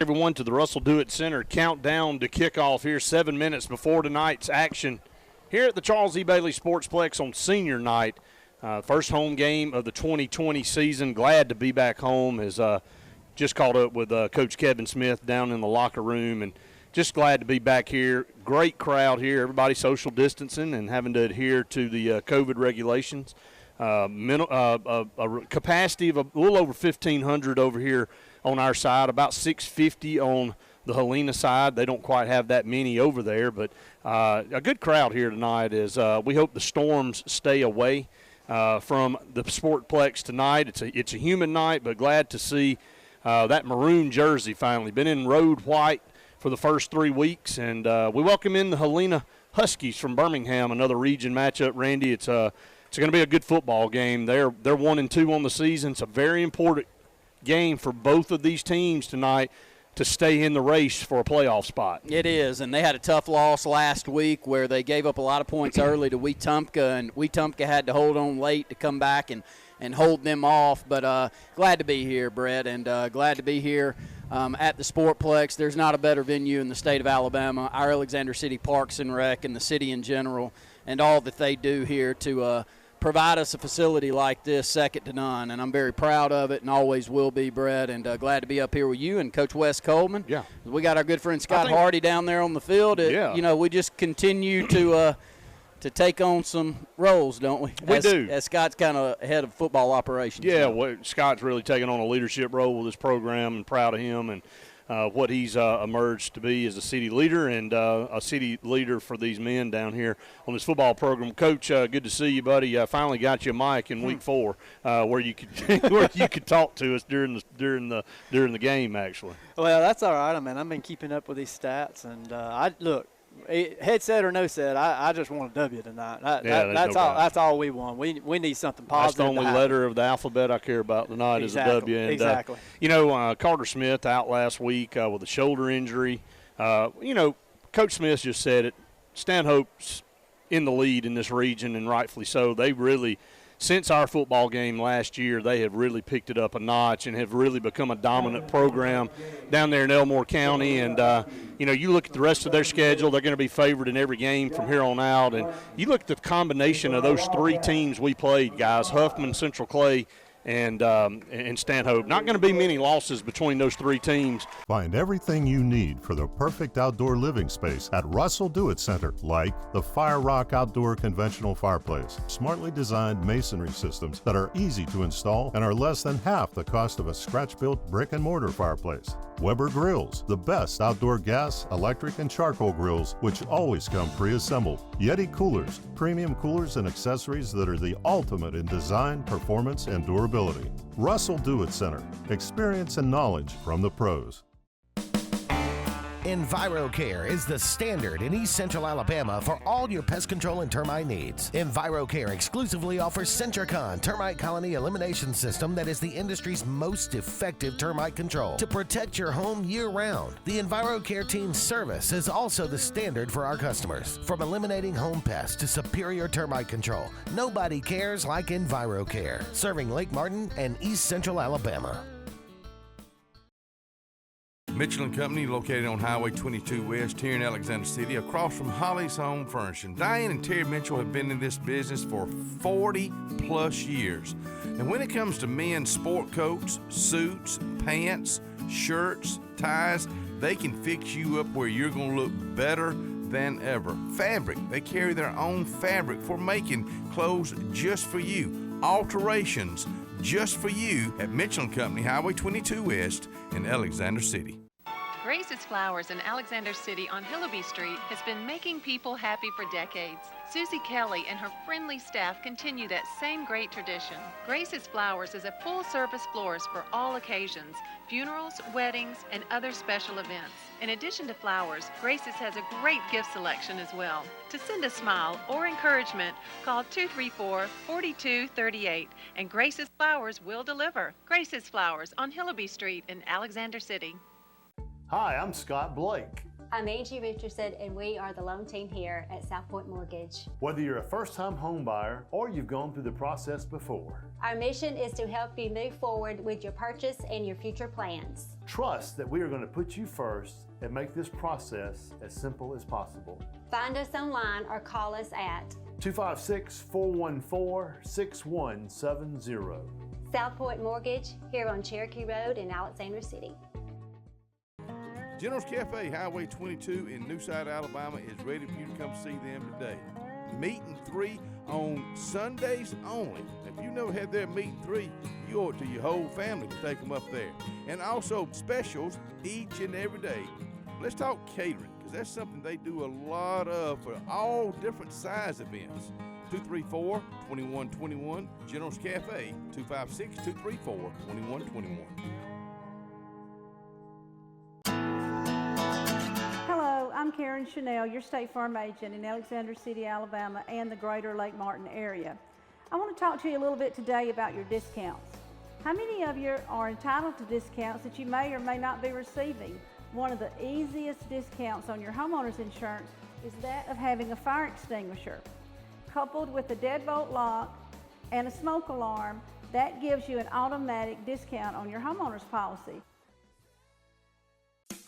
Everyone to the Russell Do-It Center countdown to kickoff here 7 minutes before tonight's action here at the Charles E. Bailey Sportsplex on senior night. First home game of the 2020 season. Glad to be back home. As just caught up with Coach Kevin Smith down in the locker room, and just glad to be back here. Great crowd here. Everybody social distancing and having to adhere to the COVID regulations. A capacity of a little over 1,500 over here on our side, about 650 on the Helena side. They don't quite have that many over there, but a good crowd here tonight. As we hope the storms stay away from the Sportplex tonight. It's a humid night, but glad to see that maroon jersey finally. Been in road white for the first 3 weeks, and we welcome in the Helena Huskies from Birmingham, another region matchup. Randy, it's going to be a good football game. They're 1-2 on the season. It's a very important game for both of these teams tonight to stay in the race for a playoff spot. It is, and they had a tough loss last week where they gave up a lot of points early to Wetumpka, and Wetumpka had to hold on late to come back and hold them off. But glad to be here, Brett, and glad to be here at the Sportplex. There's not a better venue in the state of Alabama. Our Alexander City Parks and Rec and the city in general, and all that they do here to provide us a facility like this, second to none, and I'm very proud of it and always will be, Brett, and glad to be up here with you and Coach Wes Coleman. Yeah. We got our good friend Scott Hardy down there on the field. You know, we just continue to take on some roles, don't we? We do. As Scott's kind of head of football operations. Yeah, well, Scott's really taking on a leadership role with this program, and proud of him and what he's emerged to be as a city leader, and a city leader for these men down here on this football program. Coach, good to see you, buddy. Finally got you a mic in week 4 where you could talk to us during the game, actually. Well, that's all right. I mean, I've been keeping up with these stats, and look. Headset or no set, I just want a W tonight. That's all we want. We need something positive. That's the only letter of the alphabet I care about tonight is a W. And, exactly. Carter Smith out last week with a shoulder injury. Coach Smith just said it. Stanhope's in the lead in this region, and rightfully so. They really, since our football game last year, they have really picked it up a notch and have really become a dominant program down there in Elmore County. And, you look at the rest of their schedule, they're going to be favored in every game from here on out. And you look at the combination of those 3 teams we played, guys, Huffman, Central Clay, and Stanhope. Not going to be many losses between those 3 teams. Find everything you need for the perfect outdoor living space at Russell Do-It Center, like the Fire Rock Outdoor Conventional Fireplace. Smartly designed masonry systems that are easy to install and are less than half the cost of a scratch-built brick and mortar fireplace. Weber Grills, the best outdoor gas, electric, and charcoal grills, which always come pre-assembled. Yeti Coolers, premium coolers and accessories that are the ultimate in design, performance, and durability. Russell Do-It Center, experience and knowledge from the pros. EnviroCare is the standard in East Central Alabama for all your pest control and termite needs. EnviroCare exclusively offers Centricon termite colony elimination system that is the industry's most effective termite control to protect your home year-round. The EnviroCare team's service is also the standard for our customers. From eliminating home pests to superior termite control, nobody cares like EnviroCare, serving Lake Martin and East Central Alabama. Mitchell & Company, located on Highway 22 West here in Alexander City, across from Holly's Home Furnishing. Diane and Terry Mitchell have been in this business for 40-plus years. And when it comes to men's sport coats, suits, pants, shirts, ties, they can fix you up where you're going to look better than ever. Fabric, they carry their own fabric for making clothes just for you. Alterations, just for you at Mitchell & Company, Highway 22 West in Alexander City. Grace's Flowers in Alexander City on Hillaby Street has been making people happy for decades. Susie Kelly and her friendly staff continue that same great tradition. Grace's Flowers is a full-service florist for all occasions, funerals, weddings, and other special events. In addition to flowers, Grace's has a great gift selection as well. To send a smile or encouragement, call 234-4238, and Grace's Flowers will deliver. Grace's Flowers on Hillaby Street in Alexander City. Hi, I'm Scott Blake. I'm Angie Richardson, and we are the loan team here at South Point Mortgage. Whether you're a first-time home buyer or you've gone through the process before, our mission is to help you move forward with your purchase and your future plans. Trust that we are going to put you first and make this process as simple as possible. Find us online or call us at 256-414-6170. South Point Mortgage here on Cherokee Road in Alexander City. General's Cafe, Highway 22 in Newside, Alabama is ready for you to come see them today. Meat and 3 on Sundays only. If you never had their meat and 3, you owe it to your whole family to take them up there. And also specials each and every day. Let's talk catering, because that's something they do a lot of for all different size events. 234-2121, General's Cafe, 256-234-2121. Hello, I'm Karen Chanel, your State Farm agent in Alexander City, Alabama, and the greater Lake Martin area. I want to talk to you a little bit today about your discounts. How many of you are entitled to discounts that you may or may not be receiving? One of the easiest discounts on your homeowner's insurance is that of having a fire extinguisher. Coupled with a deadbolt lock and a smoke alarm, that gives you an automatic discount on your homeowner's policy.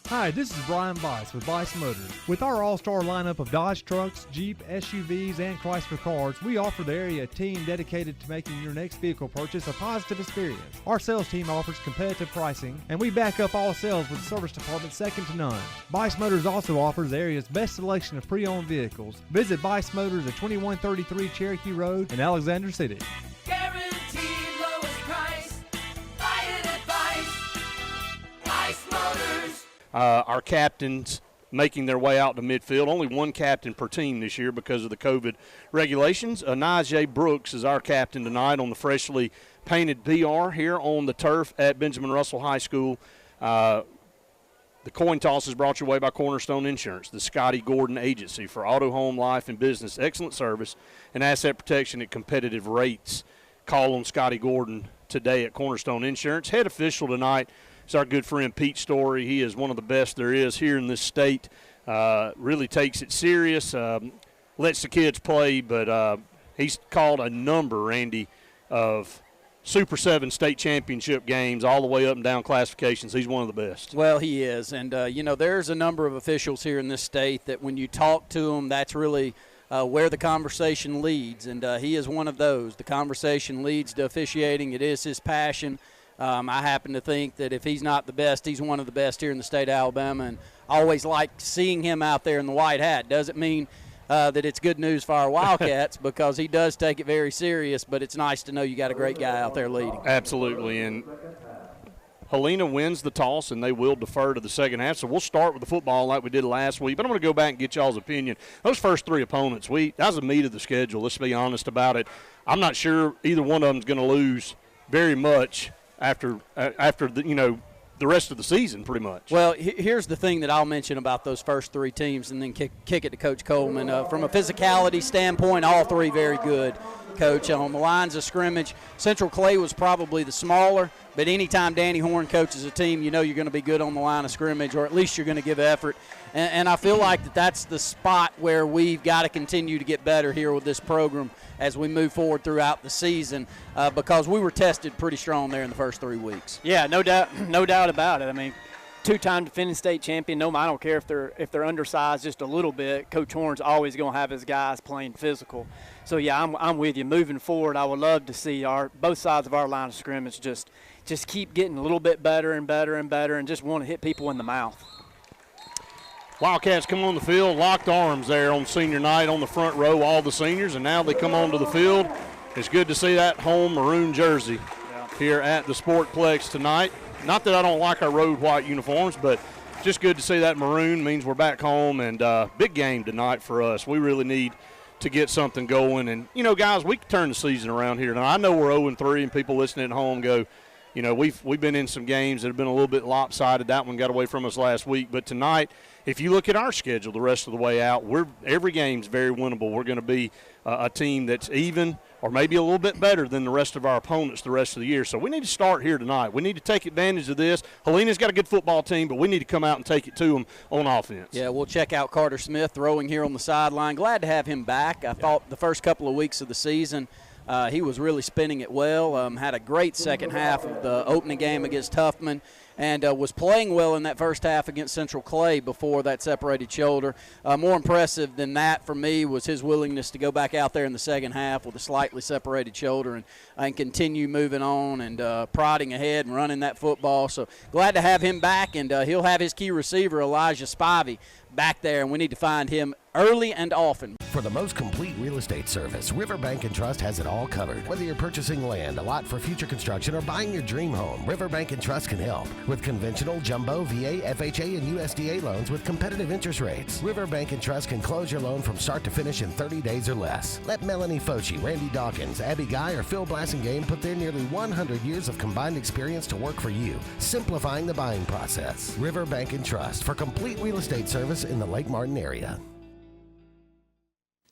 Hi, this is Brian Bice with Bice Motors. With our all-star lineup of Dodge trucks, Jeep, SUVs, and Chrysler cars, we offer the area a team dedicated to making your next vehicle purchase a positive experience. Our sales team offers competitive pricing, and we back up all sales with a service department second to none. Bice Motors also offers the area's best selection of pre-owned vehicles. Visit Bice Motors at 2133 Cherokee Road in Alexander City. Guaranteed lowest price. Buy it at Bice Motors. Our captains making their way out to midfield. Only one captain per team this year because of the COVID regulations. Najee Brooks is our captain tonight on the freshly painted PR here on the turf at Benjamin Russell High School. The coin toss is brought your way by Cornerstone Insurance, the Scotty Gordon Agency for auto, home, life, and business. Excellent service and asset protection at competitive rates. Call on Scotty Gordon today at Cornerstone Insurance. Head official tonight is our good friend Pete Story. He is one of the best there is here in this state. Really takes it serious, lets the kids play, but he's called a number, Randy, of Super 7 state championship games all the way up and down classifications. He's one of the best. Well, he is. And, there's a number of officials here in this state that when you talk to them, that's really where the conversation leads. And he is one of those. The conversation leads to officiating. It is his passion. I happen to think that if he's not the best, he's one of the best here in the state of Alabama, and I always like seeing him out there in the white hat. Doesn't mean that it's good news for our Wildcats because he does take it very serious, but it's nice to know you got a great guy out there leading. Absolutely, and Helena wins the toss, and they will defer to the second half, so we'll start with the football like we did last week, but I'm going to go back and get y'all's opinion. Those first 3 opponents, that was the meat of the schedule. Let's be honest about it. I'm not sure either one of them is going to lose very much after the rest of the season, pretty much. Well, here's the thing that I'll mention about those first 3 teams and then kick it to Coach Coleman. From a physicality standpoint, all 3 very good, Coach. On the lines of scrimmage, Central Clay was probably the smaller, but anytime Danny Horn coaches a team, you know you're going to be good on the line of scrimmage, or at least you're going to give effort. And I feel like that's the spot where we've got to continue to get better here with this program as we move forward throughout the season because we were tested pretty strong there in the first 3 weeks. Yeah, no doubt about it. I mean, 2-time defending state champion. I don't care if they're undersized just a little bit. Coach Horn's always going to have his guys playing physical. So yeah, I'm with you. Moving forward, I would love to see both sides of our line of scrimmage just keep getting a little bit better and better and better, and just want to hit people in the mouth. Wildcats come on the field, locked arms there on senior night on the front row, all the seniors, and now they come onto the field. It's good to see that home maroon jersey here at the Sportplex tonight. Not that I don't like our road white uniforms, but just good to see that maroon. Means we're back home, and big game tonight for us. We really need to get something going. And, guys, we can turn the season around here. Now, I know we're 0-3, and people listening at home go, we've been in some games that have been a little bit lopsided. That one got away from us last week. But tonight, if you look at our schedule the rest of the way out, every game's very winnable. We're going to be a team that's even or maybe a little bit better than the rest of our opponents the rest of the year. So we need to start here tonight. We need to take advantage of this. Helena's got a good football team, but we need to come out and take it to them on offense. Yeah, we'll check out Carter Smith throwing here on the sideline. Glad to have him back. I thought the first couple of weeks of the season he was really spinning it well. Had a great second half of the opening game against Huffman, and was playing well in that first half against Central Clay before that separated shoulder. More impressive than that for me was his willingness to go back out there in the second half with a slightly separated shoulder and continue moving on and prodding ahead and running that football. So glad to have him back, and he'll have his key receiver, Elijah Spivey, back there, and we need to find him early and often. For the most complete real estate service, Riverbank & Trust has it all covered. Whether you're purchasing land, a lot for future construction, or buying your dream home, Riverbank & Trust can help. With conventional, jumbo, VA, FHA, and USDA loans with competitive interest rates, Riverbank & Trust can close your loan from start to finish in 30 days or less. Let Melanie Foci, Randy Dawkins, Abby Guy, or Phil Blassingame put their nearly 100 years of combined experience to work for you, simplifying the buying process. Riverbank & Trust for complete real estate service in the Lake Martin area.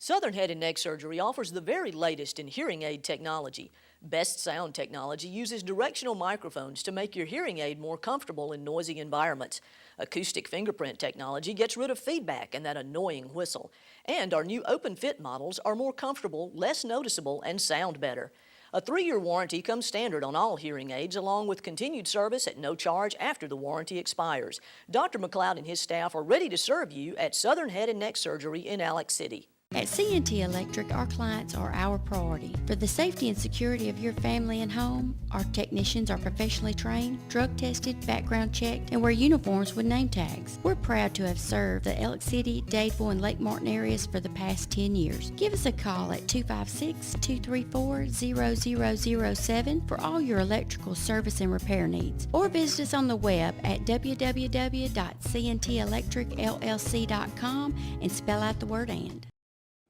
Southern Head and Neck Surgery offers the very latest in hearing aid technology. Best Sound technology uses directional microphones to make your hearing aid more comfortable in noisy environments. Acoustic fingerprint technology gets rid of feedback and that annoying whistle. And our new open fit models are more comfortable, less noticeable, and sound better. A 3-year warranty comes standard on all hearing aids, along with continued service at no charge after the warranty expires. Dr. McLeod and his staff are ready to serve you at Southern Head and Neck Surgery in Alex City. At C&T Electric, our clients are our priority. For the safety and security of your family and home, our technicians are professionally trained, drug tested, background checked, and wear uniforms with name tags. We're proud to have served the Alex City, Dadeville, and Lake Martin areas for the past 10 years. Give us a call at 256-234-0007 for all your electrical service and repair needs, or visit us on the web at www.cntelectricllc.com and spell out the word "and."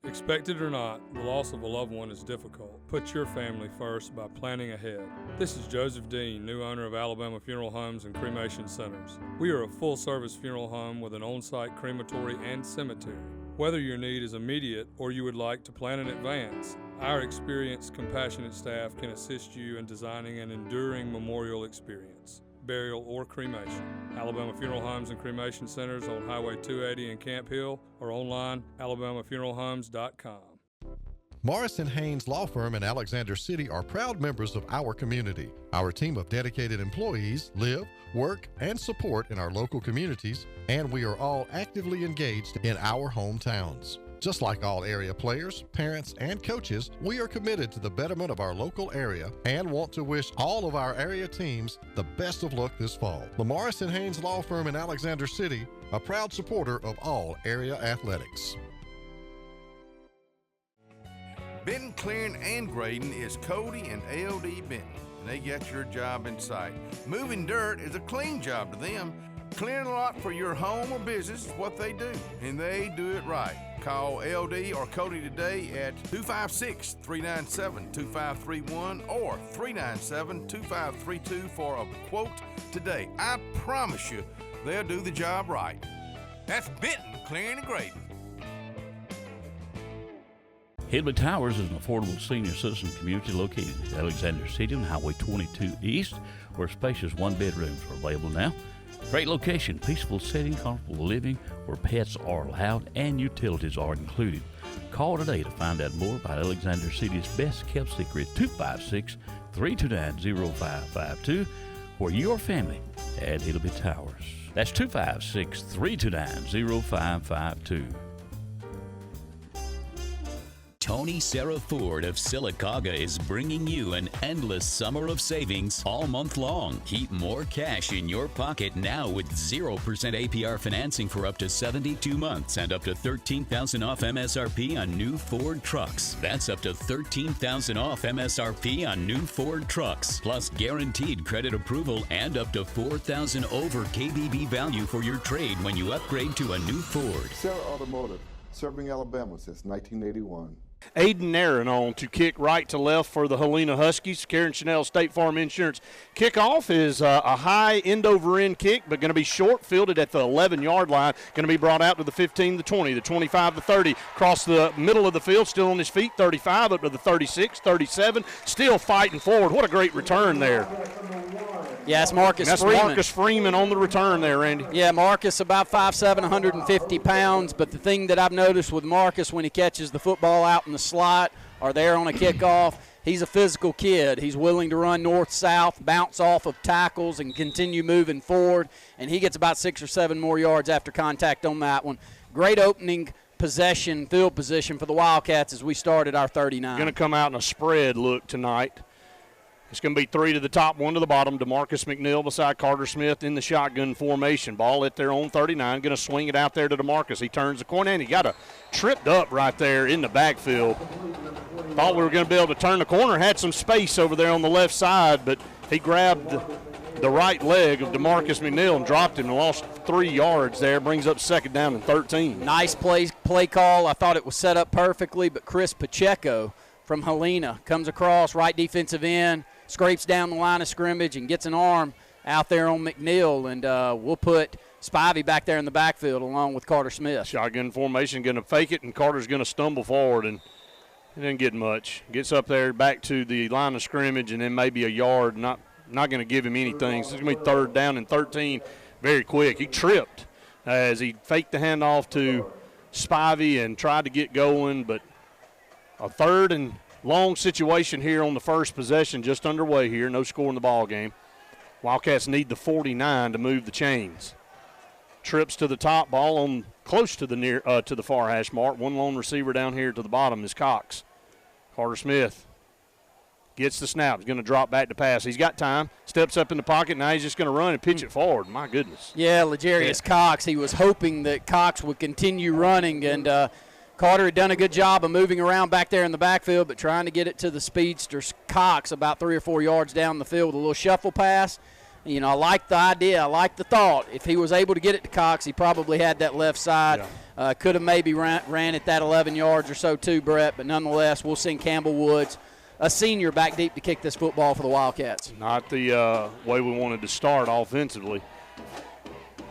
Expect it or not, the loss of a loved one is difficult. Put your family first by planning ahead. This is Joseph Dean, new owner of Alabama Funeral Homes and Cremation Centers. We are a full-service funeral home with an on-site crematory and cemetery. Whether your need is immediate or you would like to plan in advance, our experienced, compassionate staff can assist you in designing an enduring memorial experience, burial, or cremation. Alabama Funeral Homes and Cremation Centers on Highway 280 in Camp Hill, or online, alabamafuneralhomes.com. Morris & Haynes Law Firm in Alexander City are proud members of our community. Our team of dedicated employees live, work, and support in our local communities, and we are all actively engaged in our hometowns. Just like all area players, parents, and coaches, we are committed to the betterment of our local area and want to wish all of our area teams the best of luck this fall. The Morris & Haynes Law Firm in Alexander City, a proud supporter of all area athletics. Benton, clearing, and grading is Cody and LD Benton, and they got your job in sight. Moving dirt is a clean job to them. Clearing a lot for your home or business is what they do, and they do it right. Call LD or Cody today at 256-397-2531 or 397-2532 for a quote today. I promise you, they'll do the job right. That's Benton Clearing and Grading. Hillby Towers is an affordable senior citizen community located in Alexander City on Highway 22 East, where spacious one-bedrooms are available now. Great location, peaceful setting, comfortable living, where pets are allowed and utilities are included. Call today to find out more about Alexander City's best-kept secret, 256-329-0552, or your family at Hillby Towers. That's 256-329-0552. Tony Sarah Ford of Sylacauga is bringing you an endless summer of savings all month long. Keep more cash in your pocket now with 0% APR financing for up to 72 months and up to $13,000 off MSRP on new Ford trucks. That's up to $13,000 off MSRP on new Ford trucks, plus guaranteed credit approval and up to $4,000 over KBB value for your trade when you upgrade to a new Ford. Sarah Automotive, serving Alabama since 1981. Aiden Aaron on to kick right to left for the Helena Huskies. Karen Chanel, State Farm Insurance. Kickoff is a high end-over-end kick, but going to be short, fielded at the 11-yard line. Going to be brought out to the 15, the 20, the 25, the 30. Across the middle of the field, still on his feet, 35 up to the 36, 37. Still fighting forward. What a great return there. Yeah, it's Marcus That's Freeman. Marcus Freeman on the return there, Randy. Yeah, Marcus about 5'7", 150 pounds. But the thing that I've noticed with Marcus when he catches the football out in the slot or there on a kickoff, he's a physical kid. He's willing to run north-south, bounce off of tackles, and continue moving forward. And he gets about 6 or 7 more yards after contact on that one. Great opening possession, field position for the Wildcats as we started our 39. Going to come out in a spread look tonight. It's going to be 3 to the top, 1 to the bottom. DeMarcus McNeil beside Carter Smith in the shotgun formation. Ball at their own 39. Going to swing it out there to DeMarcus. He turns the corner, and he got tripped up right there in the backfield. Thought we were going to be able to turn the corner. Had some space over there on the left side, but he grabbed the right leg of DeMarcus McNeil and dropped him and lost 3 yards there. Brings up 2nd down and 13. Nice play call. I thought it was set up perfectly, but Chris Pacheco from Helena comes across, right defensive end, scrapes down the line of scrimmage and gets an arm out there on McNeil, and we'll put Spivey back there in the backfield along with Carter Smith. Shotgun formation, going to fake it, and Carter's going to stumble forward, and he didn't get much. Gets up there back to the line of scrimmage, and then maybe a yard. Not going to give him anything. So it's going to be 3rd down and 13 very quick. He tripped as he faked the handoff to Spivey and tried to get going, but a 3rd and long situation here on the first possession, just underway here. No score in the ball game. Wildcats need the 49 to move the chains. Trips to the top, ball on close to the far hash mark. One lone receiver down here to the bottom is Cox. Carter Smith gets the snap. He's going to drop back to pass. He's got time. Steps up in the pocket. Now he's just going to run and pitch it forward. My goodness. Yeah, L'Jarius Cox. He was hoping that Cox would continue running, and Carter had done a good job of moving around back there in the backfield, but trying to get it to the speedster Cox about 3 or 4 yards down the field with a little shuffle pass. You know, I like the idea. I like the thought. If he was able to get it to Cox, he probably had that left side. Yeah. Could have maybe ran it that 11 yards or so too, Brett, but nonetheless, we'll send Campbell Woods, a senior, back deep to kick this football for the Wildcats. Not the way we wanted to start offensively.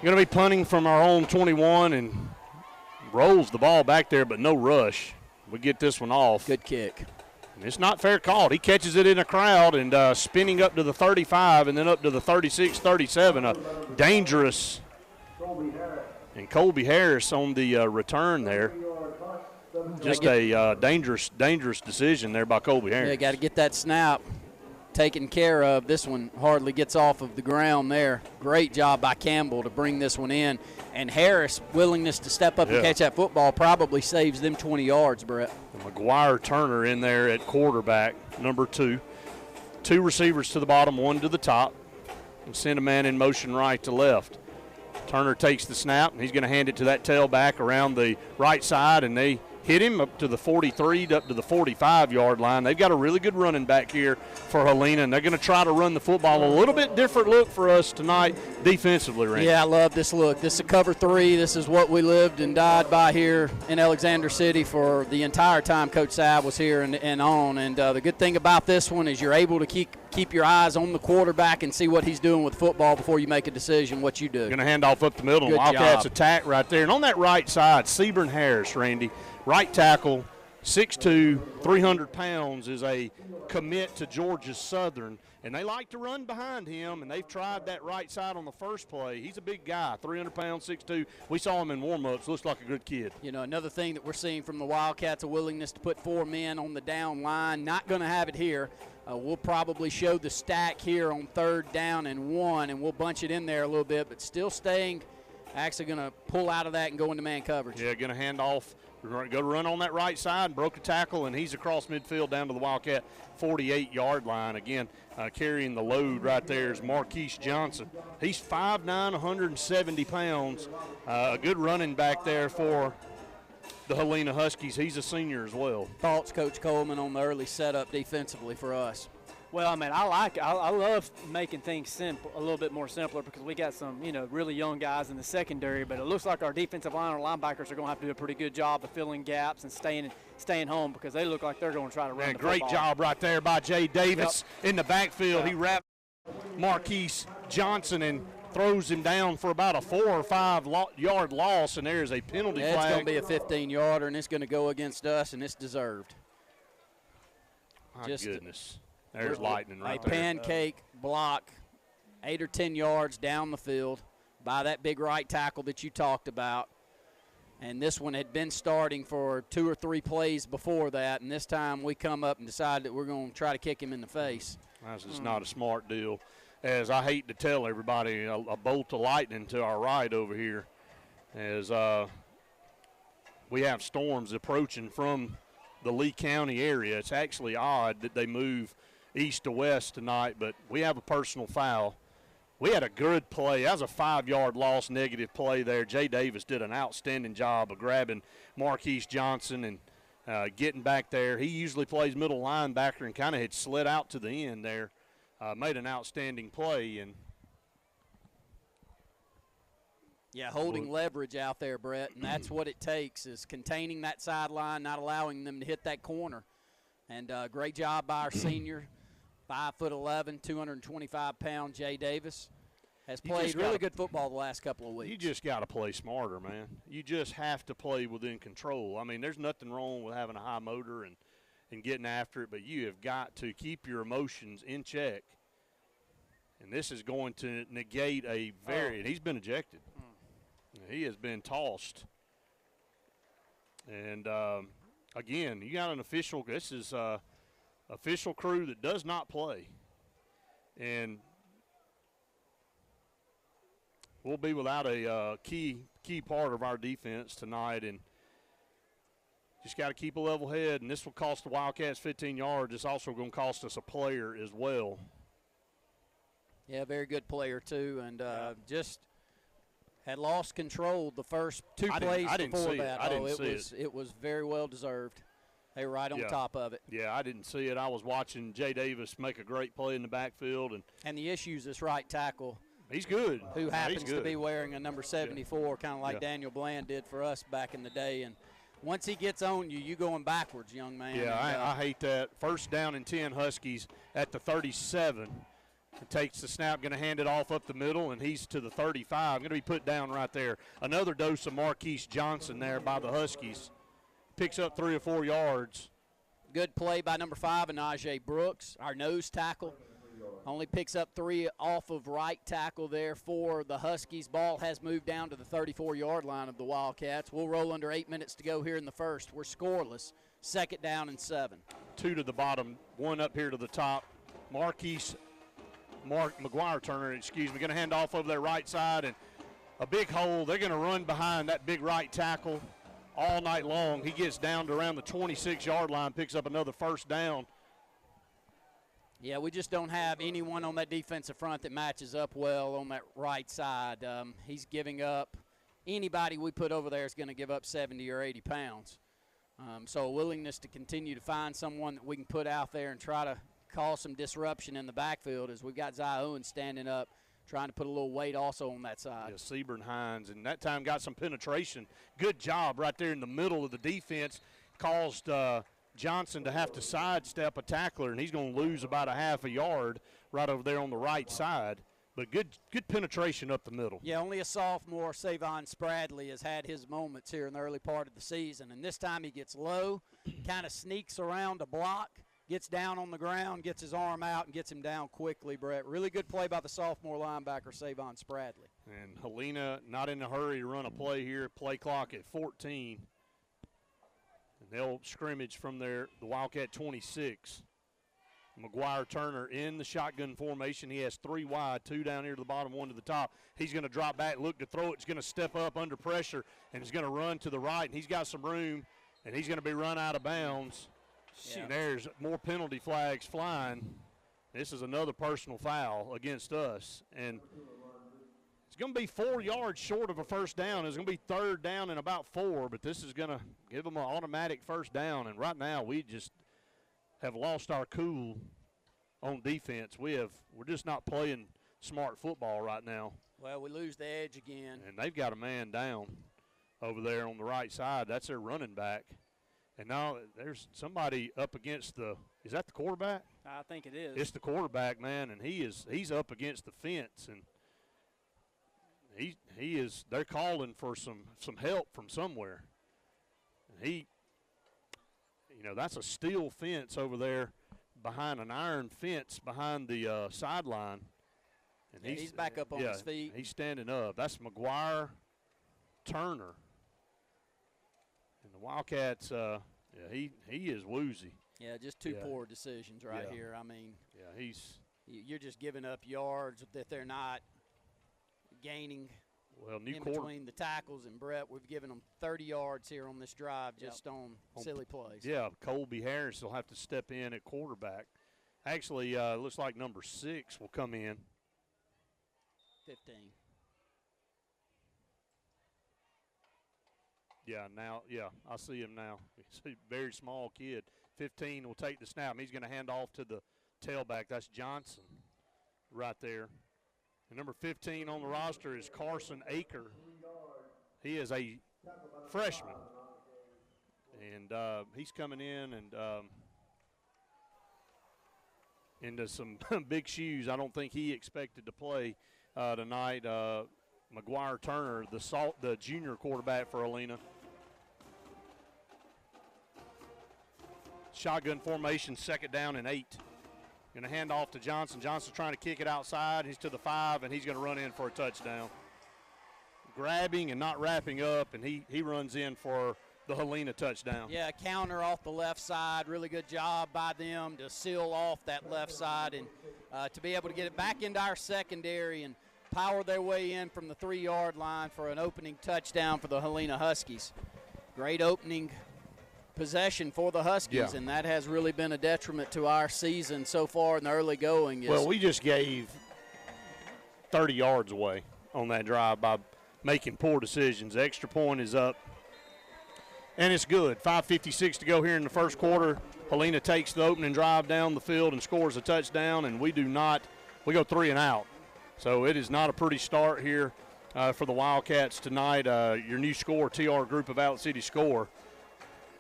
Going to be punting from our own 21 and rolls the ball back there, but no rush. We get this one off. Good kick. And it's not fair called. He catches it in a crowd and spinning up to the 35 and then up to the 36, 37. A dangerous. And Colby Harris on the return there. Just a dangerous decision there by Colby Harris. Yeah, got to get that snap taken care of. This one hardly gets off of the ground there. Great job by Campbell to bring this one in. And Harris' willingness to step up and catch that football probably saves them 20 yards, Brett. McGuire Turner in there at quarterback, number 2. 2 receivers to the bottom, 1 to the top. And send a man in motion right to left. Turner takes the snap, and he's going to hand it to that tailback around the right side, and they hit him up to the 43, up to the 45-yard line. They've got a really good running back here for Helena, and they're going to try to run the football. A little bit different look for us tonight defensively, Randy. Yeah, I love this look. This is cover 3. This is what we lived and died by here in Alexander City for the entire time Coach Sabb was here and on. And the good thing about this one is you're able to keep your eyes on the quarterback and see what he's doing with football before you make a decision what you do. Going to hand off up the middle. Good Wildcats job. Attack right there. And on that right side, Seaburn Harris, Randy, right tackle, 6'2", 300 pounds, is a commit to Georgia Southern. And they like to run behind him, and they've tried that right side on the first play. He's a big guy, 300 pounds, 6'2". We saw him in warm-ups. Looks like a good kid. You know, another thing that we're seeing from the Wildcats, a willingness to put 4 men on the down line. Not going to have it here. We'll probably show the stack here on 3rd down and 1, and we'll bunch it in there a little bit, but still staying, actually going to pull out of that and go into man coverage. Yeah, going to hand off. We're going to run on that right side, broke a tackle, and he's across midfield down to the Wildcat 48-yard line. Again, carrying the load right there is Marquise Johnson. He's 5'9", 170 pounds. A good running back there for the Helena Huskies. He's a senior as well. Thoughts, Coach Coleman, on the early setup defensively for us? Well, I mean, I love making things simple, a little bit more simpler, because we got some, really young guys in the secondary, but it looks like our defensive line or linebackers are going to have to do a pretty good job of filling gaps and staying home, because they look like they're going to try to run the great football. job right there by Jay Davis in the backfield. He wrapped Marquise Johnson and throws him down for about a 4 or 5 yard loss, and there's a penalty flag. It's going to be a 15-yarder, and it's going to go against us, and it's deserved. My goodness. There's lightning right there. A pancake block, 8 or 10 yards down the field by that big right tackle that you talked about. And this one had been starting for 2 or 3 plays before that, and this time we come up and decide that we're going to try to kick him in the face. This is not a smart deal. As I hate to tell everybody, a bolt of lightning to our right over here, as we have storms approaching from the Lee County area. It's actually odd that they move east to west tonight, but we have a personal foul. We had a good play. That was a 5-yard loss, negative play there. Jay Davis did an outstanding job of grabbing Marquise Johnson and getting back there. He usually plays middle linebacker and kind of had slid out to the end there. Made an outstanding play. And yeah, holding leverage out there, Brett, and that's what it takes, is containing that sideline, not allowing them to hit that corner. And great job by our senior, 5'11", 225-pound Jay Davis. Has played really good football the last couple of weeks. You just got to play smarter, man. You just have to play within control. I mean, there's nothing wrong with having a high motor and getting after it, but you have got to keep your emotions in check. And this is going to negate a very – he's been ejected. He has been tossed. And, again, you got an official – this is official crew that does not play. And we'll be without a key part of our defense tonight, and just got to keep a level head. And this will cost the Wildcats 15 yards. It's also going to cost us a player as well. Yeah, very good player too, and just had lost control the first 2 plays before that. It was very well deserved. They were right on top of it. Yeah, I didn't see it. I was watching Jay Davis make a great play in the backfield, and the issues this right tackle. He's good. Who happens to be wearing a number 74, kind of like Daniel Bland did for us back in the day. And once he gets on you, going backwards, young man. Yeah, I hate that. First down and 10 Huskies at the 37. It takes the snap, going to hand it off up the middle, and he's to the 35. Going to be put down right there. Another dose of Marquise Johnson there by the Huskies. Picks up 3 or 4 yards. Good play by number 5, Najee Brooks, our nose tackle. Only picks up 3 off of right tackle there for the Huskies. Ball has moved down to the 34-yard line of the Wildcats. We'll roll under 8 minutes to go here in the first. We're scoreless. 2nd down and 7. 2 to the bottom, 1 up here to the top. McGuire Turner, going to hand off over their right side, and a big hole. They're going to run behind that big right tackle all night long. He gets down to around the 26-yard line, picks up another first down. Yeah, we just don't have anyone on that defensive front that matches up well on that right side. He's giving up. Anybody we put over there is going to give up 70 or 80 pounds. So a willingness to continue to find someone that we can put out there and try to cause some disruption in the backfield, as we've got Zai Owen standing up, trying to put a little weight also on that side. Yeah, Seaburn Hines, and that time got some penetration. Good job right there in the middle of the defense. Caused Johnson to have to sidestep a tackler, and he's going to lose about a half a yard right over there on the right side. But good penetration up the middle. Yeah, only a sophomore, Savon Spradley, has had his moments here in the early part of the season. And this time he gets low, kind of sneaks around a block, gets down on the ground, gets his arm out, and gets him down quickly, Brett. Really good play by the sophomore linebacker, Savon Spradley. And Helena not in a hurry to run a play here. Play clock at 14. And they'll scrimmage from the Wildcat 26. McGuire Turner in the shotgun formation. He has 3 wide, 2 down here to the bottom, 1 to the top. He's going to drop back, look to throw it. He's going to step up under pressure, and he's going to run to the right, and he's got some room, and he's going to be run out of bounds. Yeah. And there's more penalty flags flying. This is another personal foul against us. And it's going to be 4 yards short of a first down. It's going to be 3rd down and about 4, but this is going to give them an automatic first down. And right now we just have lost our cool on defense. We're just not playing smart football right now. Well, we lose the edge again. And they've got a man down over there on the right side. That's their running back. And now there's somebody up against is that the quarterback? I think it is. It's the quarterback, man, and he's up against the fence, and they're calling for some help from somewhere. And that's a steel fence over there behind an iron fence behind the sideline. And he's back up on his feet. He's standing up. That's McGuire Turner. And the Wildcats, he is woozy. Yeah, just two poor decisions right here. I mean, you're just giving up yards that they're not gaining. Well, in between the tackles and Brett, we've given them 30 yards here on this drive just on silly plays. Yeah, Colby Harris will have to step in at quarterback. Actually, looks like number 6 will come in. 15. I see him now. He's a very small kid. 15 will take the snap. He's going to hand off to the tailback. That's Johnson right there. And number 15 on the roster is Carson Aker. He is a freshman. And he's coming in and into some big shoes. I don't think he expected to play tonight. McGuire Turner, the junior quarterback for Helena. Shotgun formation, 2nd down and 8. Going to hand off to Johnson. Johnson trying to kick it outside. He's to the 5, and he's going to run in for a touchdown. Grabbing and not wrapping up, and he runs in for the Helena touchdown. Yeah, counter off the left side. Really good job by them to seal off that left side and to be able to get it back into our secondary and power their way in from the 3-yard line for an opening touchdown for the Helena Huskies. Great opening possession for the Huskies, and that has really been a detriment to our season so far in the early going. Well, we just gave 30 yards away on that drive by making poor decisions. The extra point is up, and it's good. 5:56 to go here in the first quarter. Helena takes the opening drive down the field and scores a touchdown, and we go 3 and out. So it is not a pretty start here for the Wildcats tonight. Your new score, TR Group of Valley City score,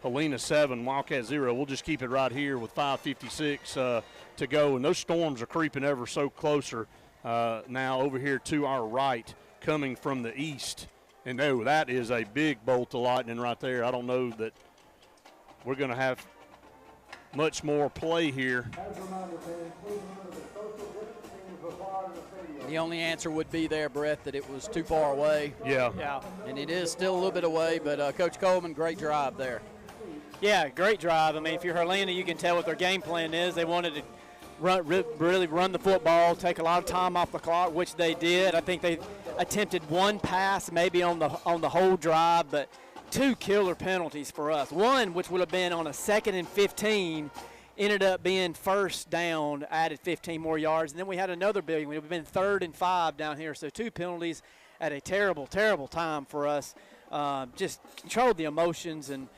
Helena 7, Wildcat 0. We'll just keep it right here with 5:56 to go. And those storms are creeping ever so closer now over here to our right, coming from the east. And that is a big bolt of lightning right there. I don't know that we're going to have much more play here. The only answer would be there, Brett, that it was too far away. Yeah. And it is still a little bit away, but Coach Coleman, great drive there. Yeah, great drive. I mean, if you're Helena, you can tell what their game plan is. They wanted to really run the football, take a lot of time off the clock, which they did. I think they attempted one pass maybe on the whole drive, but 2 killer penalties for us. One, which would have been on a 2nd and 15, ended up being 1st down, added 15 more yards. And then we had another big one. It would have been 3rd and 5 down here. So 2 penalties at a terrible, terrible time for us. Just controlled the emotions, and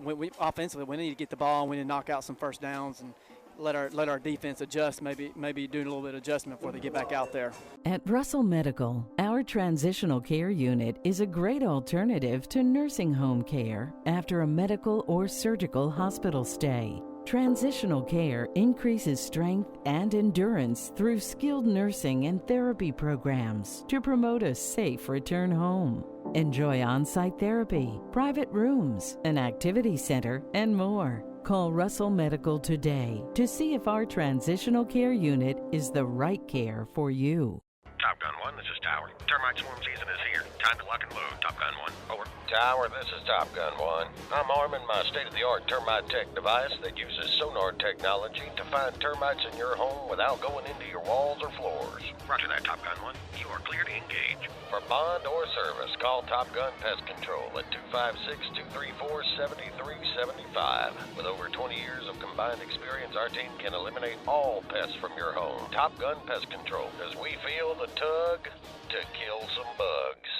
we offensively, we need to get the ball, and we need to knock out some 1st downs and let our defense adjust, maybe doing a little bit of adjustment before they get back out there. At Russell Medical, our transitional care unit is a great alternative to nursing home care after a medical or surgical hospital stay. Transitional care increases strength and endurance through skilled nursing and therapy programs to promote a safe return home. Enjoy on-site therapy, private rooms, an activity center, and more. Call Russell Medical today to see if our transitional care unit is the right care for you. Top Gun 1, this is Tower. Termite swarm season is here. Time to lock and load. Top Gun 1, over. Tower, this is Top Gun 1. I'm arming my state-of-the-art termite tech device that uses sonar technology to find termites in your home without going into your walls or floors. Roger that, Top Gun 1. You are clear to engage. For bond or service, call Top Gun Pest Control at 256-234-7375. With over 20 years of combined experience, our team can eliminate all pests from your home. Top Gun Pest Control, because we feel the tug to kill some bugs.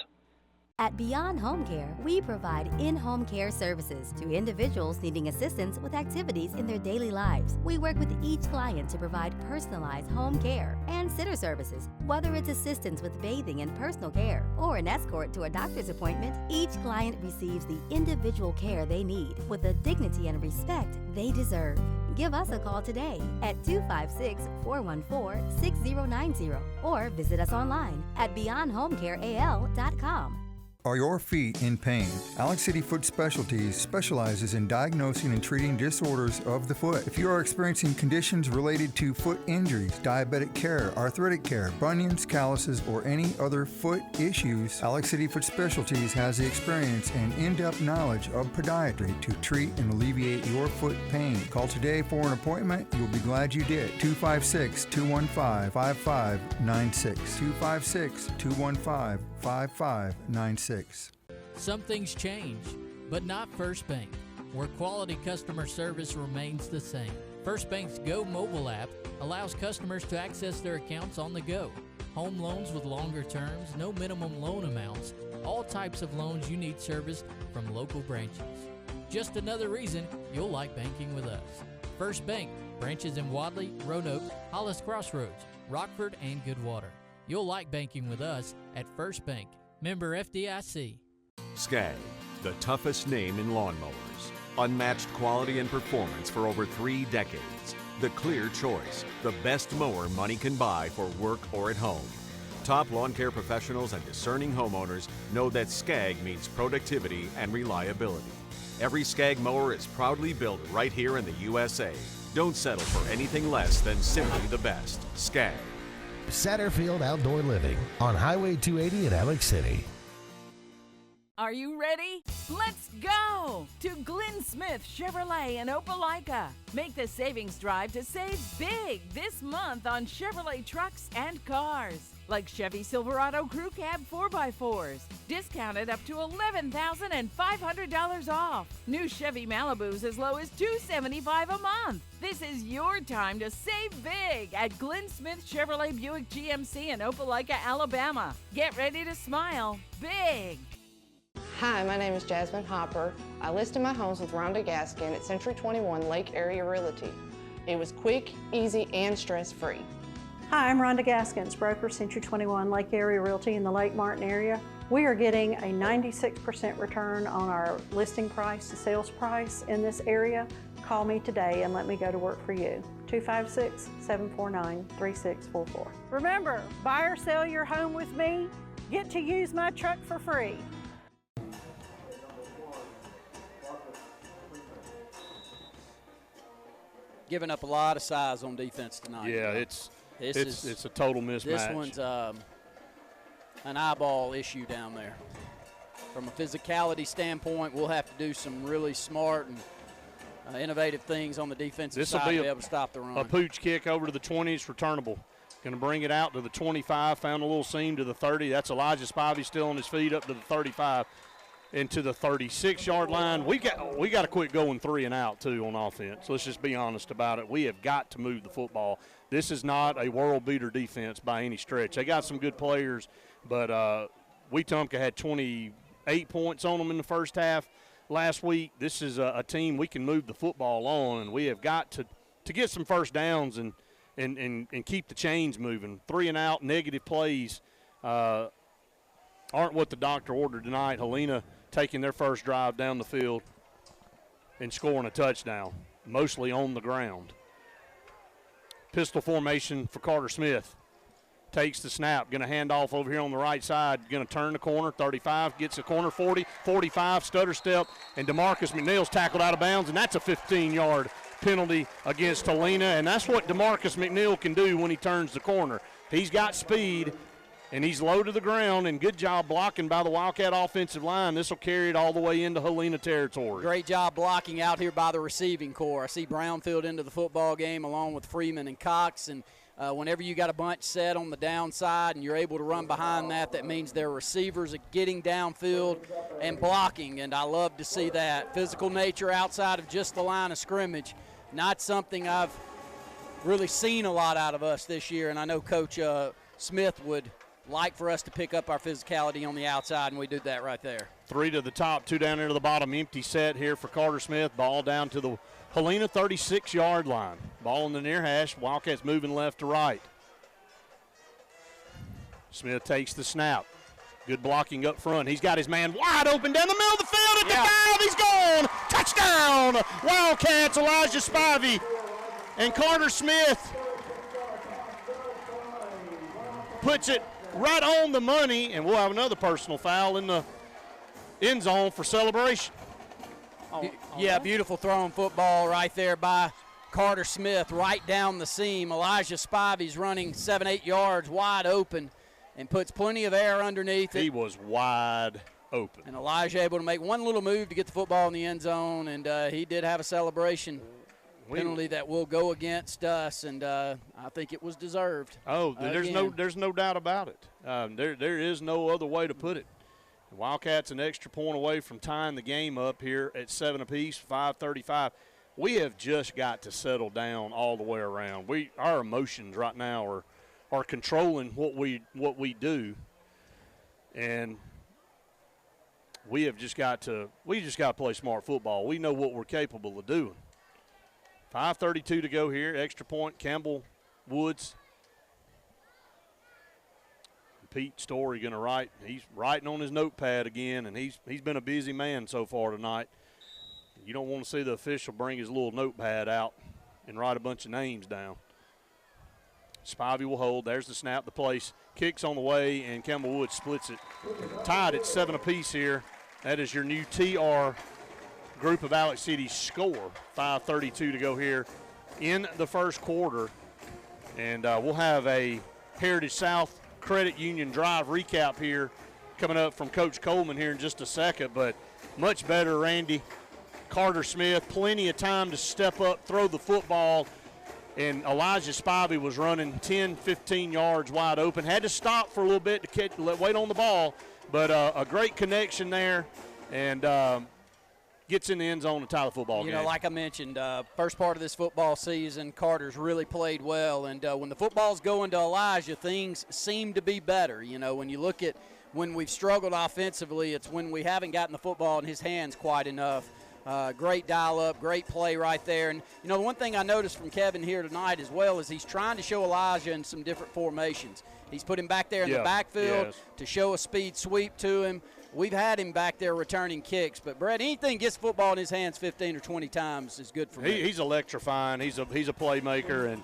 At Beyond Home Care, we provide in-home care services to individuals needing assistance with activities in their daily lives. We work with each client to provide personalized home care and sitter services. Whether it's assistance with bathing and personal care or an escort to a doctor's appointment, each client receives the individual care they need with the dignity and respect they deserve. Give us a call today at 256-414-6090 or visit us online at beyondhomecareal.com. Are your feet in pain? Alex City Foot Specialties specializes in diagnosing and treating disorders of the foot. If you are experiencing conditions related to foot injuries, diabetic care, arthritic care, bunions, calluses, or any other foot issues, Alex City Foot Specialties has the experience and in-depth knowledge of podiatry to treat and alleviate your foot pain. Call today for an appointment. You'll be glad you did. 256-215-5596. 256-215-5596. Some things change, but not First Bank, where quality customer service remains the same. First Bank's Go mobile app allows customers to access their accounts on the go. Home loans with longer terms, no minimum loan amounts, all types of loans you need serviced from local branches. Just another reason you'll like banking with us. First Bank, branches in Wadley, Roanoke, Hollis Crossroads, Rockford, and Goodwater. You'll like banking with us at First Bank. Member FDIC. Skag, the toughest name in lawnmowers. Unmatched quality and performance for over 3 decades. The clear choice, the best mower money can buy for work or at home. Top lawn care professionals and discerning homeowners know that Skag means productivity and reliability. Every Skag mower is proudly built right here in the USA. Don't settle for anything less than simply the best. Skag. Satterfield Outdoor Living on Highway 280 in Alex City. Are you ready? Let's go to Glenn Smith Chevrolet in Opelika. Make the savings drive to save big this month on Chevrolet trucks and cars. Like Chevy Silverado Crew Cab 4x4s, discounted up to $11,500 off. New Chevy Malibus as low as $275 a month. This is your time to save big at Glenn Smith Chevrolet Buick GMC in Opelika, Alabama. Get ready to smile big. Hi, my name is Jasmine Hopper. I listed my homes with Rhonda Gaskin at Century 21 Lake Area Realty. It was quick, easy, and stress-free. Hi, I'm Rhonda Gaskins, broker, Century 21 Lake Area Realty in the Lake Martin area. We are getting a 96% return on our listing price to sales price in this area. Call me today and let me go to work for you. 256-749-3644. Remember, buy or sell your home with me, get to use my truck for free. Giving up a lot of size on defense tonight. Yeah, it's a total mismatch. This one's an eyeball issue down there. From a physicality standpoint, we'll have to do some really smart and innovative things on the defensive side to be able to stop the run. A pooch kick over to the 20, it's returnable. Going to bring it out to the 25, found a little seam to the 30. That's Elijah Spivey still on his feet up to the 35. Into the 36-yard line. We got to quit going 3 and out, too, on offense. Let's just be honest about it. We have got to move the football. This is not a world-beater defense by any stretch. They got some good players, but Wetumpka had 28 points on them in the first half last week. This is a team we can move the football on, and we have got to get some first downs and keep the chains moving. 3 and out, negative plays aren't what the doctor ordered tonight. Helena taking their first drive down the field and scoring a touchdown, mostly on the ground. Pistol formation for Carter Smith. Takes the snap, going to hand off over here on the right side, going to turn the corner, 35, gets a corner, 40, 45, stutter step, and DeMarcus McNeil's tackled out of bounds, and that's a 15-yard penalty against Helena, and that's what DeMarcus McNeil can do when he turns the corner. He's got speed, and he's low to the ground, and good job blocking by the Wildcat offensive line. This will carry it all the way into Helena territory. Great job blocking out here by the receiving corps. I see Brownfield into the football game along with Freeman and Cox, and whenever you got a bunch set on the downside and you're able to run behind that, that means their receivers are getting downfield and blocking, and I love to see that. Physical nature outside of just the line of scrimmage, not something I've really seen a lot out of us this year, and I know Coach Smith would like for us to pick up our physicality on the outside, and we did that right there. 3 to the top, 2 down into the bottom. Empty set here for Carter Smith. Ball down to the Helena 36-yard line. Ball in the near hash. Wildcats moving left to right. Smith takes the snap. Good blocking up front. He's got his man wide open down the middle of the field at the 5. He's gone. Touchdown, Wildcats. Elijah Spivey and Carter Smith puts it right on the money, and we'll have another personal foul in the end zone for celebration. Yeah, beautiful throwing football right there by Carter Smith right down the seam. Elijah Spivey's running 7-8 yards wide open and puts plenty of air underneath it. He was wide open. And Elijah able to make one little move to get the football in the end zone, and he did have a celebration penalty that will go against us, and I think it was deserved. Oh, there's no doubt about it. There is no other way to put it. The Wildcats an extra point away from tying the game up here at 7 apiece, 5:35. We have just got to settle down all the way around. Our emotions right now are controlling what we do, and we just got to play smart football. We know what we're capable of doing. 5:32 to go here. Extra point, Campbell Woods. Pete Story going to write. He's writing on his notepad again, and he's been a busy man so far tonight. You don't want to see the official bring his little notepad out and write a bunch of names down. Spivey will hold. There's the snap, the place. Kicks on the way, and Campbell Woods splits it. Tied at 7 apiece here. That is your new TR group of Alex City score. 5:32 to go here in the first quarter. And we'll have a Heritage South Credit Union Drive recap here coming up from Coach Coleman here in just a second. But much better, Randy. Carter Smith, plenty of time to step up, throw the football. And Elijah Spivey was running 10, 15 yards wide open. Had to stop for a little bit to wait on the ball. But a great connection there. And gets in the end zone to tie the football game. You know, like I mentioned, first part of this football season, Carter's really played well. And when the football's going to Elijah, things seem to be better. You know, when you look at when we've struggled offensively, it's when we haven't gotten the football in his hands quite enough. Great dial-up, great play right there. And, you know, the one thing I noticed from Kevin here tonight as well is he's trying to show Elijah in some different formations. He's put him back there in the backfield to show a speed sweep to him. We've had him back there returning kicks. But, Brett, anything gets football in his hands 15 or 20 times is good for me. He's electrifying. He's a playmaker, and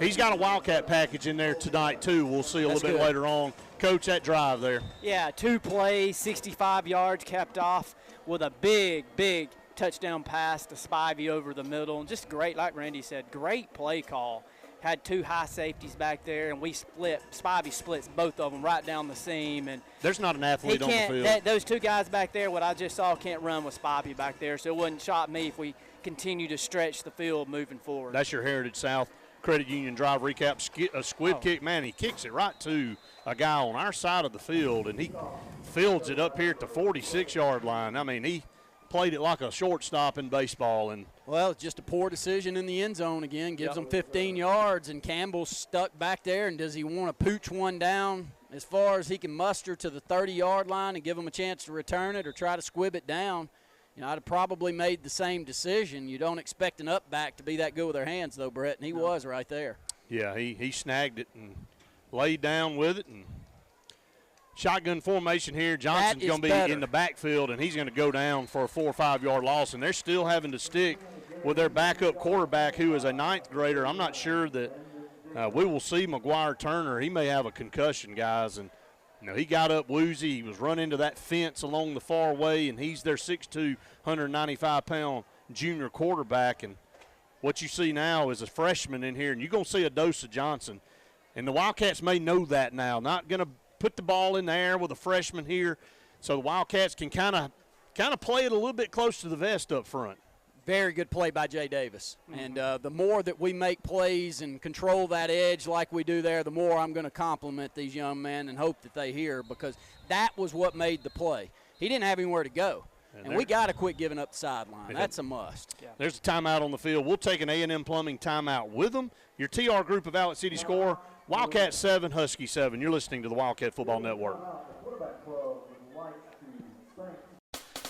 he's got a Wildcat package in there tonight, too. We'll see a little bit later on. Coach, that drive there. Yeah, 2 plays, 65 yards capped off with a big touchdown pass to Spivey over the middle. And just great, like Randy said, great play call. Had 2 high safeties back there, and Spivey splits both of them right down the seam. And there's not an athlete on the field. Those 2 guys back there, what I just saw, can't run with Spivey back there, so it wouldn't shock me if we continue to stretch the field moving forward. That's your Heritage South Credit Union drive recap. A squib kick, man, he kicks it right to a guy on our side of the field, and he fields it up here at the 46-yard line. I mean, he played it like a shortstop in baseball. And well, it's just a poor decision in the end zone again. Gives them 15 yards, and Campbell's stuck back there. And does he want to pooch one down as far as he can muster to the 30-yard line and give him a chance to return it or try to squib it down? You know, I'd have probably made the same decision. You don't expect an up back to be that good with their hands, though, Brett, and he was right there. Yeah, he snagged it and laid down with it. And shotgun formation here. Johnson's going to be in the backfield, and he's going to go down for a 4 or 5 yard loss. And they're still having to stick with their backup quarterback, who is a 9th grader. I'm not sure that we will see McGuire Turner. He may have a concussion, guys. And you know, he got up woozy. He was running into that fence along the far way, and he's their 6'2", 195-pound junior quarterback. And what you see now is a freshman in here, and you're going to see a dose of Johnson. And the Wildcats may know that now. Not going to put the ball in the air with a freshman here, so the Wildcats can kind of play it a little bit close to the vest up front. Very good play by Jay Davis. And the more that we make plays and control that edge like we do there, the more I'm going to compliment these young men and hope that they hear, because that was what made the play. He didn't have anywhere to go. And we got to quit giving up the sideline. That's a must. Yeah. There's a timeout on the field. We'll take an A&M Plumbing timeout with them. Your TR group of Alex City score Wildcat 7, Husky 7. You're listening to the Wildcat Football Network.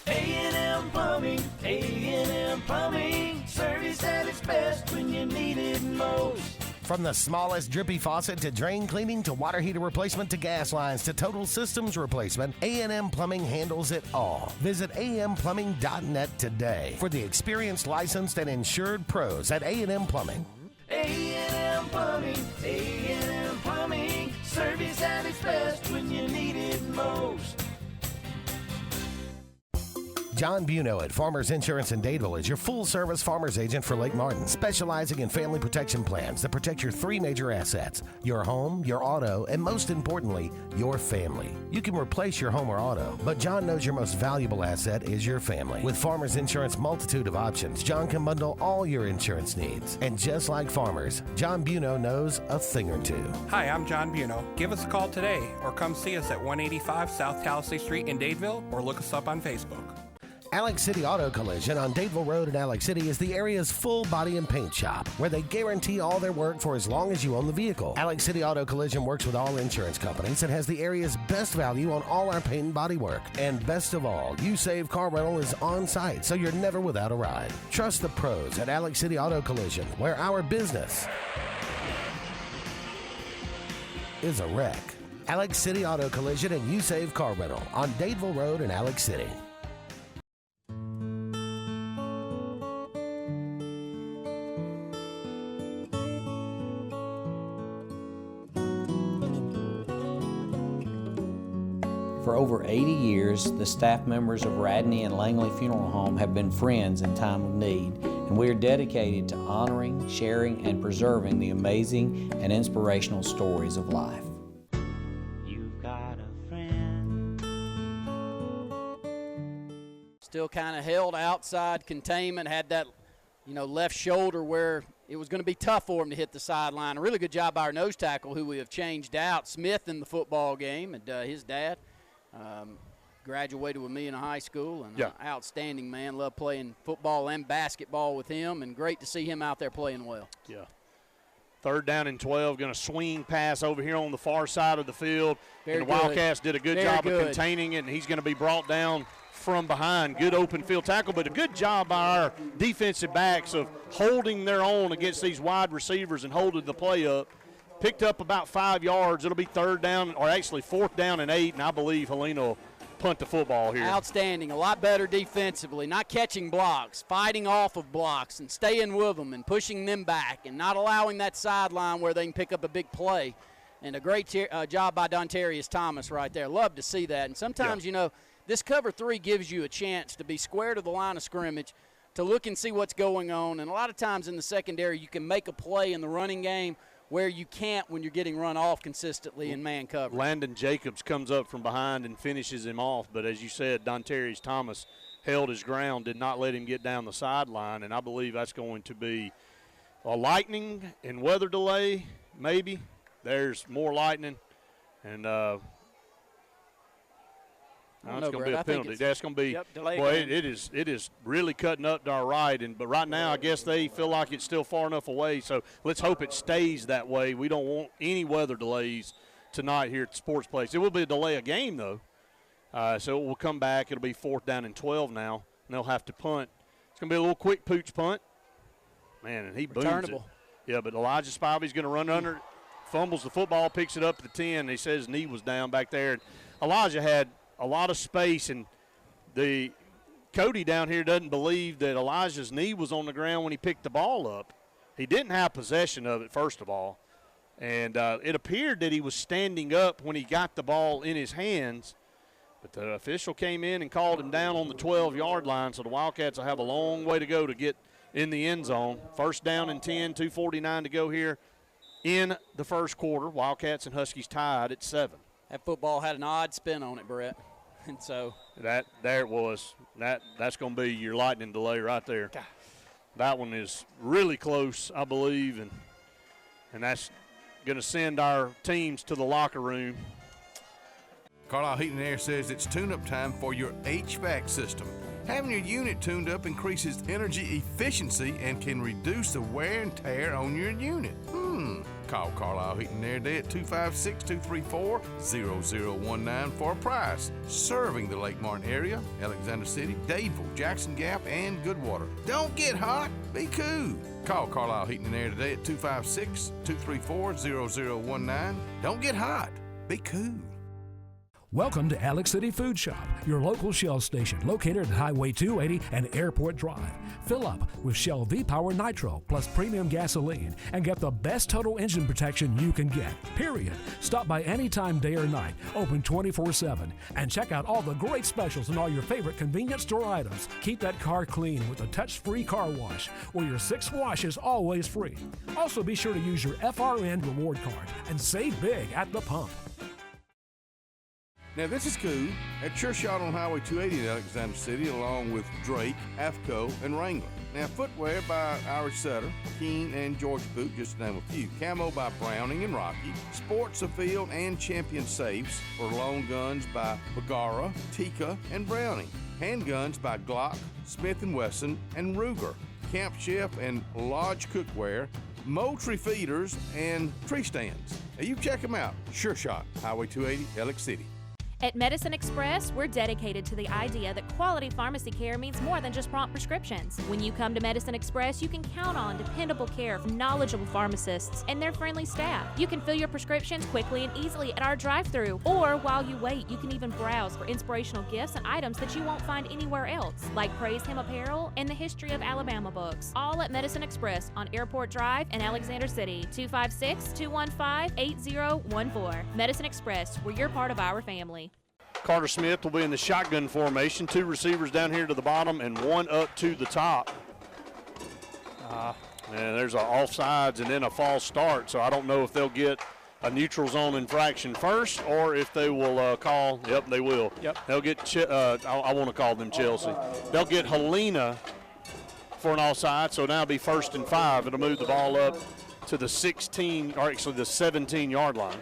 A&M Plumbing, A&M Plumbing, service at its best when you need it most. From the smallest drippy faucet to drain cleaning to water heater replacement to gas lines to total systems replacement, A&M Plumbing handles it all. Visit amplumbing.net today for the experienced, licensed, and insured pros at A&M Plumbing. A&M Plumbing, A&M Plumbing, service at its best when you need it most. John Buno at Farmers Insurance in Dadeville is your full-service farmer's agent for Lake Martin, specializing in family protection plans that protect your three major assets, your home, your auto, and most importantly, your family. You can replace your home or auto, but John knows your most valuable asset is your family. With Farmers Insurance multitude of options, John can bundle all your insurance needs. And just like Farmers, John Buno knows a thing or two. Hi, I'm John Buno. Give us a call today or come see us at 185 South Talisay Street in Dadeville or look us up on Facebook. Alex City Auto Collision on Dadeville Road in Alex City is the area's full body and paint shop, where they guarantee all their work for as long as you own the vehicle. Alex City Auto Collision works with all insurance companies and has the area's best value on all our paint and body work. And best of all, U-Save Car Rental is on site, so you're never without a ride. Trust the pros at Alex City Auto Collision, where our business is a wreck. Alex City Auto Collision and U-Save Car Rental on Dadeville Road in Alex City. For over 80 years, the staff members of Radney and Langley Funeral Home have been friends in time of need, and we are dedicated to honoring, sharing, and preserving the amazing and inspirational stories of life. You've got a friend. Still kind of held outside containment, had that, left shoulder where it was going to be tough for him to hit the sideline. A really good job by our nose tackle, who we have changed out, Smith, in the football game, and his dad. Graduated with me in high school, and outstanding man. Love playing football and basketball with him, and great to see him out there playing well. Yeah. 3rd down and 12, going to swing pass over here on the far side of the field. Very and the good. Wildcats did a good Very job good. of containing it, and he's going to be brought down from behind. Good open field tackle, but a good job by our defensive backs of holding their own against these wide receivers and holding the play up. Picked up about 5 yards. It'll be 3rd down, or actually 4th down and 8, and I believe Helena will punt the football here. Outstanding. A lot better defensively. Not catching blocks, fighting off of blocks and staying with them and pushing them back and not allowing that sideline where they can pick up a big play. And a great job by Dontarius Thomas right there. Love to see that. And sometimes, this cover 3 gives you a chance to be square to the line of scrimmage, to look and see what's going on. And a lot of times in the secondary, you can make a play in the running game where you can't when you're getting run off consistently in man coverage. Landon Jacobs comes up from behind and finishes him off, but as you said, Dontarius Thomas held his ground, did not let him get down the sideline, and I believe that's going to be a lightning and weather delay, maybe. There's more lightning, and it's going to be a penalty. That's going to be it is really cutting up to our right, but right now I guess they feel like it's still far enough away, so let's hope it stays that way. We don't want any weather delays tonight here at the Sports Place. It will be a delay of game, though, so it will come back. It'll be 4th down and 12 now, and they'll have to punt. It's going to be a little quick pooch punt. Man, and he booms it. Yeah, but Elijah Spivey's going to run under, fumbles the football, picks it up at the 10, and he says his knee was down back there. And Elijah had a lot of space, and the Cody down here doesn't believe that Elijah's knee was on the ground when he picked the ball up. He didn't have possession of it, first of all, and it appeared that he was standing up when he got the ball in his hands, but the official came in and called him down on the 12-yard line, so the Wildcats will have a long way to go to get in the end zone. 1st down and 10, 2:49 to go here in the first quarter. Wildcats and Huskies tied at 7. That football had an odd spin on it, Brett. And so there it was. That's going to be your lightning delay right there. That one is really close, I believe, and that's going to send our teams to the locker room. Carlisle Heating and Air says it's tune-up time for your HVAC system. Having your unit tuned up increases energy efficiency and can reduce the wear and tear on your unit. Call Carlisle Heating and Air today at 256-234-0019 for a price. Serving the Lake Martin area, Alexander City, Dadeville, Jackson Gap, and Goodwater. Don't get hot, be cool. Call Carlisle Heating and Air today at 256-234-0019. Don't get hot, be cool. Welcome to Alex City Food Shop, your local Shell station located at Highway 280 and Airport Drive. Fill up with Shell V-Power Nitro plus premium gasoline and get the best total engine protection you can get, period. Stop by anytime, day or night, open 24/7, and check out all the great specials and all your favorite convenience store items. Keep that car clean with a touch-free car wash, where your 6th wash is always free. Also, be sure to use your FRN reward card and save big at the pump. Now this is cool. At Sure Shot on Highway 280 in Alexander City, along with Drake, AFCO, and Wrangler. Now footwear by Irish Setter, Keen, and Georgia Boot, just to name a few. Camo by Browning and Rocky. Sports Afield and Champion Safes for long guns by Bagara, Tika, and Browning. Handguns by Glock, Smith & Wesson, and Ruger. Camp Chef and Lodge Cookware, Moultrie Feeders, and Tree Stands. Now you check them out. Sure Shot, Highway 280, Alex City. At Medicine Express, we're dedicated to the idea that quality pharmacy care means more than just prompt prescriptions. When you come to Medicine Express, you can count on dependable care from knowledgeable pharmacists and their friendly staff. You can fill your prescriptions quickly and easily at our drive-thru, or while you wait, you can even browse for inspirational gifts and items that you won't find anywhere else, like Praise Him apparel and the History of Alabama books. All at Medicine Express on Airport Drive in Alexander City, 256-215-8014. Medicine Express, where you're part of our family. Carter Smith will be in the shotgun formation. 2 receivers down here to the bottom and 1 up to the top. And there's an offsides and then a false start, so I don't know if they'll get a neutral zone infraction first or if they will call. Yep, they will. Yep. They'll get, I want to call them Chelsea. They'll get Helena for an offside, so now it'll be 1st and 5. It'll move the ball up to the 16, or actually the 17-yard line.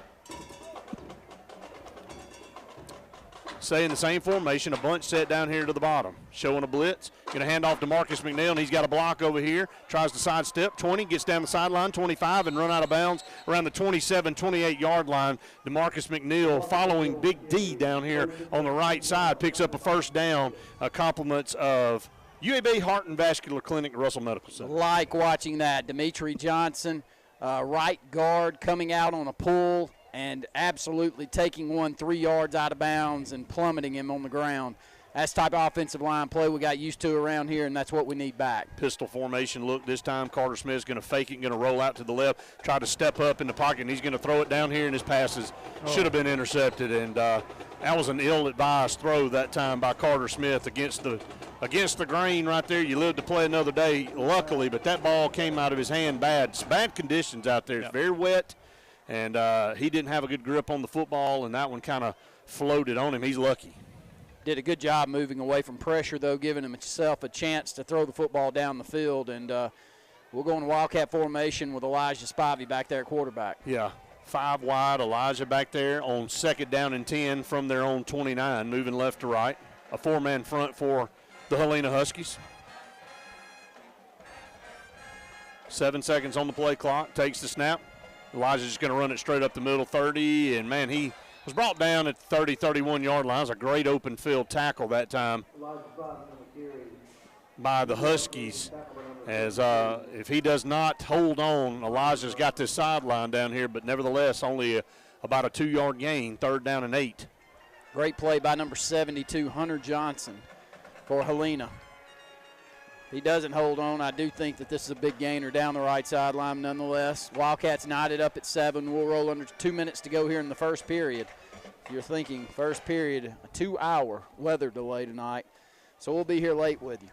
Stay in the same formation, a bunch set down here to the bottom. Showing a blitz, going to hand off to Marcus McNeil, and he's got a block over here. Tries to sidestep, 20, gets down the sideline, 25, and run out of bounds around the 27, 28-yard line. DeMarcus McNeil following Big D down here on the right side, picks up a 1st down, compliments of UAB Heart and Vascular Clinic, Russell Medical Center. Like watching that. Dimitri Johnson, right guard, coming out on a pull, and absolutely taking one 3 yards out of bounds and plummeting him on the ground. That's the type of offensive line play we got used to around here, and that's what we need back. Pistol formation look this time. Carter Smith's going to fake it, going to roll out to the left, try to step up in the pocket, and he's going to throw it down here, and his passes should have been intercepted. And that was an ill-advised throw that time by Carter Smith against the grain right there. You live to play another day, luckily, but that ball came out of his hand bad. It's bad conditions out there. It's very wet. And he didn't have a good grip on the football, and that one kind of floated on him. He's lucky. Did a good job moving away from pressure, though, giving himself a chance to throw the football down the field. And we'll go in Wildcat formation with Elijah Spivey back there at quarterback. Yeah, 5 wide. Elijah back there on 2nd down and 10 from their own 29, moving left to right. A 4-man front for the Helena Huskies. 7 seconds on the play clock. Takes the snap. Elijah's just going to run it straight up the middle, 30, and, man, he was brought down at the 30, 31-yard line. It was a great open field tackle that time by the Huskies. As if he does not hold on, Elijah's got this sideline down here, but nevertheless only about a 2-yard gain, 3rd down and 8. Great play by number 72, Hunter Johnson, for Helena. He doesn't hold on. I do think that this is a big gainer down the right sideline nonetheless. Wildcats knotted up at 7. We'll roll under 2 minutes to go here in the first period. If you're thinking first period, a 2-hour weather delay tonight. So we'll be here late with you.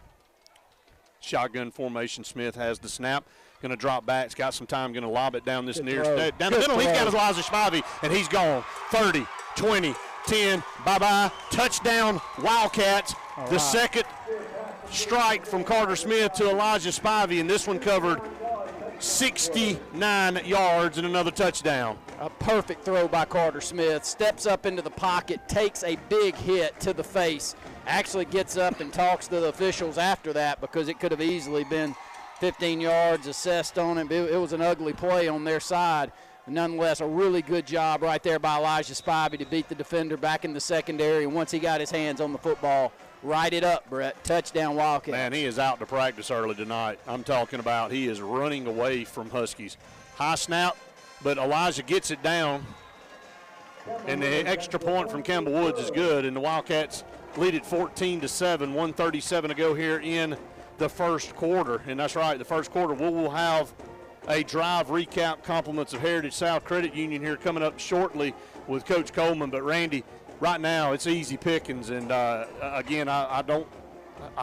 Shotgun formation. Smith has the snap. Going to drop back. He's got some time. Going to lob it down this near down the middle. He's got his Elijah Spivey, and he's gone. 30, 20, 10. Bye-bye. Touchdown, Wildcats. The second strike from Carter Smith to Elijah Spivey, and this one covered 69 yards and another touchdown. A perfect throw by Carter Smith. Steps up into the pocket, takes a big hit to the face, actually gets up and talks to the officials after that because it could have easily been 15 yards assessed on it. It was an ugly play on their side. Nonetheless, a really good job right there by Elijah Spivey to beat the defender back in the secondary. And once he got his hands on the football, right it up, Brett. Touchdown Wildcats. Man, he is out to practice early tonight. I'm talking about he is running away from Huskies. High snap, but Elijah gets it down. And the extra point from Campbell Woods is good. And the Wildcats lead it 14-7, 1:37 to go here in the first quarter. And that's right, the first quarter we will have a drive recap, compliments of Heritage South Credit Union here coming up shortly with Coach Coleman. But Randy, right now it's easy pickings, and again, I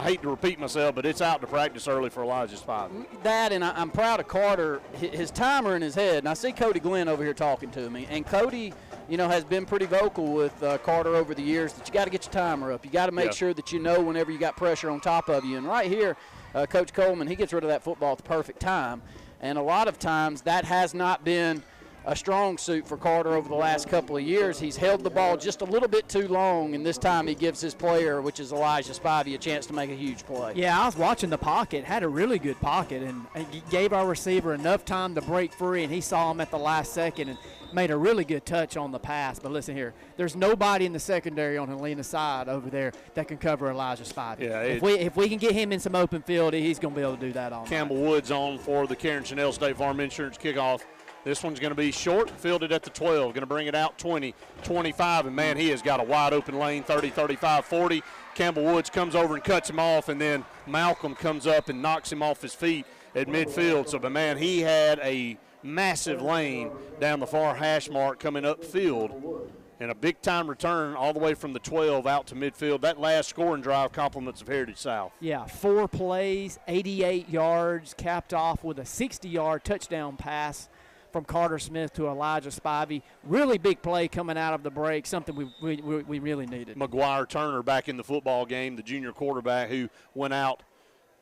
hate to repeat myself, but it's out to practice early for Elijah Spivey. That, and I'm proud of Carter, his timer in his head, and I see Cody Glenn over here talking to me, and Cody, has been pretty vocal with Carter over the years that you got to get your timer up. You got to make sure that you know whenever you got pressure on top of you, and right here, Coach Coleman, he gets rid of that football at the perfect time, and a lot of times that has not been a strong suit for Carter over the last couple of years. He's held the ball just a little bit too long, and this time he gives his player, which is Elijah Spivey, a chance to make a huge play. Yeah, I was watching the pocket, had a really good pocket, and he gave our receiver enough time to break free, and he saw him at the last second and made a really good touch on the pass. But listen here, there's nobody in the secondary on Helena's side over there that can cover Elijah Spivey. Yeah, if we can get him in some open field, he's going to be able to do that all night. Campbell Woods on for the Karen Chanel State Farm Insurance kickoff. This one's going to be short, fielded at the 12. Going to bring it out 20, 25, and, man, he has got a wide-open lane, 30, 35, 40. Campbell Woods comes over and cuts him off, and then Malcolm comes up and knocks him off his feet at midfield. So, but, man, he had a massive lane down the far hash mark coming upfield, and a big-time return all the way from the 12 out to midfield. That last scoring drive, compliments of Heritage South. Yeah, 4 plays, 88 yards, capped off with a 60-yard touchdown pass from Carter Smith to Elijah Spivey. Really big play coming out of the break, something we really needed. McGuire Turner back in the football game, the junior quarterback who went out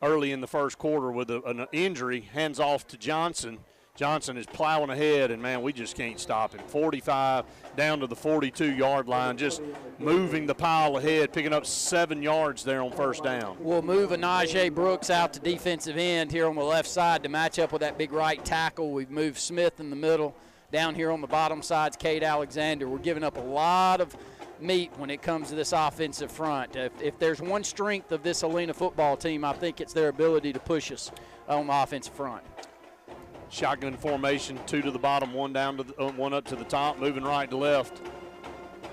early in the first quarter with an injury, hands off to Johnson. Johnson is plowing ahead, and, man, we just can't stop him. 45 down to the 42-yard line, just moving the pile ahead, picking up 7 yards there on first down. We'll move a Najee Brooks out to defensive end here on the left side to match up with that big right tackle. We've moved Smith in the middle. Down here on the bottom side's Cade Alexander. We're giving up a lot of meat when it comes to this offensive front. If there's one strength of this Helena football team, I think it's their ability to push us on the offensive front. Shotgun formation, 2 to the bottom, 1 down to the, 1 up to the top, moving right to left.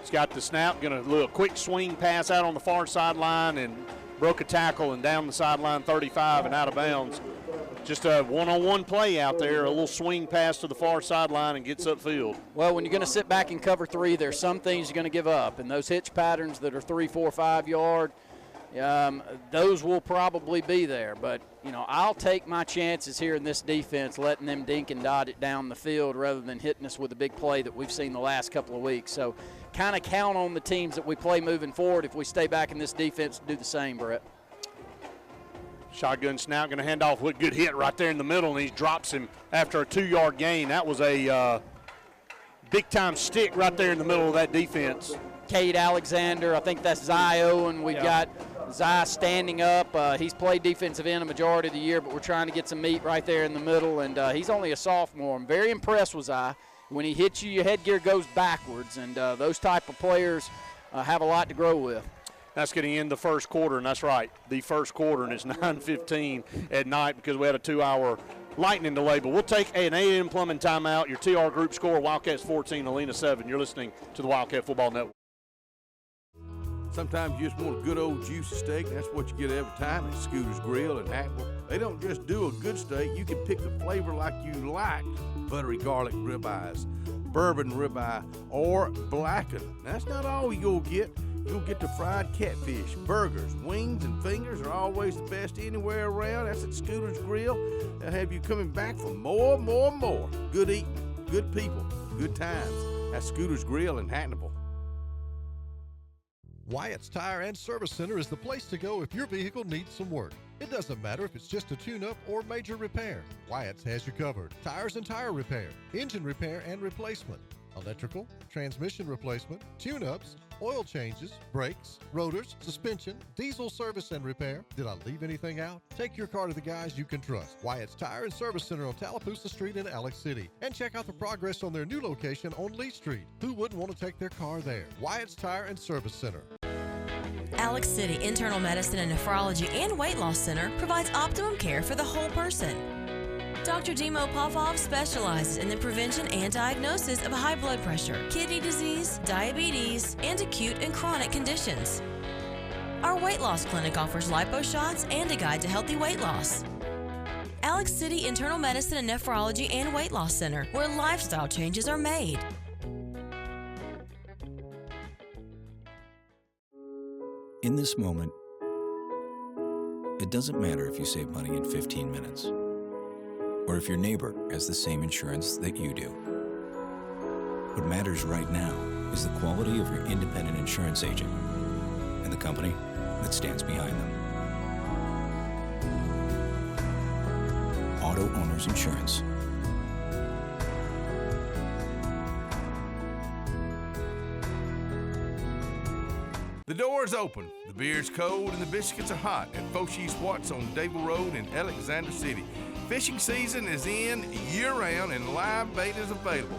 He's got the snap, going to do a quick swing pass out on the far sideline and broke a tackle and down the sideline 35 and out of bounds. Just a one-on-one play out there, a little swing pass to the far sideline and gets upfield. Well, when you're going to sit back and cover 3, there's some things you're going to give up, and those hitch patterns that are 3, 4, 5 yard, those will probably be there. But, I'll take my chances here in this defense, letting them dink and dot it down the field rather than hitting us with a big play that we've seen the last couple of weeks. So kind of count on the teams that we play moving forward if we stay back in this defense to do the same, Brett. Shotgun snap, going to hand off with good hit right there in the middle, and he drops him after a 2-yard gain. That was a big-time stick right there in the middle of that defense. Cade Alexander, I think that's Zy Owen. We've got Zy standing up. He's played defensive end a majority of the year, but we're trying to get some meat right there in the middle, and he's only a sophomore. I'm very impressed with Zy. When he hits you, your headgear goes backwards, and those type of players have a lot to grow with. That's going to end the first quarter, and that's right, the first quarter, and it's 9:15 at night because we had a 2-hour lightning delay. But we'll take an 8 a.m. plumbing timeout. Your TR group score, Wildcats 14, Helena 7. You're listening to the Wildcat Football Network. Sometimes you just want a good old juicy steak, and that's what you get every time at Scooter's Grill in Hackville. They don't just do a good steak. You can pick the flavor like you like. Buttery garlic ribeyes, bourbon ribeye, or blackened. That's not all you'll get. You'll get the fried catfish, burgers, wings, and fingers are always the best anywhere around. That's at Scooter's Grill. They'll have you coming back for more. Good eating, good people, good times. That's Scooter's Grill in Hackneville. Wyatt's Tire and Service Center is the place to go if your vehicle needs some work. It doesn't matter if it's just a tune-up or major repair. Wyatt's has you covered. Tires and tire repair, engine repair and replacement, electrical, transmission replacement, tune-ups, oil changes, brakes, rotors, suspension, diesel service and repair. Did I leave anything out? Take your car to the guys you can trust. Wyatt's Tire and Service Center on Tallapoosa Street in Alex City. And check out the progress on their new location on Lee Street. Who wouldn't want to take their car there? Wyatt's Tire and Service Center. Alex City Internal Medicine and Nephrology and Weight Loss Center provides optimum care for the whole person. Dr. Dimo Popov specializes in the prevention and diagnosis of high blood pressure, kidney disease, diabetes, and acute and chronic conditions. Our weight loss clinic offers lipo shots and a guide to healthy weight loss. Alex City Internal Medicine and Nephrology and Weight Loss Center, where lifestyle changes are made. In this moment, it doesn't matter if you save money in 15 minutes or if your neighbor has the same insurance that you do. What matters right now is the quality of your independent insurance agent and the company that stands behind them. Auto Owners Insurance. The door's open, the beer's cold, and the biscuits are hot at Foshie's Watts on Dable Road in Alexander City. Fishing season is in year-round and live bait is available.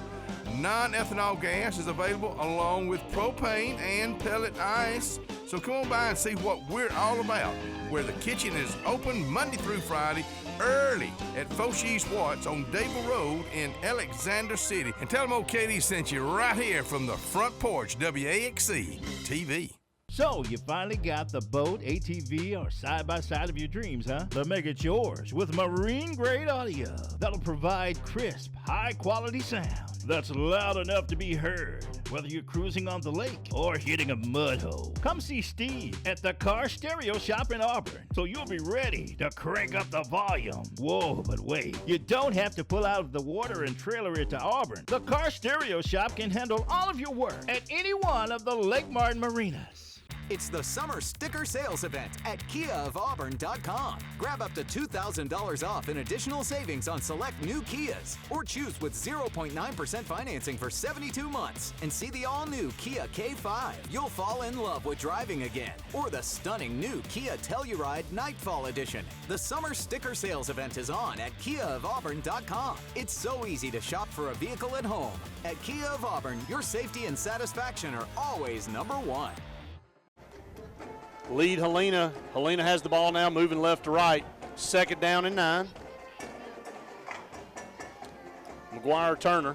Non-ethanol gas is available along with propane and pellet ice. So come on by and see what we're all about, where the kitchen is open Monday through Friday early at Foshie's Watts on Dable Road in Alexander City. And tell them old Katie sent you right here from the front porch, WAXC-TV. So, you finally got the boat, ATV, or side-by-side of your dreams, huh? Then make it yours with marine-grade audio that'll provide crisp, high-quality sound that's loud enough to be heard, whether you're cruising on the lake or hitting a mud hole. Come see Steve at the Car Stereo Shop in Auburn, so you'll be ready to crank up the volume. Whoa, but wait, you don't have to pull out of the water and trailer it to Auburn. The Car Stereo Shop can handle all of your work at any one of the Lake Martin marinas. It's the Summer Sticker Sales Event at KiaofAuburn.com. Grab up to $2,000 off in additional savings on select new Kias, or choose with 0.9% financing for 72 months and see the all-new Kia K5. You'll fall in love with driving again, or the stunning new Kia Telluride Nightfall Edition. The Summer Sticker Sales Event is on at KiaofAuburn.com. It's so easy to shop for a vehicle at home. At Kia of Auburn, your safety and satisfaction are always number one. Lead Helena. Helena has the ball now, moving left to right. 2nd down and 9. McGuire Turner,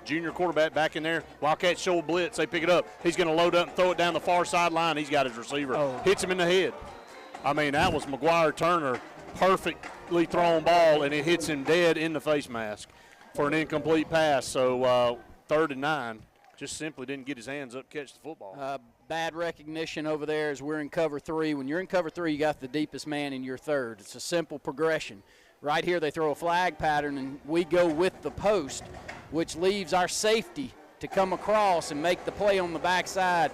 junior quarterback, back in there. Wildcats show blitz. They pick it up. He's going to load up and throw it down the far sideline. He's got his receiver. Hits him in the head. I mean, that was McGuire Turner. Perfectly thrown ball, and it hits him dead in the face mask for an incomplete pass. So 3rd and 9. Just simply didn't get his hands up, catch the football. Bad recognition over there as we're in cover 3. When you're in cover 3, you got the deepest man in your third. It's a simple progression. Right here they throw a flag pattern, and we go with the post, which leaves our safety to come across and make the play on the backside.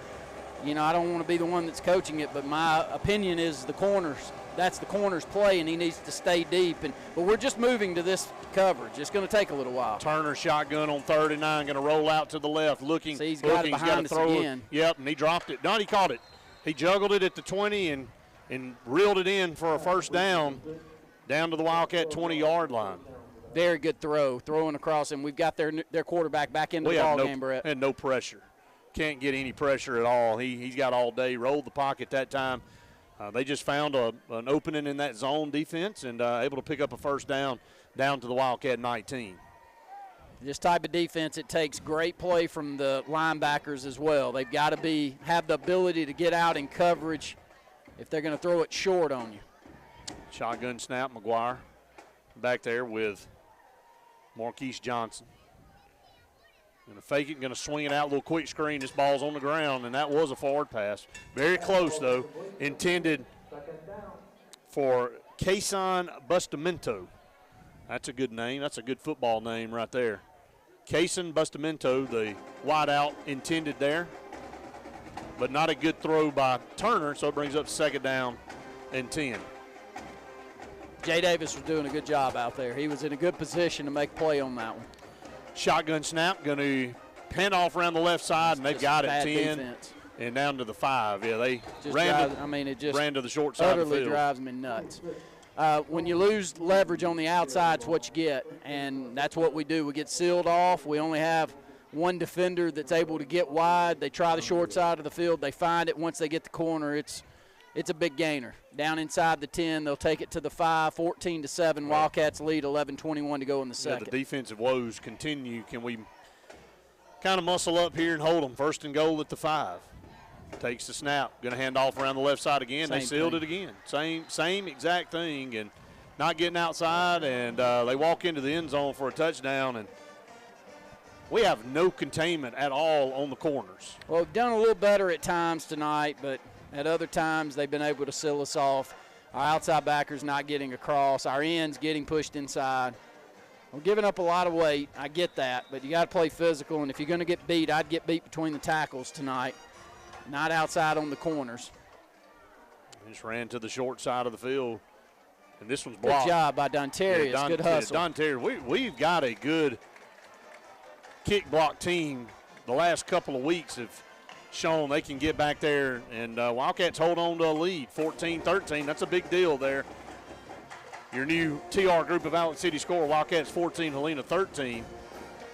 You know, I don't want to be the one that's coaching it, but my opinion is the corners. That's the corner's play, and he needs to stay deep. But we're just moving to this coverage. It's going to take a little while. Turner shotgun on 3rd and 9, going to roll out to the left, looking. See, he's got it behind us again. Yep, and he dropped it. No, he caught it. He juggled it at the 20 and reeled it in for a first down to the Wildcat 20-yard line. Very good throw, throwing across, and we've got their quarterback back into the ball game, Brett. And no pressure. Can't get any pressure at all. He's got all day. Rolled the pocket that time. They just found an opening in that zone defense and able to pick up a first down to the Wildcat 19. This type of defense, it takes great play from the linebackers as well. They've got to have the ability to get out in coverage if they're going to throw it short on you. Shotgun snap, McGuire back there with Marquise Johnson. Going to fake it, going to swing it out, a little quick screen. This ball's on the ground, and that was a forward pass. Very close, though. Intended for Kason Bustamento. That's a good name. That's a good football name right there. Kason Bustamento, the wideout, intended there. But not a good throw by Turner, so it brings up 2nd down and 10. Jay Davis was doing a good job out there. He was in a good position to make play on that one. Shotgun snap, going to pin off around the left side, and they've got it 10. Defense. and down to the 5. Yeah, they Just ran ran to the short side of the field. Drives me nuts. When you lose leverage on the outside, it's what you get, and that's what we do. We get sealed off. We only have one defender that's able to get wide. They try the short side of the field. They find it. Once they get the corner, it's a big gainer. Down inside the 10, they'll take it to the 5, 14-7. Wildcats lead 11-21 to go in the second. The defensive woes continue. Can we kind of muscle up here and hold them? First and goal at the 5. Takes the snap. Going to hand off around the left side again. They sealed it again. Same exact thing, and not getting outside, and they walk into the end zone for a touchdown, and we have no containment at all on the corners. Well, we've done a little better at times tonight, but at other times they've been able to seal us off. Our outside backers not getting across. Our ends getting pushed inside. We're giving up a lot of weight. I get that, but you got to play physical, and if you're going to get beat, I'd get beat between the tackles tonight, not outside on the corners. Just ran to the short side of the field, and this one's blocked. Good job by Dontarius. Good hustle. Dontarius, we've got a good kick block team. The last couple of weeks have shown they can get back there, and Wildcats hold on to a lead, 14-13. That's a big deal there. Your new TR group of Allen City score, Wildcats 14, Helena 13.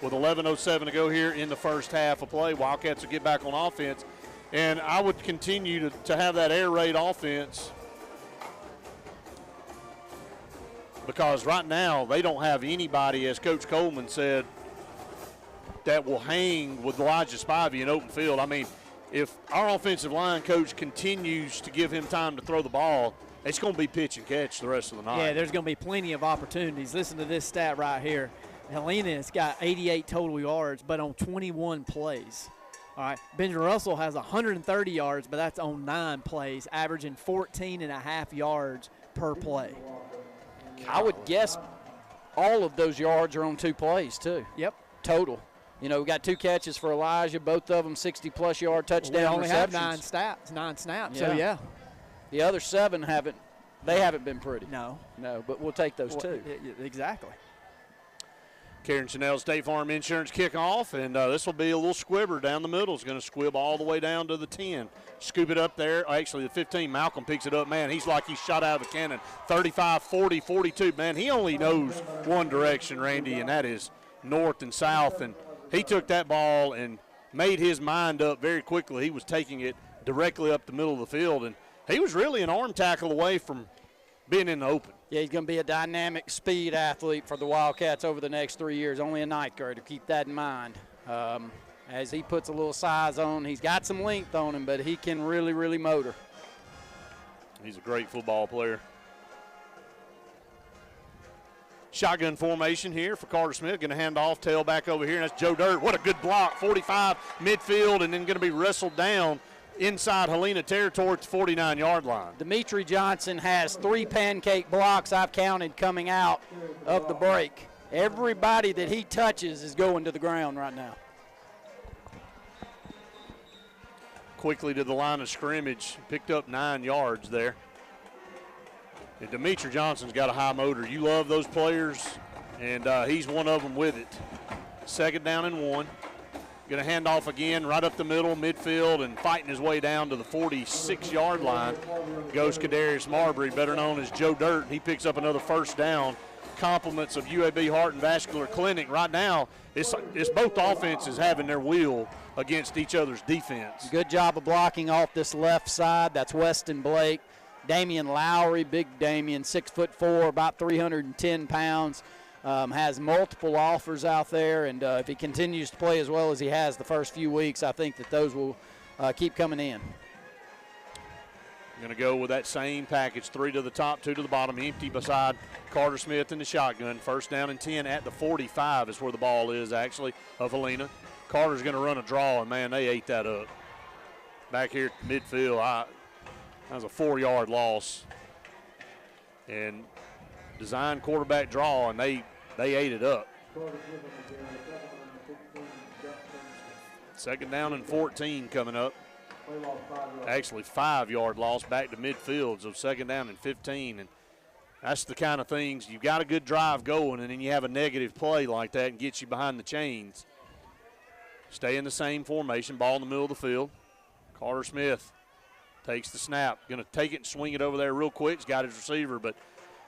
With 11:07 to go here in the first half of play, Wildcats will get back on offense. And I would continue to have that air raid offense, because right now they don't have anybody, as Coach Coleman said, that will hang with Elijah Spivey in open field. I mean, if our offensive line coach continues to give him time to throw the ball, it's going to be pitch and catch the rest of the night. Yeah, there's going to be plenty of opportunities. Listen to this stat right here. Helena has got 88 total yards, but on 21 plays. All right, Benjamin Russell has 130 yards, but that's on 9 plays, averaging 14.5 yards per play. I would guess all of those yards are on 2 plays, too. Yep. Total. You know, we got 2 catches for Elijah, both of them 60-plus yard touchdown we only receptions. have 9 snaps, so yeah. The other 7 haven't been pretty. No, but we'll take those 2. Exactly. Karen Chanel, State Farm Insurance kickoff, and this will be a little squibber down the middle. It's going to squib all the way down to the 10. Scoop it up there. Actually, the 15, Malcolm picks it up. Man, he's like he's shot out of a cannon. 35, 40, 42. Man, he only knows one direction, Randy, and that is north and south. And he took that ball and made his mind up very quickly. He was taking it directly up the middle of the field, and he was really an arm tackle away from being in the open. Yeah, he's going to be a dynamic speed athlete for the Wildcats over the next 3 years. Only a ninth grader. Keep that in mind. As he puts a little size on, he's got some length on him, but he can really, really motor. He's a great football player. Shotgun formation here for Carter Smith. Going to hand off, tailback over here, and that's Joe Dirt. What a good block. 45 midfield, and then going to be wrestled down inside Helena territory at the 49-yard line. Dimitri Johnson has 3 pancake blocks I've counted coming out of the break. Everybody that he touches is going to the ground right now. Quickly to the line of scrimmage, picked up 9 yards there. And Dimitri Johnson's got a high motor. You love those players, and he's one of them with it. 2nd down and 1. Going to hand off again right up the middle, midfield, and fighting his way down to the 46-yard line goes Kadarius Marbury, better known as Joe Dirt. He picks up another 1st down. Compliments of UAB Heart and Vascular Clinic. Right now, it's both offenses having their will against each other's defense. Good job of blocking off this left side. That's Weston Blake. Damian Lowry, big Damian, 6'4", about 310 pounds. Has multiple offers out there, and if he continues to play as well as he has the first few weeks, I think that those will keep coming in. Going to go with that same package, 3 to the top, 2 to the bottom, empty beside Carter Smith in the shotgun. 1st down and 10 at the 45 is where the ball is, actually, of Helena. Carter's going to run a draw, and, man, they ate that up. Back here at midfield, that was a 4-yard loss. And design quarterback draw, and they ate it up. 2nd down and 14 coming up. Actually, 5-yard loss back to midfield, so 2nd down and 15. And that's the kind of things, you've got a good drive going, and then you have a negative play like that and gets you behind the chains. Stay in the same formation, ball in the middle of the field. Carter Smith takes the snap. Going to take it and swing it over there real quick. He's got his receiver, but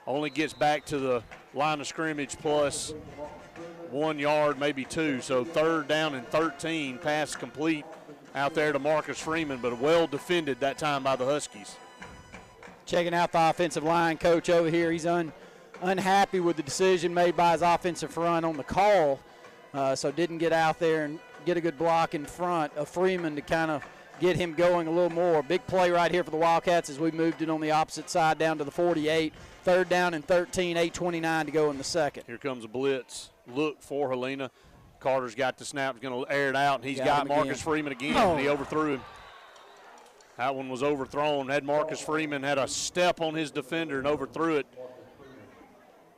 only gets back to the line of scrimmage plus 1 yard, maybe 2. So 3rd down and 13. Pass complete out there to Marcus Freeman, but well defended that time by the Huskies. Checking out the offensive line coach over here. He's unhappy with the decision made by his offensive front on the call, so didn't get out there and get a good block in front of Freeman to kind of get him going a little more. Big play right here for the Wildcats as we moved it on the opposite side down to the 48. 3rd down and 13, 8:29 to go in the second. Here comes a blitz. Look for Helena. Carter's got the snap. He's going to air it out, and he's got Marcus Freeman again, and he overthrew him. That one was overthrown. Had Marcus Freeman had a step on his defender and overthrew it.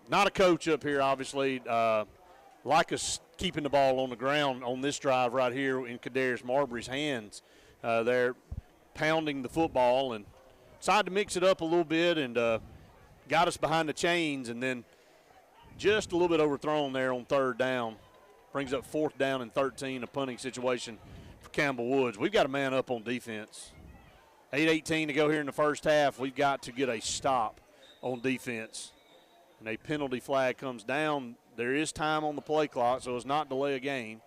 Not a coach up here, obviously. Like us keeping the ball on the ground on this drive right here in Kadarius Marbury's hands. They're pounding the football and decided to mix it up a little bit and got us behind the chains, and then just a little bit overthrown there on 3rd down. Brings up 4th down and 13, a punting situation for Campbell Woods. We've got a man up on defense. 8:18 to go here in the first half. We've got to get a stop on defense. And a penalty flag comes down. There is time on the play clock, so it's not delay a game.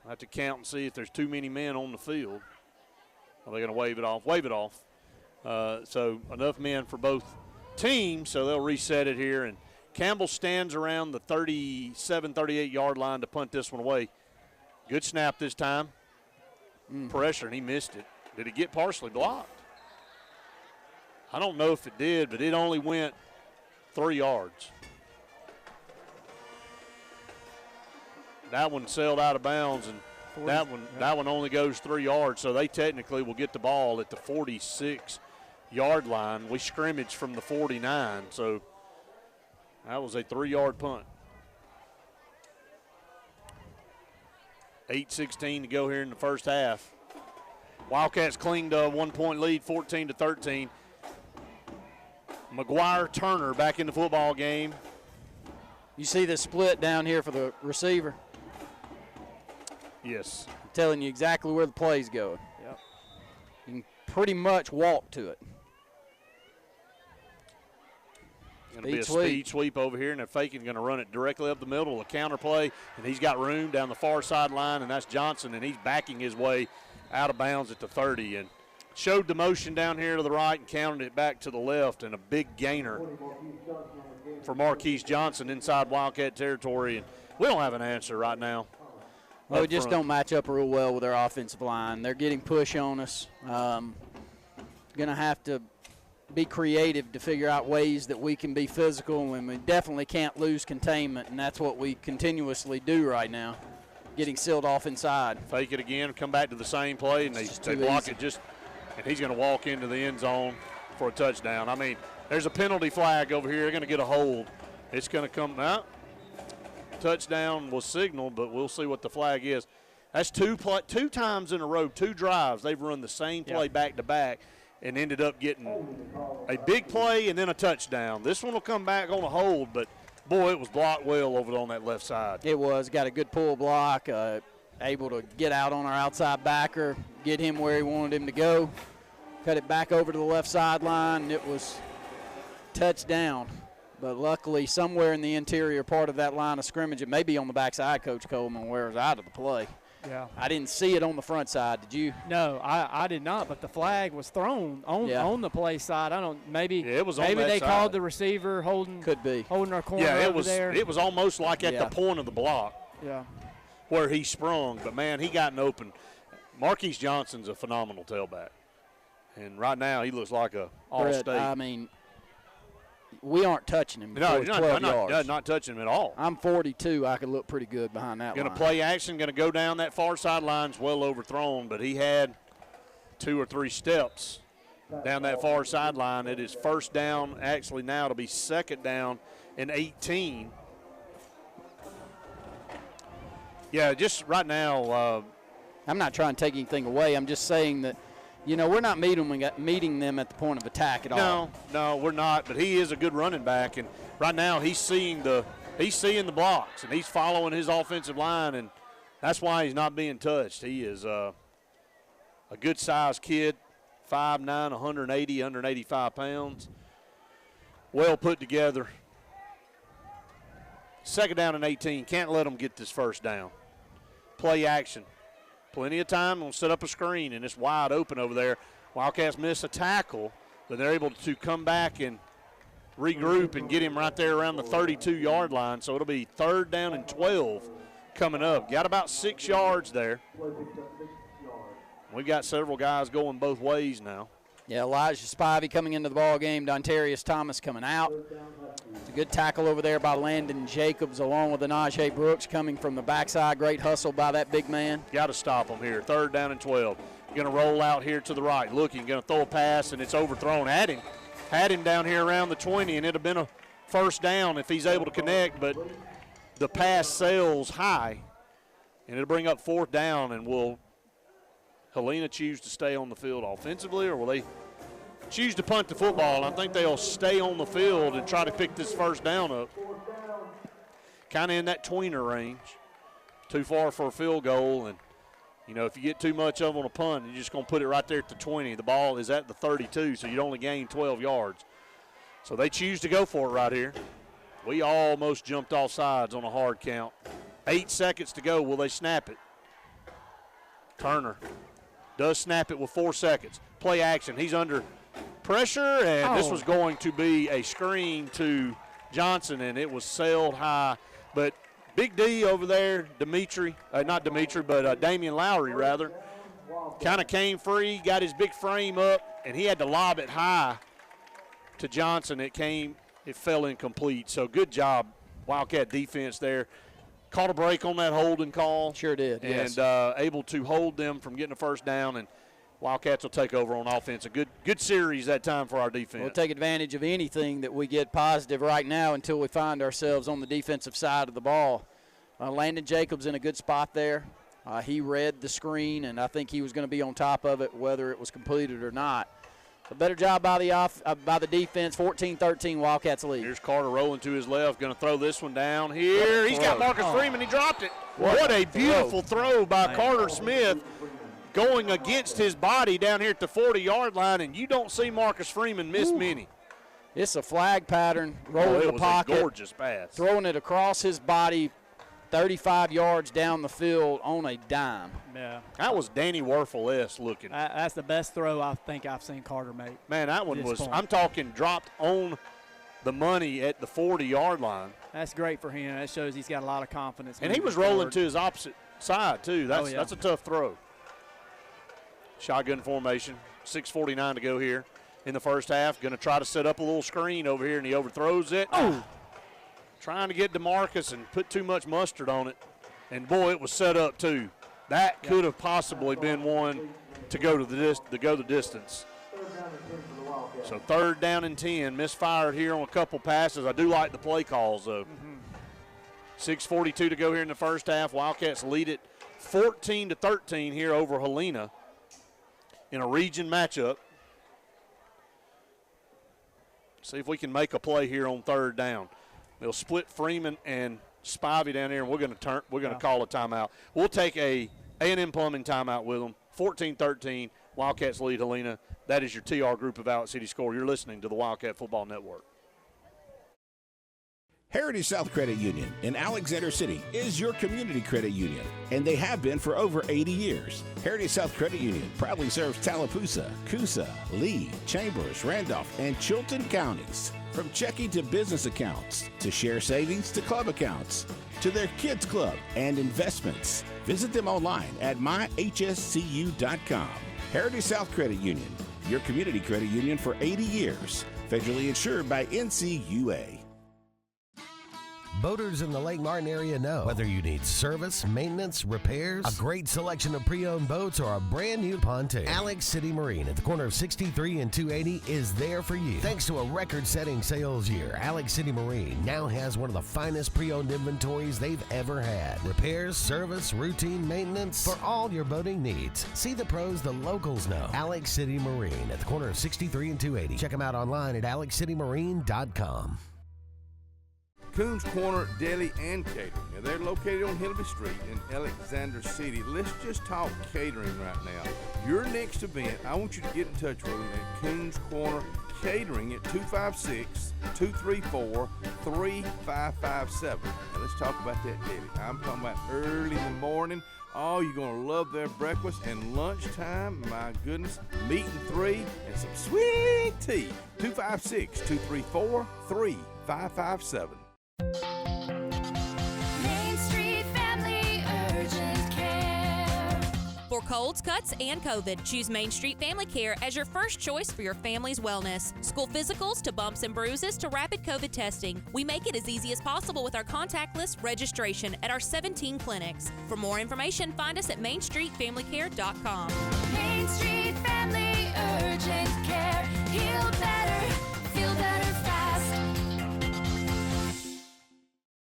I have to count and see if there's too many men on the field. Are they going to wave it off? Wave it off. So enough men for both teams, so they'll reset it here. And Campbell stands around the 37, 38-yard line to punt this one away. Good snap this time. Pressure, and he missed it. Did it get partially blocked? I don't know if it did, but it only went 3 yards. That one sailed out of bounds, and that one only goes 3 yards, so they technically will get the ball at the 46-yard line. We scrimmaged from the 49, so that was a 3-yard punt. 8:16 to go here in the first half. Wildcats cling to a 1-point lead, 14-13. McGuire Turner back in the football game. You see the split down here for the receiver? Yes. I'm telling you exactly where the play's going. Yep. You can pretty much walk to it. Going to be a speed sweep over here, and they're faking, going to run it directly up the middle, a counter play, and he's got room down the far sideline, and that's Johnson, and he's backing his way out of bounds at the 30, and showed the motion down here to the right and counted it back to the left, and a big gainer for Marquise Johnson inside Wildcat territory, and we don't have an answer right now. Well, we just don't match up real well with their offensive line. They're getting push on us. Going to have to be creative to figure out ways that we can be physical, and we definitely can't lose containment, and that's what we continuously do right now, getting sealed off inside. Fake it again, come back to the same play, and they block it just, and he's going to walk into the end zone for a touchdown. I mean, there's a penalty flag over here. They're going to get a hold. It's going to come out. Touchdown was signaled, but we'll see what the flag is. That's two times in a row, 2 drives. They've run the same play back to back and ended up getting a big play and then a touchdown. This one will come back on a hold, but, boy, it was blocked well over on that left side. It was. Got a good pull block, able to get out on our outside backer, get him where he wanted him to go, cut it back over to the left sideline, and it was touchdown. But luckily, somewhere in the interior part of that line of scrimmage, it may be on the backside, Coach Coleman, where it was out of the play. Yeah. I didn't see it on the front side. Did you? No, I did not. But the flag was thrown on the play side. I don't. Maybe it was on maybe that they side. Called the receiver holding. Could be holding our corner. Yeah, over there. It was almost like at the point of the block. Yeah. Where he sprung, but man, he got an open. Marquise Johnson's a phenomenal tailback, and right now he looks like a all-state. I mean, we aren't touching him. No, yards. not touching him at all. I'm 42. I could look pretty good behind that line. Going to play action, going to go down that far sideline. It's well overthrown, but he had 2 or 3 steps down that far sideline. It is first down, actually now to be second down and 18. Yeah, just right now. I'm not trying to take anything away. I'm just saying that, you know, we're not meeting them at the point of attack at all. No, we're not. But he is a good running back, and right now he's seeing the blocks, and he's following his offensive line, and that's why he's not being touched. He is a good-sized kid, 5'9", 180, 185 pounds. Well put together. Second down and 18. Can't let them get this first down. Play action. Plenty of time. Going to set up a screen, and it's wide open over there. Wildcats miss a tackle, but they're able to come back and regroup and get him right there around the 32-yard line. So it'll be 3rd down and 12 coming up. Got about 6 yards there. We've got several guys going both ways now. Yeah, Elijah Spivey coming into the ball game. Dontarius Thomas coming out. It's a good tackle over there by Landon Jacobs along with Najee Brooks coming from the backside. Great hustle by that big man. Got to stop him here. 3rd down and 12. Going to roll out here to the right. Looking, going to throw a pass, and it's overthrown at him. Had him down here around the 20, and it would have been a first down if he's able to connect, but the pass sails high, and it'll bring up 4th down, and will Helena choose to stay on the field offensively, or will they choose to punt the football? I think they'll stay on the field and try to pick this first down up. Kind of in that tweener range. Too far for a field goal, and, you know, if you get too much of on a punt, you're just going to put it right there at the 20. The ball is at the 32, so you'd only gain 12 yards. So they choose to go for it right here. We almost jumped off sides on a hard count. 8 seconds to go. Will they snap it? Turner does snap it with 4 seconds. Play action. He's under pressure, and this was going to be a screen to Johnson, and it was sailed high. But Big D over there, Damian Lowry, rather, kind of came free, got his big frame up, and he had to lob it high to Johnson. It fell incomplete. So good job, Wildcat defense there. Caught a break on that holding call. Sure did, yes. And able to hold them from getting a first down, and Wildcats will take over on offense. A good series that time for our defense. We'll take advantage of anything that we get positive right now until we find ourselves on the defensive side of the ball. Landon Jacobs in a good spot there. He read the screen, and I think he was going to be on top of it whether it was completed or not. A better job by the defense. 14-13 Wildcats lead. Here's Carter rolling to his left, going to throw this one down here. He's got Marcus Freeman. He dropped it. What a beautiful throw by Carter Smith, going against his body down here at the 40-yard line, and you don't see Marcus Freeman miss many. It's a flag pattern, rolling the pocket. It was a gorgeous pass. Throwing it across his body, 35 yards down the field on a dime. Yeah. That was Danny Werfel-esque looking. That's the best throw I think I've seen Carter make. Man, that one was, I'm talking dropped on the money at the 40-yard line. That's great for him. That shows he's got a lot of confidence. And he was rolling to his opposite side, too. That's a tough throw. Shotgun formation, 6:49 to go here in the first half. Going to try to set up a little screen over here, and he overthrows it. Oh! Trying to get DeMarcus and put too much mustard on it. And, boy, it was set up, too. That could have possibly been one to go the distance. So 3rd down and 10. Misfired here on a couple passes. I do like the play calls, though. 6:42 to go here in the first half. Wildcats lead it 14-13 here over Helena in a region matchup. See if we can make a play here on 3rd down. They'll split Freeman and Spivey down here, and we're going to call a timeout. We'll take a A&M Plumbing timeout with them. 14-13, Wildcats lead Helena. That is your TR Group of Outlet City score. You're listening to the Wildcat Football Network. Heritage South Credit Union in Alexander City is your community credit union, and they have been for over 80 years. Heritage South Credit Union proudly serves Tallapoosa, Coosa, Lee, Chambers, Randolph, and Chilton counties. From checking to business accounts, to share savings to club accounts, to their kids club and investments. Visit them online at myhscu.com. Heritage South Credit Union, your community credit union for 80 years. Federally insured by NCUA. Boaters in the Lake Martin area know whether you need service, maintenance, repairs, a great selection of pre-owned boats, or a brand new pontoon. Alex City Marine at the corner of 63 and 280 is there for you. Thanks to a record-setting sales year, Alex City Marine now has one of the finest pre-owned inventories they've ever had. Repairs, service, routine maintenance, for all your boating needs. See the pros the locals know. Alex City Marine at the corner of 63 and 280. Check them out online at alexcitymarine.com. Coons Corner Deli and Catering. Now, they're located on Hillby Street in Alexander City. Let's just talk catering right now. Your next event, I want you to get in touch with them at Coons Corner Catering at 256-234-3557. Now, let's talk about that deli. I'm talking about early in the morning. Oh, you're going to love their breakfast, and lunchtime, my goodness, meat and 3 and some sweet tea. 256-234-3557. Main Street Family Urgent Care. For colds, cuts, and COVID, choose Main Street Family Care as your first choice for your family's wellness. School physicals to bumps and bruises to rapid COVID testing. We make it as easy as possible with our contactless registration at our 17 clinics. For more information, find us at mainstreetfamilycare.com. Main Street Family Urgent Care. Heal better, feel better fast.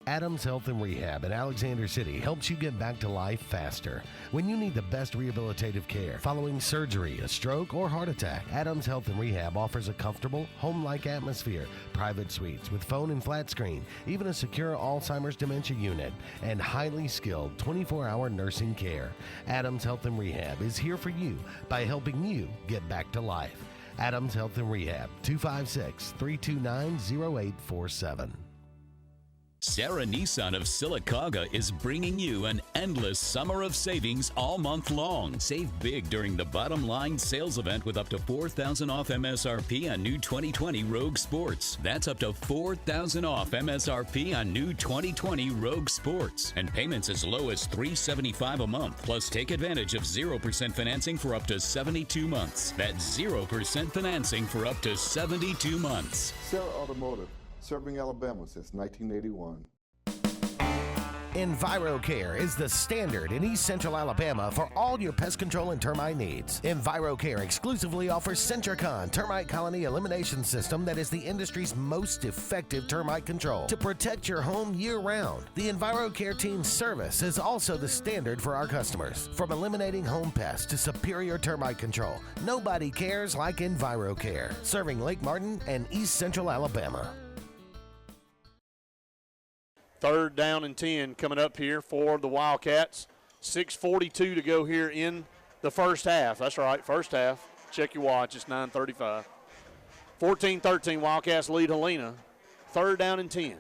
Adams Health and Rehab in Alexander City helps you get back to life faster. When you need the best rehabilitative care following surgery, a stroke, or heart attack, Adams Health and Rehab offers a comfortable, home-like atmosphere, private suites with phone and flat screen, even a secure Alzheimer's dementia unit, and highly skilled 24-hour nursing care. Adams Health and Rehab is here for you by helping you get back to life. Adams Health and Rehab, 256-329-0847. Sarah Nissan of Sylacauga is bringing you an endless summer of savings all month long. Save big during the Bottom Line sales event with up to $4,000 off MSRP on new 2020 Rogue Sports. That's up to $4,000 off MSRP on new 2020 Rogue Sports. And payments as low as $375 a month. Plus, take advantage of 0% financing for up to 72 months. That's 0% financing for up to 72 months. Sarah Automotive, serving Alabama since 1981. EnviroCare is the standard in East Central Alabama for all your pest control and termite needs. EnviroCare exclusively offers Centricon termite colony elimination system that is the industry's most effective termite control to protect your home year-round. The EnviroCare team's service is also the standard for our customers. From eliminating home pests to superior termite control, nobody cares like EnviroCare, serving Lake Martin and East Central Alabama. 3rd down and 10 coming up here for the Wildcats. 6:42 to go here in the first half. That's right, first half. Check your watch, it's 9:35. 14-13, Wildcats lead Helena. 3rd down and 10.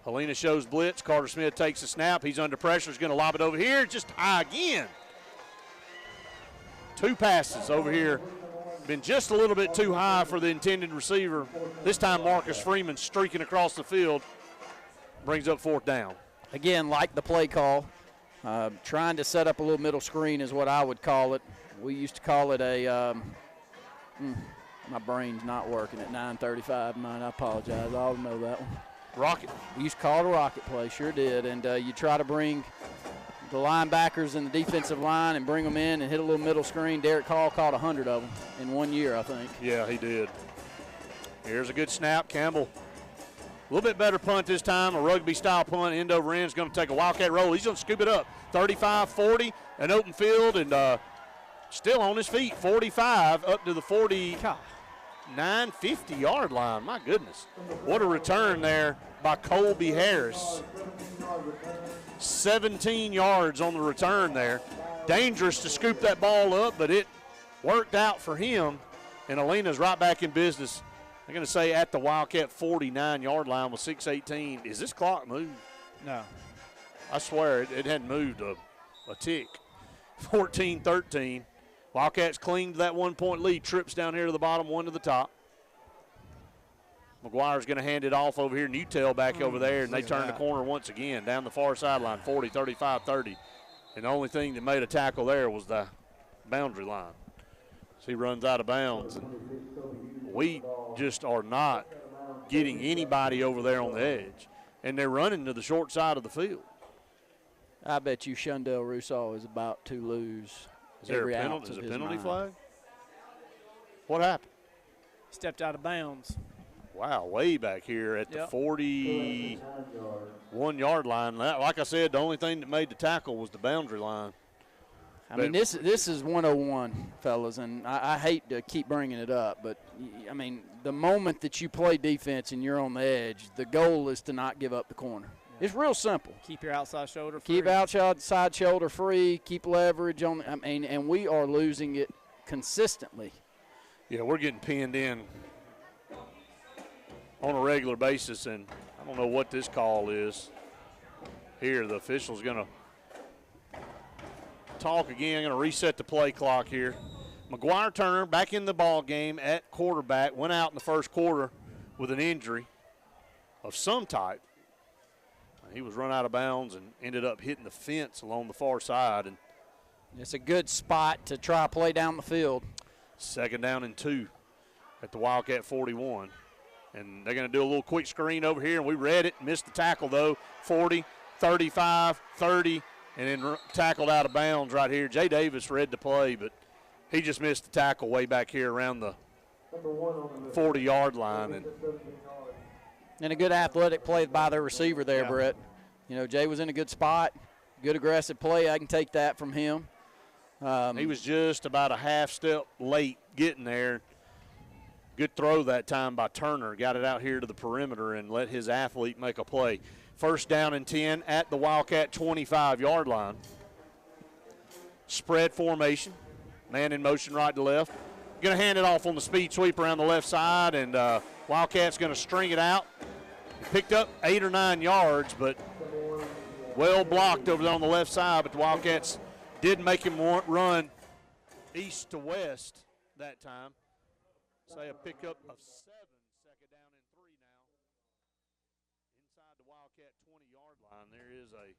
Helena shows blitz. Carter Smith takes a snap. He's under pressure. He's going to lob it over here. Just high again. 2 passes over here. Been just a little bit too high for the intended receiver. This time Marcus Freeman streaking across the field. Brings up 4th down. Again, like the play call, trying to set up a little middle screen is what I would call it. We used to call it a, my brain's not working at 9:35, man, I apologize. I ought to know that one. Rocket. We used to call it a rocket play, sure did. And you try to bring the linebackers and the defensive line and bring them in and hit a little middle screen. Derek Hall caught 100 of them in 1 year, I think. Yeah, he did. Here's a good snap. Campbell. A little bit better punt this time, a rugby-style punt. End over end is going to take a Wildcat roll. He's going to scoop it up. 35-40, an open field, and still on his feet. 45 up to the 49, 50-yard line. My goodness. What a return there by Colby Harris. 17 yards on the return there. Dangerous to scoop that ball up, but it worked out for him, and Helena's right back in business. I'm going to say at the Wildcat 49-yard line with 6:18. Is this clock moved? No. I swear it hadn't moved a tick. 14-13. Wildcats cling to that 1-point lead. Trips down here to the bottom, 1 to the top. McGuire's going to hand it off over here. Newtell back over there, and they turn the corner once again down the far sideline, 40, 35, 30. And the only thing that made a tackle there was the boundary line. So he runs out of bounds. And we just are not getting anybody over there on the edge. And they're running to the short side of the field. I bet you Shundell Rousseau is about to lose every ounce of his mind. Is there a penalty flag? What happened? Stepped out of bounds. Wow, way back here at the 41-yard line. Like I said, the only thing that made the tackle was the boundary line. I mean, this is 101, fellas, and I hate to keep bringing it up, but, I mean, the moment that you play defense and you're on the edge, the goal is to not give up the corner. It's real simple. Keep your outside shoulder free. Keep outside shoulder free. Keep leverage on. And we are losing it consistently. Yeah, we're getting pinned in on a regular basis, and I don't know what this call is. Here, the official's going to talk again, going to reset the play clock here. McGuire Turner back in the ball game at quarterback, went out in the first quarter with an injury of some type. He was run out of bounds and ended up hitting the fence along the far side. And it's a good spot to try to play down the field. 2nd down and 2 at the Wildcat 41. And they're going to do a little quick screen over here, and we read it, missed the tackle though. 40, 35, 30, and then tackled out of bounds right here. Jay Davis read the play, but he just missed the tackle way back here around the 40-yard line. And a good athletic play by the receiver there, Brett. You know, Jay was in a good spot, good aggressive play. I can take that from him. He was just about a half step late getting there. Good throw that time by Turner. Got it out here to the perimeter and let his athlete make a play. 1st down and 10 at the Wildcat 25-yard line. Spread formation. Man in motion right to left. Going to hand it off on the speed sweep around the left side, and Wildcat's going to string it out. Picked up 8 or 9 yards, but well blocked over there on the left side, but the Wildcats did make him run east to west that time. Say a pickup of 7, 2nd down and 3 now. Inside the Wildcat 20-yard line, there is a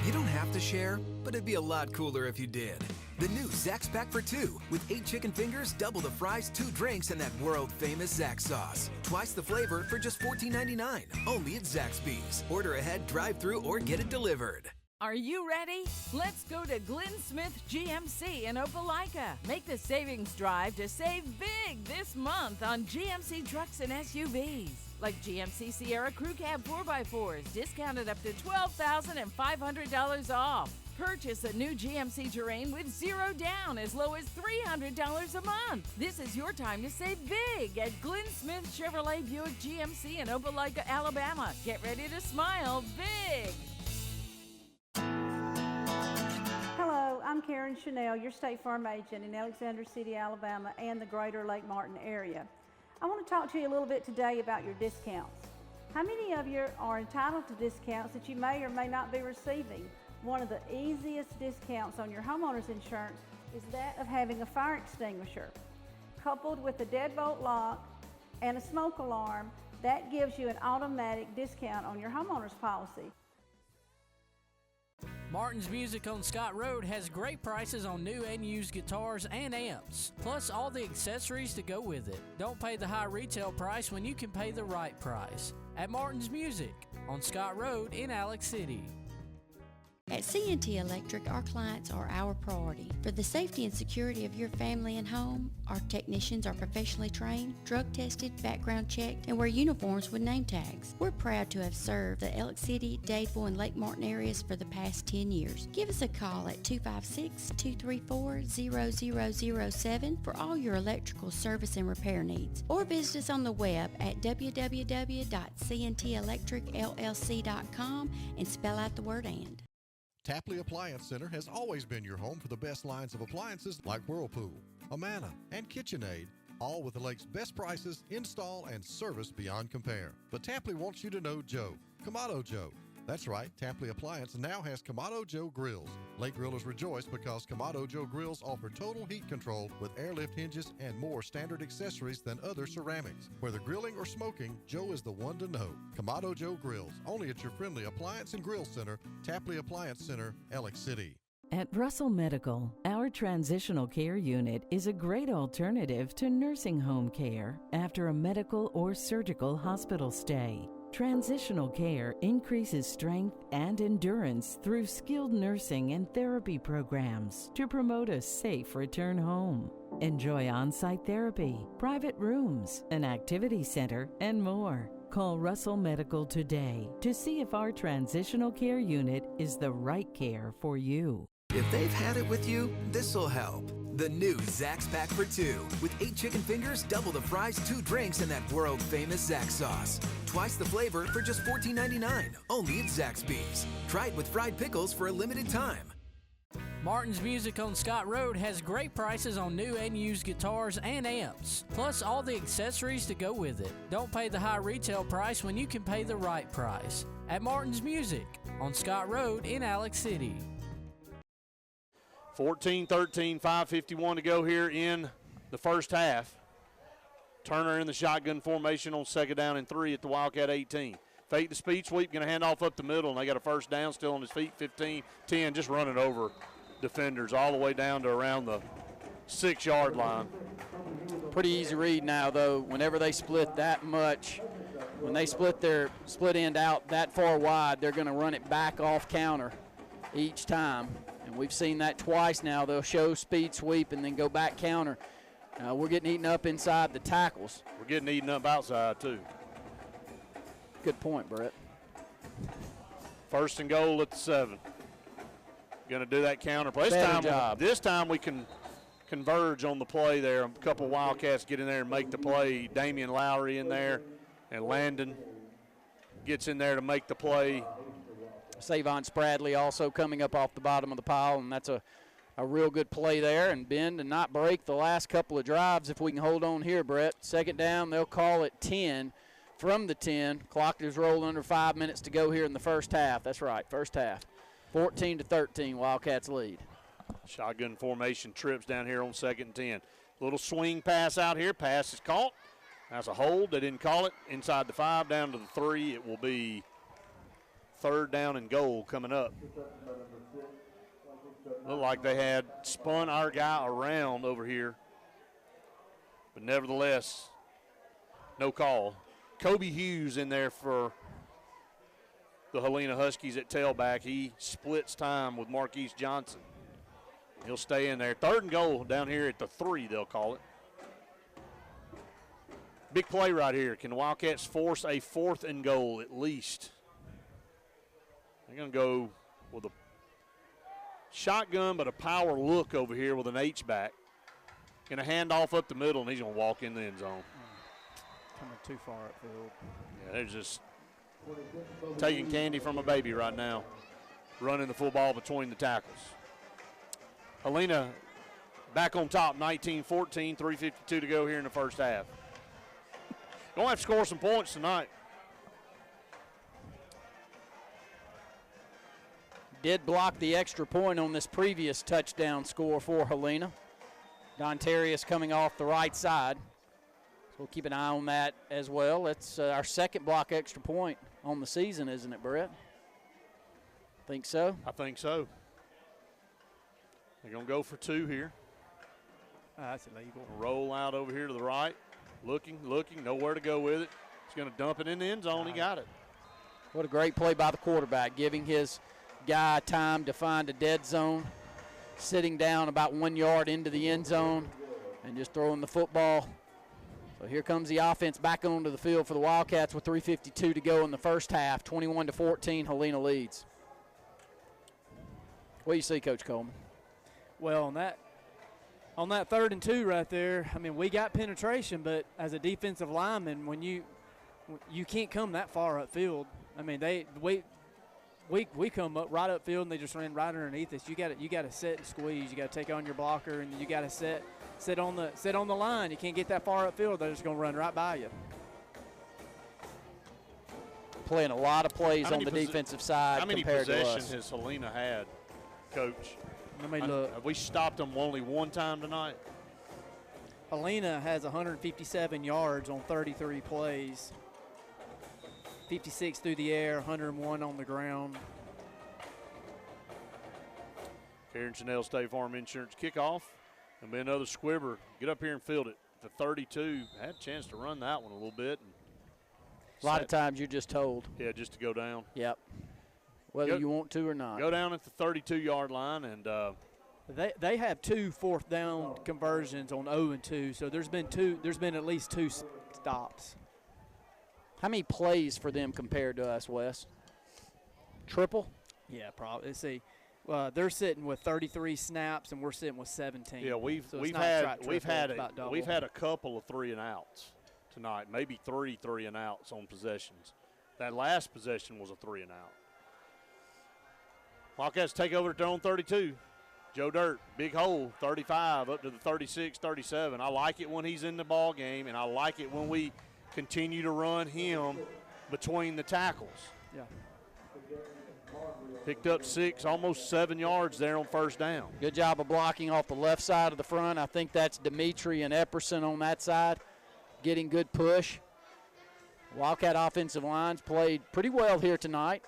You don't have to share, but it'd be a lot cooler if you did. The new Zax's Pack for 2 with 8 chicken fingers, double the fries, 2 drinks, and that world-famous Zax sauce. Twice the flavor for just $14.99. Only at Zaxby's. Order ahead, drive-through, or get it delivered. Are you ready? Let's go to Glenn Smith GMC in Opelika. Make the savings drive to save big this month on GMC trucks and SUVs. Like GMC Sierra Crew Cab 4x4s, discounted up to $12,500 off. Purchase a new GMC Terrain with 0 down as low as $300 a month. This is your time to save big at Glenn Smith Chevrolet Buick GMC in Opelika, Alabama. Get ready to smile big. Hello, I'm Karen Chanel, your State Farm agent in Alexander City, Alabama, and the greater Lake Martin area. I want to talk to you a little bit today about your discounts. How many of you are entitled to discounts that you may or may not be receiving? One of the easiest discounts on your homeowner's insurance is that of having a fire extinguisher. Coupled with a deadbolt lock and a smoke alarm, that gives you an automatic discount on your homeowner's policy. Martin's Music on Scott Road has great prices on new and used guitars and amps, plus all the accessories to go with it. Don't pay the high retail price when you can pay the right price at Martin's Music on Scott Road in Alex City. At C&T Electric, our clients are our priority. For the safety and security of your family and home, our technicians are professionally trained, drug tested, background checked, and wear uniforms with name tags. We're proud to have served the Alex City, Dadeville, and Lake Martin areas for the past 10 years. Give us a call at 256-234-0007 for all your electrical service and repair needs, or visit us on the web at www.cntelectricllc.com and spell out the word "and." Tapley Appliance Center has always been your home for the best lines of appliances like Whirlpool, Amana, and KitchenAid, all with the lake's best prices, install, and service beyond compare. But Tapley wants you to know Joe, Kamado Joe. That's right, Tapley Appliance now has Kamado Joe grills. Lake grillers rejoice because Kamado Joe grills offer total heat control with airlift hinges and more standard accessories than other ceramics. Whether grilling or smoking, Joe is the one to know. Kamado Joe Grills, only at your friendly appliance and grill center, Tapley Appliance Center, Alex City. At Russell Medical, our transitional care unit is a great alternative to nursing home care after a medical or surgical hospital stay. Transitional care increases strength and endurance through skilled nursing and therapy programs to promote a safe return home. Enjoy on-site therapy, private rooms, an activity center, and more. Call Russell Medical today to see if our transitional care unit is the right care for you. If they've had it with you, this'll help. The new Zax Pack for 2 with 8 chicken fingers, double the fries, 2 drinks, and that world-famous Zax sauce. Twice the flavor for just $14.99, only at Zaxby's. Try it with fried pickles for a limited time. Martin's Music on Scott Road has great prices on new and used guitars and amps, plus all the accessories to go with it. Don't pay the high retail price when you can pay the right price at Martin's Music on Scott Road in Alex City. 14-13, 5:51 to go here in the first half. Turner in the shotgun formation on second down and 3 at the Wildcat 18. Fake the speed sweep, going to hand off up the middle, and they got a first down, still on his feet, 15-10, just running over defenders all the way down to around the 6-yard line. Pretty easy read now, though. Whenever they split that much, when they split their split end out that far wide, they're going to run it back off counter each time. And we've seen that twice now. They'll show speed sweep and then go back counter. We're getting eaten up inside the tackles. We're getting eaten up outside, too. Good point, Brett. First and goal at the 7. Going to do that counter play. This time we can converge on the play there. A couple Wildcats get in there and make the play. Damian Lowry in there, and Landon gets in there to make the play. Savon Spradley also coming up off the bottom of the pile, and that's a real good play there, and bend and not break the last couple of drives if we can hold on here, Brett. Second down, they'll call it 10 from the 10. Clock is rolling under 5 minutes to go here in the first half. That's right, first half. 14-13, Wildcats lead. Shotgun formation trips down here on second and 10. Little swing pass out here. Pass is caught. That's a hold. They didn't call it. Inside the 5, down to the 3. It will be third down and goal coming up. Looked like they had spun our guy around over here. But nevertheless, no call. Kobe Hughes in there for the Helena Huskies at tailback. He splits time with Marquise Johnson. He'll stay in there. Third and goal down here at the 3, they'll call it. Big play right here. Can the Wildcats force a 4th and goal at least? They're going to go with a shotgun, but a power look over here with an H-back. Going to hand off up the middle, and he's going to walk in the end zone. Coming too far upfield. Yeah, they're just taking candy from a baby right now, running the football between the tackles. Helena back on top, 19-14, 3:52 to go here in the first half. Going to have to score some points tonight. Did block the extra point on this previous touchdown score for Helena. Dontarius coming off the right side. So we'll keep an eye on that as well. It's our second block extra point on the season, isn't it, Brett? Think so? I think so. They're going to go for 2 here. That's illegal. Roll out over here to the right. Looking, nowhere to go with it. He's going to dump it in the end zone. He got it. What a great play by the quarterback, giving his guy time to find a dead zone, sitting down about 1 yard into the end zone, and just throwing the football. So here comes the offense back onto the field for the Wildcats with 3:52 to go in the first half. 21-14, Helena leads. What do you see, Coach Coleman? Well, on that 3rd and 2 right there, I mean, we got penetration, but as a defensive lineman, when you can't come that far upfield. I mean, we come up right upfield and they just ran right underneath us. You got to set and squeeze. You got to take on your blocker, and you got to sit on the line. You can't get that far upfield. They're just going to run right by you. Playing a lot of plays on the defensive side compared to us. How many possessions has Helena had, Coach? Let me look. Have we stopped them only one time tonight? Helena has 157 yards on 33 plays. 56 through the air, 101 on the ground. Karen Chanel, State Farm Insurance kickoff. And be another squibber. Get up here and field it. The 32. Had a chance to run that one a little bit. And a lot of times you're just told. Yeah, just to go down. Yep. Whether you want to or not. Go down at the 32-yard line. And they have 2 4th down conversions on 0 and 2. So there's been at least 2 stops. How many plays for them compared to us, Wes? Triple? Yeah, probably. Let's see. They're sitting with 33 snaps, and we're sitting with 17. Yeah, we've had a couple of 3-and-outs tonight, maybe three 3-and-outs on possessions. That last possession was a 3-and-out. Wildcats take over at their own 32. Joe Dirt, big hole, 35 up to the 36, 37. I like it when he's in the ball game, and I like it when we continue to run him between the tackles. Yeah. Picked up 6, almost 7 yards there on first down. Good job of blocking off the left side of the front. I think that's Dimitri and Epperson on that side, getting good push. Wildcat offensive lines played pretty well here tonight.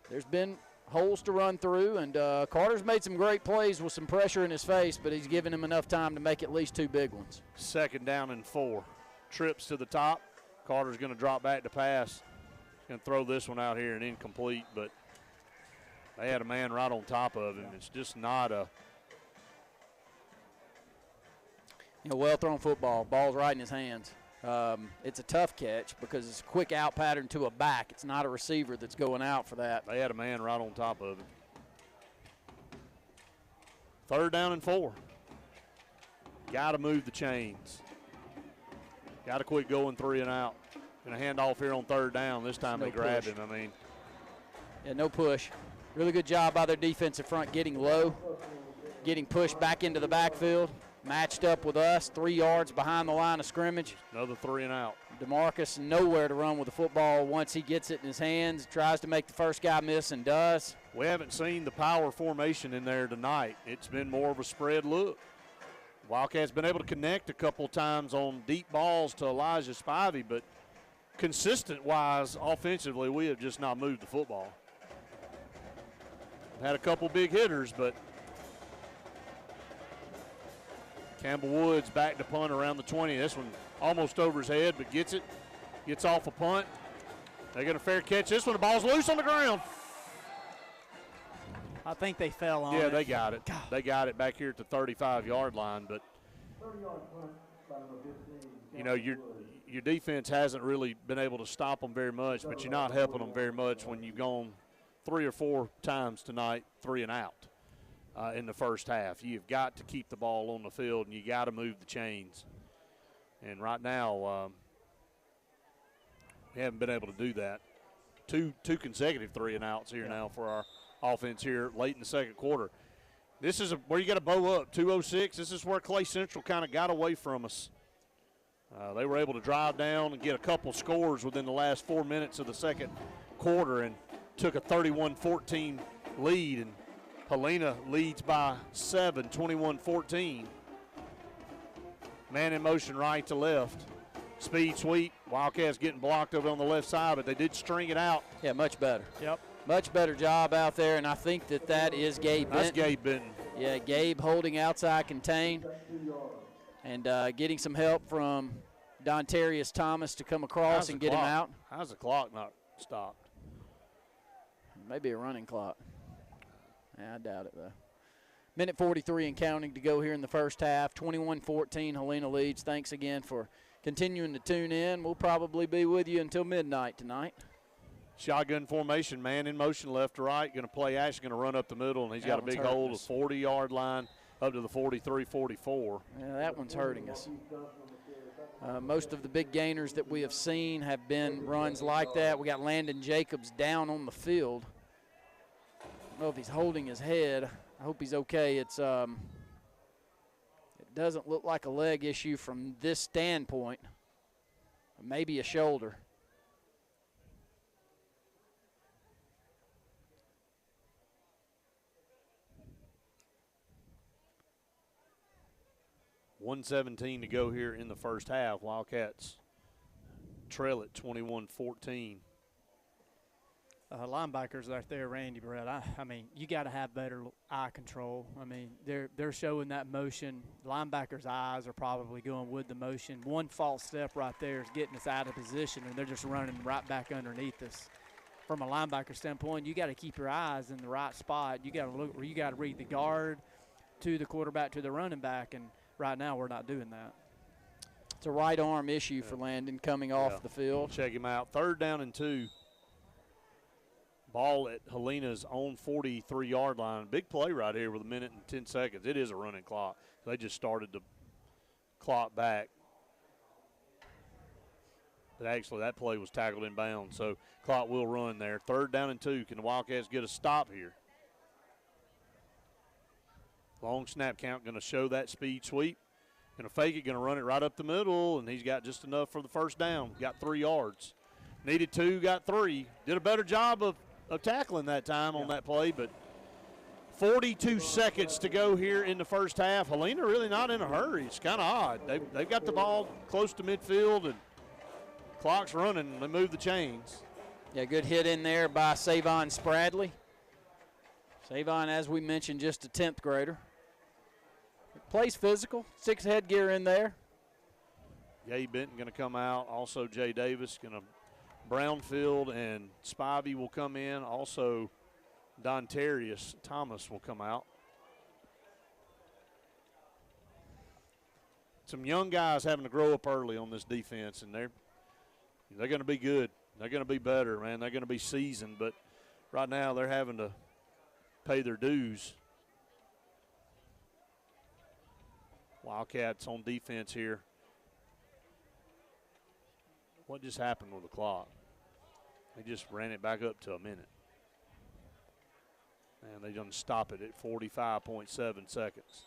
There's been holes to run through, and Carter's made some great plays with some pressure in his face, but he's given him enough time to make at least 2 big ones. 2nd down and 4. Trips to the top. Carter's going to drop back to pass. He's going to throw this one out here and incomplete, but they had a man right on top of him. It's just not a well-thrown football. Ball's right in his hands. It's a tough catch because it's a quick out pattern to a back. It's not a receiver that's going out for that. They had a man right on top of it. 3rd down and 4. Got to move the chains. Got to quit going 3 and out. Going to hand off here on 3rd down. This time they grabbed him. Yeah, no push. Really good job by their defensive front getting low, getting pushed back into the backfield. Matched up with us, 3 yards behind the line of scrimmage. Another 3 and out. DeMarcus nowhere to run with the football once he gets it in his hands. Tries to make the first guy miss and does. We haven't seen the power formation in there tonight. It's been more of a spread look. Wildcats been able to connect a couple times on deep balls to Elijah Spivey, but consistent-wise, offensively, we have just not moved the football. Had a couple big hitters, but Campbell Woods back to punt around the 20. This one almost over his head, but gets it. Gets off a punt. They get a fair catch. This one, the ball's loose on the ground. I think they fell on it. Yeah, they got it. God. They got it back here at the 35-yard line, but your defense hasn't really been able to stop them very much, but you're not helping them very much when you've gone 3 or 4 times tonight, 3 and out. In the first half. You've got to keep the ball on the field, and you got to move the chains. And right now, we haven't been able to do that. Two consecutive 3 and outs here now for our offense here late in the second quarter. This is where you got to bow up. 2:06. This is where Clay Central kind of got away from us. They were able to drive down and get a couple scores within the last 4 minutes of the second quarter and took a 31-14 lead. And Helena leads by 7, 21-14. Man in motion right to left. Speed sweep. Wildcats getting blocked over on the left side, but they did string it out. Yeah, much better. Yep. Much better job out there, and I think that is Gabe Benton. That's Gabe Benton. Yeah, Gabe holding outside contain and getting some help from Dontarius Thomas to come across and get him out. How's the clock not stopped? Maybe a running clock. Yeah, I doubt it, though. Minute 43 and counting to go here in the first half. 21-14, Helena leads. Thanks again for continuing to tune in. We'll probably be with you until midnight tonight. Shotgun formation, man in motion left to right. Going to play action, going to run up the middle, and he's got a big hole, the 40-yard line up to the 43-44. Yeah, that one's hurting us. Most of the big gainers that we have seen have been runs like that. We got Landon Jacobs down on the field. I don't know if he's holding his head. I hope he's okay. It doesn't look like a leg issue from this standpoint. Maybe a shoulder. .117 to go here in the first half. Wildcats trail at 21-14. Linebackers right there, Randy Brett. I mean, you got to have better eye control. I mean, they're showing that motion. Linebackers' eyes are probably going with the motion. One false step right there is getting us out of position, and they're just running right back underneath us. From a linebacker standpoint, you got to keep your eyes in the right spot. You got to look. You got to read the guard to the quarterback to the running back, and right now we're not doing that. It's a right arm issue for Landon coming off the field. Check him out. 3rd down and 2. Ball at Helena's own 43-yard line. Big play right here with 1 minute and 10 seconds. It is a running clock. They just started the clock back. But actually, that play was tackled in bounds, so clock will run there. 3rd down and 2. Can the Wildcats get a stop here? Long snap count going to show that speed sweep. Going to fake it, going to run it right up the middle, and he's got just enough for the first down. Got 3 yards. Needed 2, got 3. Did a better job of tackling that time on that play, but 42 seconds to go here in the first half. Helena really not in a hurry. It's kind of odd. They've got the ball close to midfield, and clock's running. They move the chains. Yeah, good hit in there by Savon Spradley. Savon, as we mentioned, just a 10th grader. Plays physical, 6 headgear in there. Gabe Benton going to come out. Also, Jay Davis going to Brownfield and Spivey will come in. Also, Dontarius Thomas will come out. Some young guys having to grow up early on this defense, and they're going to be good. They're going to be better, man. They're going to be seasoned, but right now they're having to pay their dues. Wildcats on defense here. What just happened with the clock? They just ran it back up to a minute. And they done stop it at 45.7 seconds.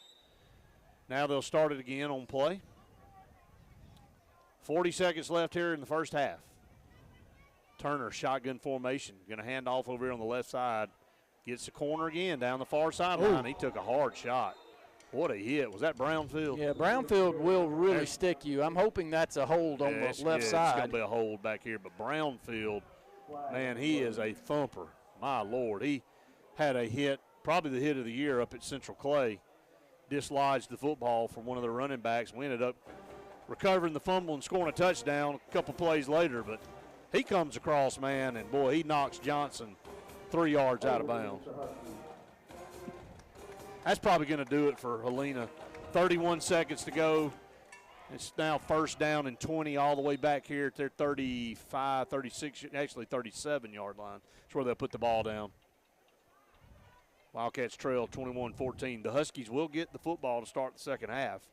Now they'll start it again on play. 40 seconds left here in the first half. Turner, shotgun formation. Going to hand off over here on the left side. Gets the corner again down the far sideline. He took a hard shot. What a hit. Was that Brownfield? Yeah, Brownfield will really stick you. I'm hoping that's a hold on the left side. It's going to be a hold back here. But Brownfield, man, he is a thumper. My Lord. He had a hit, probably the hit of the year up at Central Clay. Dislodged the football from one of the running backs. We ended up recovering the fumble and scoring a touchdown a couple plays later. But he comes across, man, and, boy, he knocks Johnson 3 yards out of bounds. That's probably going to do it for Helena. 31 seconds to go. It's now first down and 20 all the way back here at their 35, 36, actually 37-yard line. That's where they'll put the ball down. Wildcats trail 21-14. The Huskies will get the football to start the second half.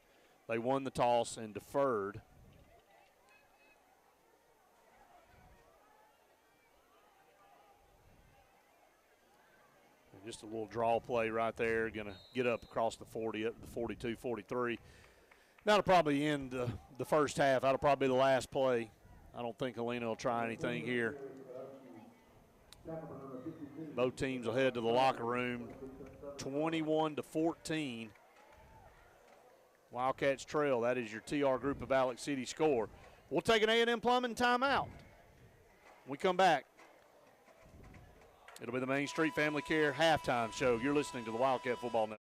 They won the toss and deferred. Just a little draw play right there. Going to get up across the 40, up to the 42, 43. That'll probably end the first half. That'll probably be the last play. I don't think Helena will try anything here. Both teams will head to the locker room. 21-14. Wildcats trail. That is your TR Group of Alex City score. We'll take an A&M Plumbing timeout. When we come back, it'll be the Main Street Family Care halftime show. You're listening to the Wildcat Football Network.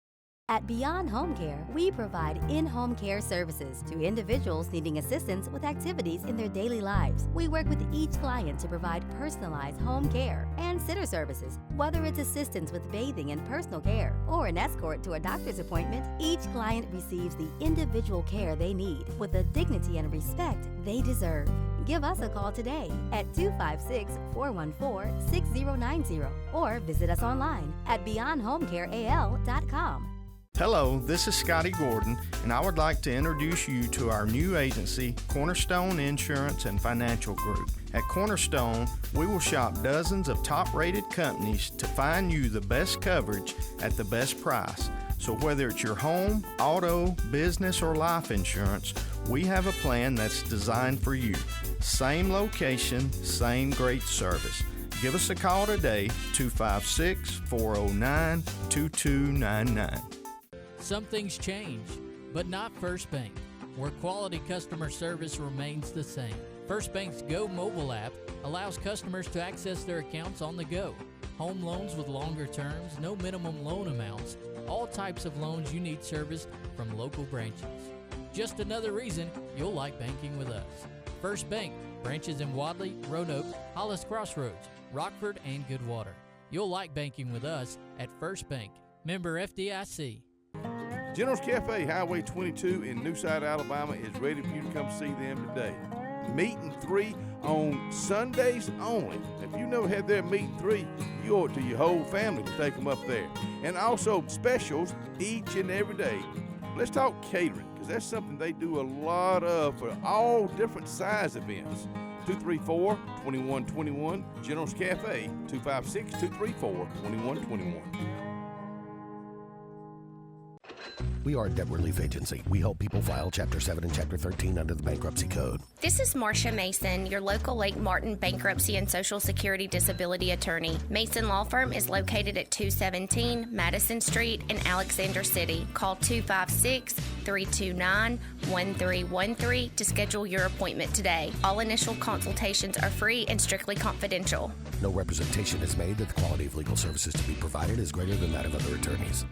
At Beyond Home Care, we provide in-home care services to individuals needing assistance with activities in their daily lives. We work with each client to provide personalized home care and sitter services. Whether it's assistance with bathing and personal care or an escort to a doctor's appointment, each client receives the individual care they need with the dignity and respect they deserve. Give us a call today at 256-414-6090 or visit us online at beyondhomecareal.com. Hello, this is Scotty Gordon, and I would like to introduce you to our new agency, Cornerstone Insurance and Financial Group. At Cornerstone, we will shop dozens of top-rated companies to find you the best coverage at the best price. So whether it's your home, auto, business, or life insurance, we have a plan that's designed for you. Same location, same great service. Give us a call today, 256-409-2299. Some things change, but not First Bank, where quality customer service remains the same. First Bank's Go mobile app allows customers to access their accounts on the go. Home loans with longer terms, no minimum loan amounts, all types of loans you need serviced from local branches. Just another reason you'll like banking with us. First Bank, branches in Wadley, Roanoke, Hollis Crossroads, Rockford, and Goodwater. You'll like banking with us at First Bank. Member FDIC. General's Cafe, Highway 22 in Newside, Alabama is ready for you to come see them today. Meat and 3 on Sundays only. If you never had their meat and 3, you owe it to your whole family to take them up there. And also specials each and every day. Let's talk catering, because that's something they do a lot of for all different size events. 234-2121, General's Cafe, 256-234-2121. We are a debt relief agency. We help people file Chapter 7 and Chapter 13 under the Bankruptcy Code. This is Marcia Mason, your local Lake Martin bankruptcy and Social Security disability attorney. Mason Law Firm is located at 217 Madison Street in Alexander City. Call 256-329-1313 to schedule your appointment today. All initial consultations are free and strictly confidential. No representation is made that the quality of legal services to be provided is greater than that of other attorneys.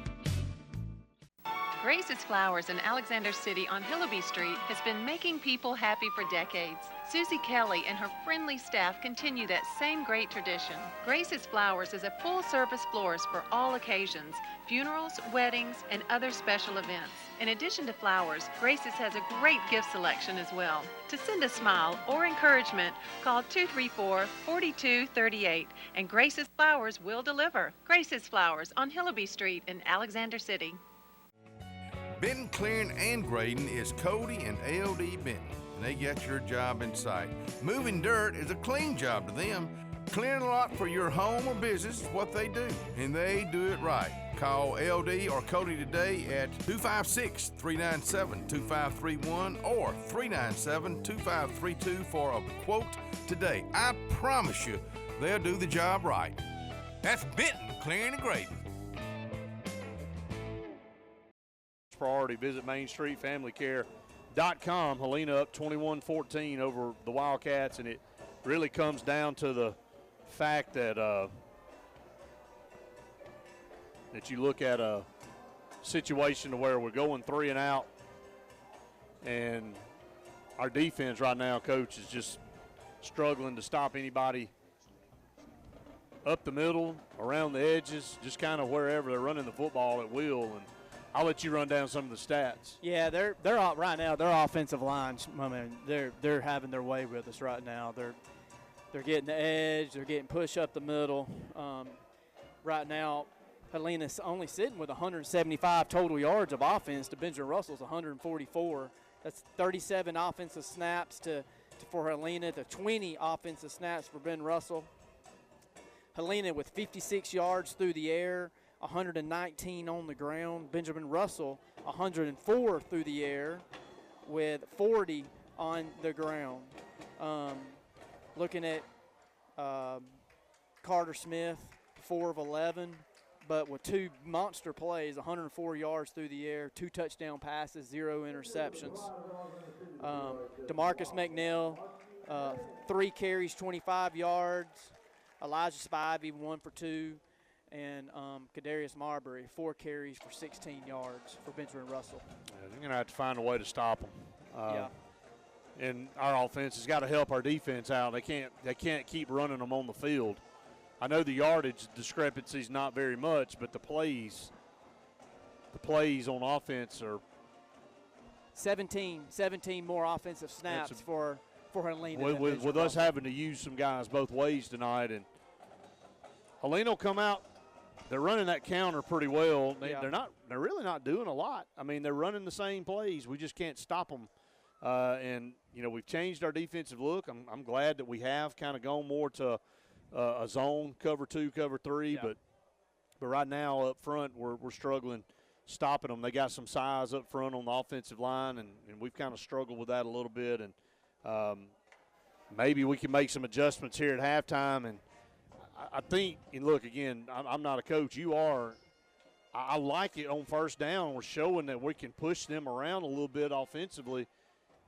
Grace's Flowers in Alexander City on Hillaby Street has been making people happy for decades. Susie Kelly and her friendly staff continue that same great tradition. Grace's Flowers is a full-service florist for all occasions, funerals, weddings, and other special events. In addition to flowers, Grace's has a great gift selection as well. To send a smile or encouragement, call 234-4238, and Grace's Flowers will deliver. Grace's Flowers on Hillaby Street in Alexander City. Benton, clearing, and grading is Cody and LD Benton, and they got your job in sight. Moving dirt is a clean job to them. Clearing a lot for your home or business is what they do, and they do it right. Call LD or Cody today at 256-397-2531 or 397-2532 for a quote today. I promise you, they'll do the job right. That's Benton, clearing and grading. Priority, visit MainStreetFamilyCare.com. Helena up 21-14 over the Wildcats, and it really comes down to the fact that that you look at a situation to where we're going 3 and out, and our defense right now, Coach, is just struggling to stop anybody up the middle, around the edges, just kind of wherever they're running the football at will. And I'll let you run down some of the stats. Yeah, they're right now. Their offensive lines, I mean, they're having their way with us right now. They're getting the edge. They're getting push up the middle. Right now, Helena's only sitting with 175 total yards of offense to Benjamin Russell's 144. That's 37 offensive snaps for Helena to 20 offensive snaps for Ben Russell. Helena with 56 yards through the air, 119 on the ground. Benjamin Russell, 104 through the air with 40 on the ground. Looking at Carter Smith, 4 of 11, but with 2 monster plays, 104 yards through the air, 2 touchdown passes, 0 interceptions. DeMarcus McNeil, 3 carries, 25 yards. Elijah Spivey, 1 for 2. And Kadarius Marbury, 4 carries for 16 yards for Benjamin Russell. Yeah, they're going to have to find a way to stop them. Yeah. And our offense has got to help our defense out. They can't keep running them on the field. I know the yardage discrepancy is not very much, but the plays on offense are 17 more offensive snaps for Helena. With us having to use some guys both ways tonight, and Helena will come out. They're running that counter pretty well. They're really not doing a lot. I mean, they're running the same plays. We just can't stop them. And we've changed our defensive look. I'm glad that we have kind of gone more to a zone, cover 2, cover 3. Yeah. But right now up front, we're struggling stopping them. They got some size up front on the offensive line, and we've kind of struggled with that a little bit. And maybe we can make some adjustments here at halftime. And I think, and look, again, I'm not a coach. You are. I like it on first down. We're showing that we can push them around a little bit offensively,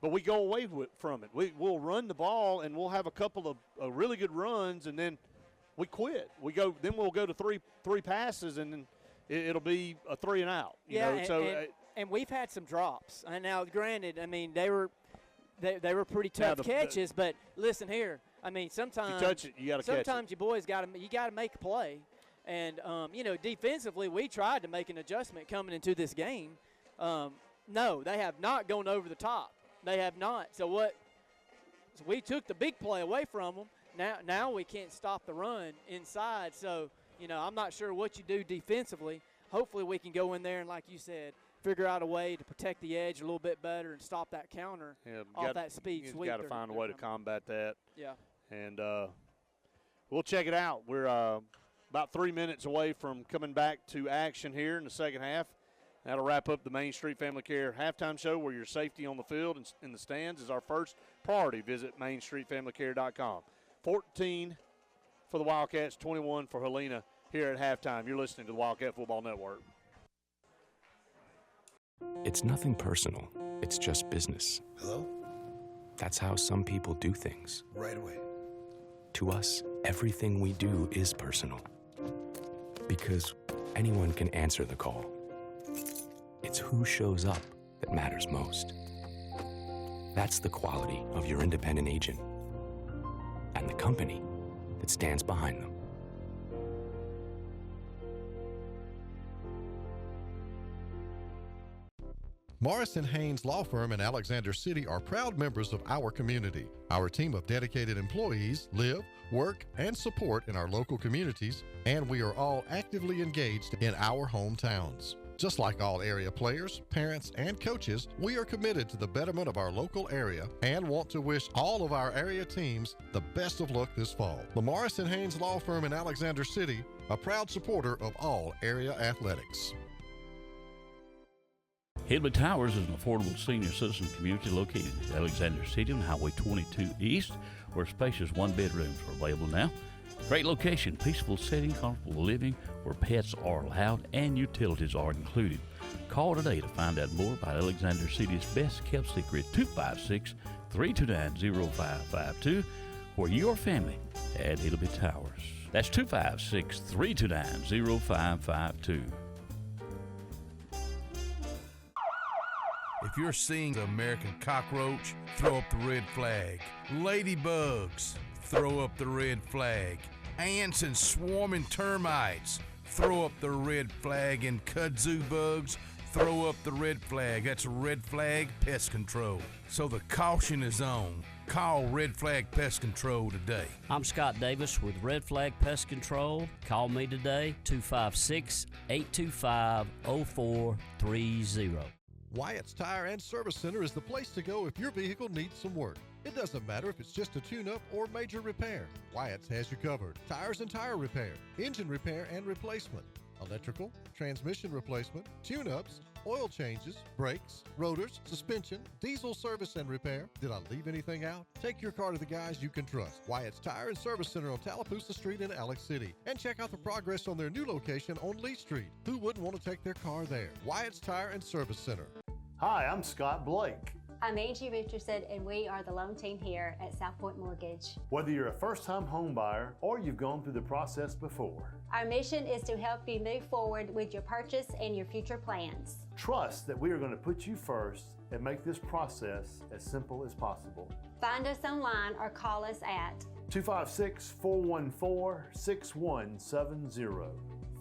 but we go away from it. We'll run the ball, and we'll have a couple of really good runs, and then we quit. Then we'll go to three passes, and then it'll be a 3 and out. And we've had some drops. And now, granted, I mean, they were pretty tough catches, but listen here. I mean, sometimes you touch it, you got to catch it. Sometimes you boys got to make a play, and defensively we tried to make an adjustment coming into this game. No, they have not gone over the top. They have not. So So we took the big play away from them. Now we can't stop the run inside. So, I'm not sure what you do defensively. Hopefully we can go in there and, like you said, figure out a way to protect the edge a little bit better and stop that counter off that speed sweep. You've got to find a way to combat that. Yeah. And we'll check it out. We're about 3 minutes away from coming back to action here in the second half. That'll wrap up the Main Street Family Care halftime show, where your safety on the field and in the stands is our first priority. Visit mainstreetfamilycare.com. 14 for the Wildcats, 21 for Helena here at halftime. You're listening to the Wildcat Football Network. It's nothing personal. It's just business. Hello? That's how some people do things. Right away. To us, everything we do is personal. Because anyone can answer the call. It's who shows up that matters most. That's the quality of your independent agent and the company that stands behind them. Morris & Haynes Law Firm in Alexander City are proud members of our community. Our team of dedicated employees live, work, and support in our local communities, and we are all actively engaged in our hometowns. Just like all area players, parents, and coaches, we are committed to the betterment of our local area and want to wish all of our area teams the best of luck this fall. The Morris & Haynes Law Firm in Alexander City, a proud supporter of all area athletics. Hillby Towers is an affordable senior citizen community located in Alexander City on Highway 22 East, where spacious one-bedrooms are available now. Great location, peaceful setting, comfortable living, where pets are allowed and utilities are included. Call today to find out more about Alexander City's best-kept secret, 256-329-0552, for your family at Hillby Towers. That's 256-329-0552. If you're seeing the American cockroach, throw up the red flag. Ladybugs, throw up the red flag. Ants and swarming termites, throw up the red flag. And kudzu bugs, throw up the red flag. That's Red Flag Pest Control. So the caution is on. Call Red Flag Pest Control today. I'm Scott Davis with Red Flag Pest Control. Call me today, 256-825-0430. Wyatt's Tire and Service Center is the place to go if your vehicle needs some work. It doesn't matter if it's just a tune-up or major repair. Wyatt's has you covered. Tires and tire repair, engine repair and replacement, electrical, transmission replacement, tune-ups, oil changes, brakes, rotors, suspension, diesel service and repair. Did I leave anything out? Take your car to the guys you can trust. Wyatt's Tire and Service Center on Tallapoosa Street in Alex City. And check out the progress on their new location on Lee Street. Who wouldn't want to take their car there? Wyatt's Tire and Service Center. Hi, I'm Scott Blake. I'm Angie Richardson, and we are the loan team here at South Point Mortgage. Whether you're a first-time home buyer or you've gone through the process before, our mission is to help you move forward with your purchase and your future plans. Trust that we are going to put you first and make this process as simple as possible. Find us online or call us at 256-414-6170.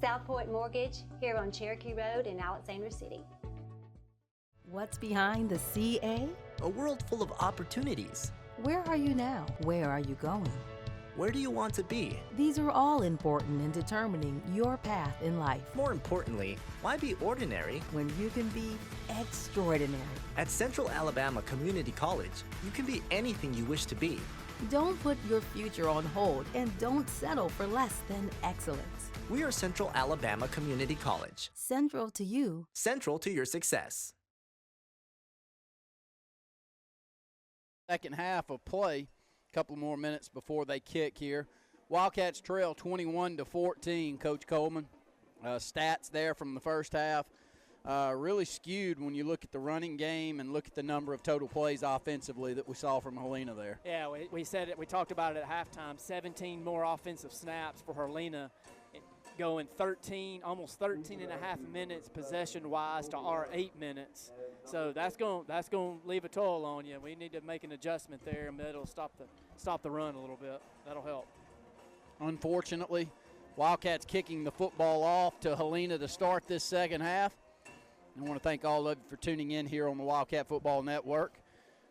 South Point Mortgage, here on Cherokee Road in Alexander City. What's behind the CA? A world full of opportunities. Where are you now? Where are you going? Where do you want to be? These are all important in determining your path in life. More importantly, why be ordinary when you can be extraordinary? At Central Alabama Community College, you can be anything you wish to be. Don't put your future on hold and don't settle for less than excellence. We are Central Alabama Community College. Central to you. Central to your success. Second half of play, a couple more minutes before they kick here. Wildcats trail 21-14, Coach Coleman. Stats there from the first half really skewed when you look at the running game and look at the number of total plays offensively that we saw from Helena there. Yeah, we said it. We talked about it at halftime. 17 more offensive snaps for Helena, going almost 13 and a half minutes possession-wise to our 8 minutes. So that's going to leave a toll on you. We need to make an adjustment there, and that'll stop the run a little bit. That'll help. Unfortunately, Wildcats kicking the football off to Helena to start this second half. I want to thank all of you for tuning in here on the Wildcat Football Network.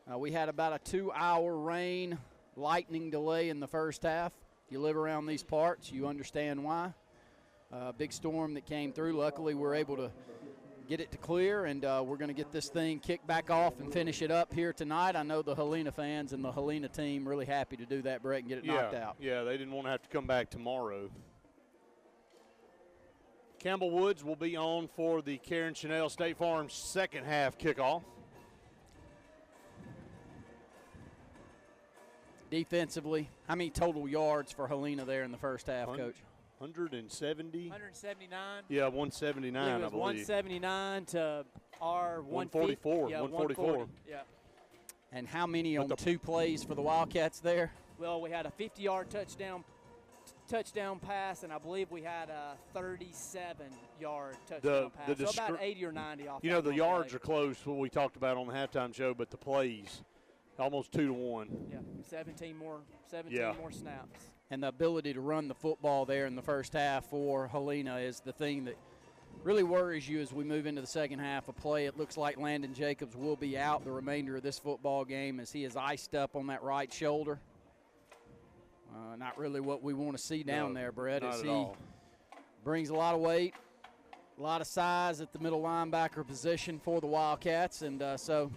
We had about a 2-hour rain, lightning delay in the first half. If you live around these parts, you understand why. Big storm that came through. Luckily, we're able to get it to clear, and we're going to get this thing kicked back off and finish it up here tonight. I know the Helena fans and the Helena team really happy to do that, Brett, and get it knocked out. Yeah, they didn't want to have to come back tomorrow. Campbell Woods will be on for the Karen Chanel State Farm second half kickoff. Defensively, how many total yards for Helena there in the first half, Coach? 170. 179. Yeah, 179, I believe. 179 to our 144. Yeah, 144. Yeah. And how many on 2 plays for the Wildcats there? Well, we had a 50-yard touchdown pass, and I believe we had a 37-yard touchdown pass. So about 80 or 90 off. You know, the yards are close, what we talked about on the halftime show, but the plays, almost 2-to-1. Yeah, 17 more snaps. And the ability to run the football there in the first half for Helena is the thing that really worries you as we move into the second half of play. It looks like Landon Jacobs will be out the remainder of this football game as he is iced up on that right shoulder. Not really what we want to see down there, Brett, as he brings a lot of weight, a lot of size at the middle linebacker position for the Wildcats, and so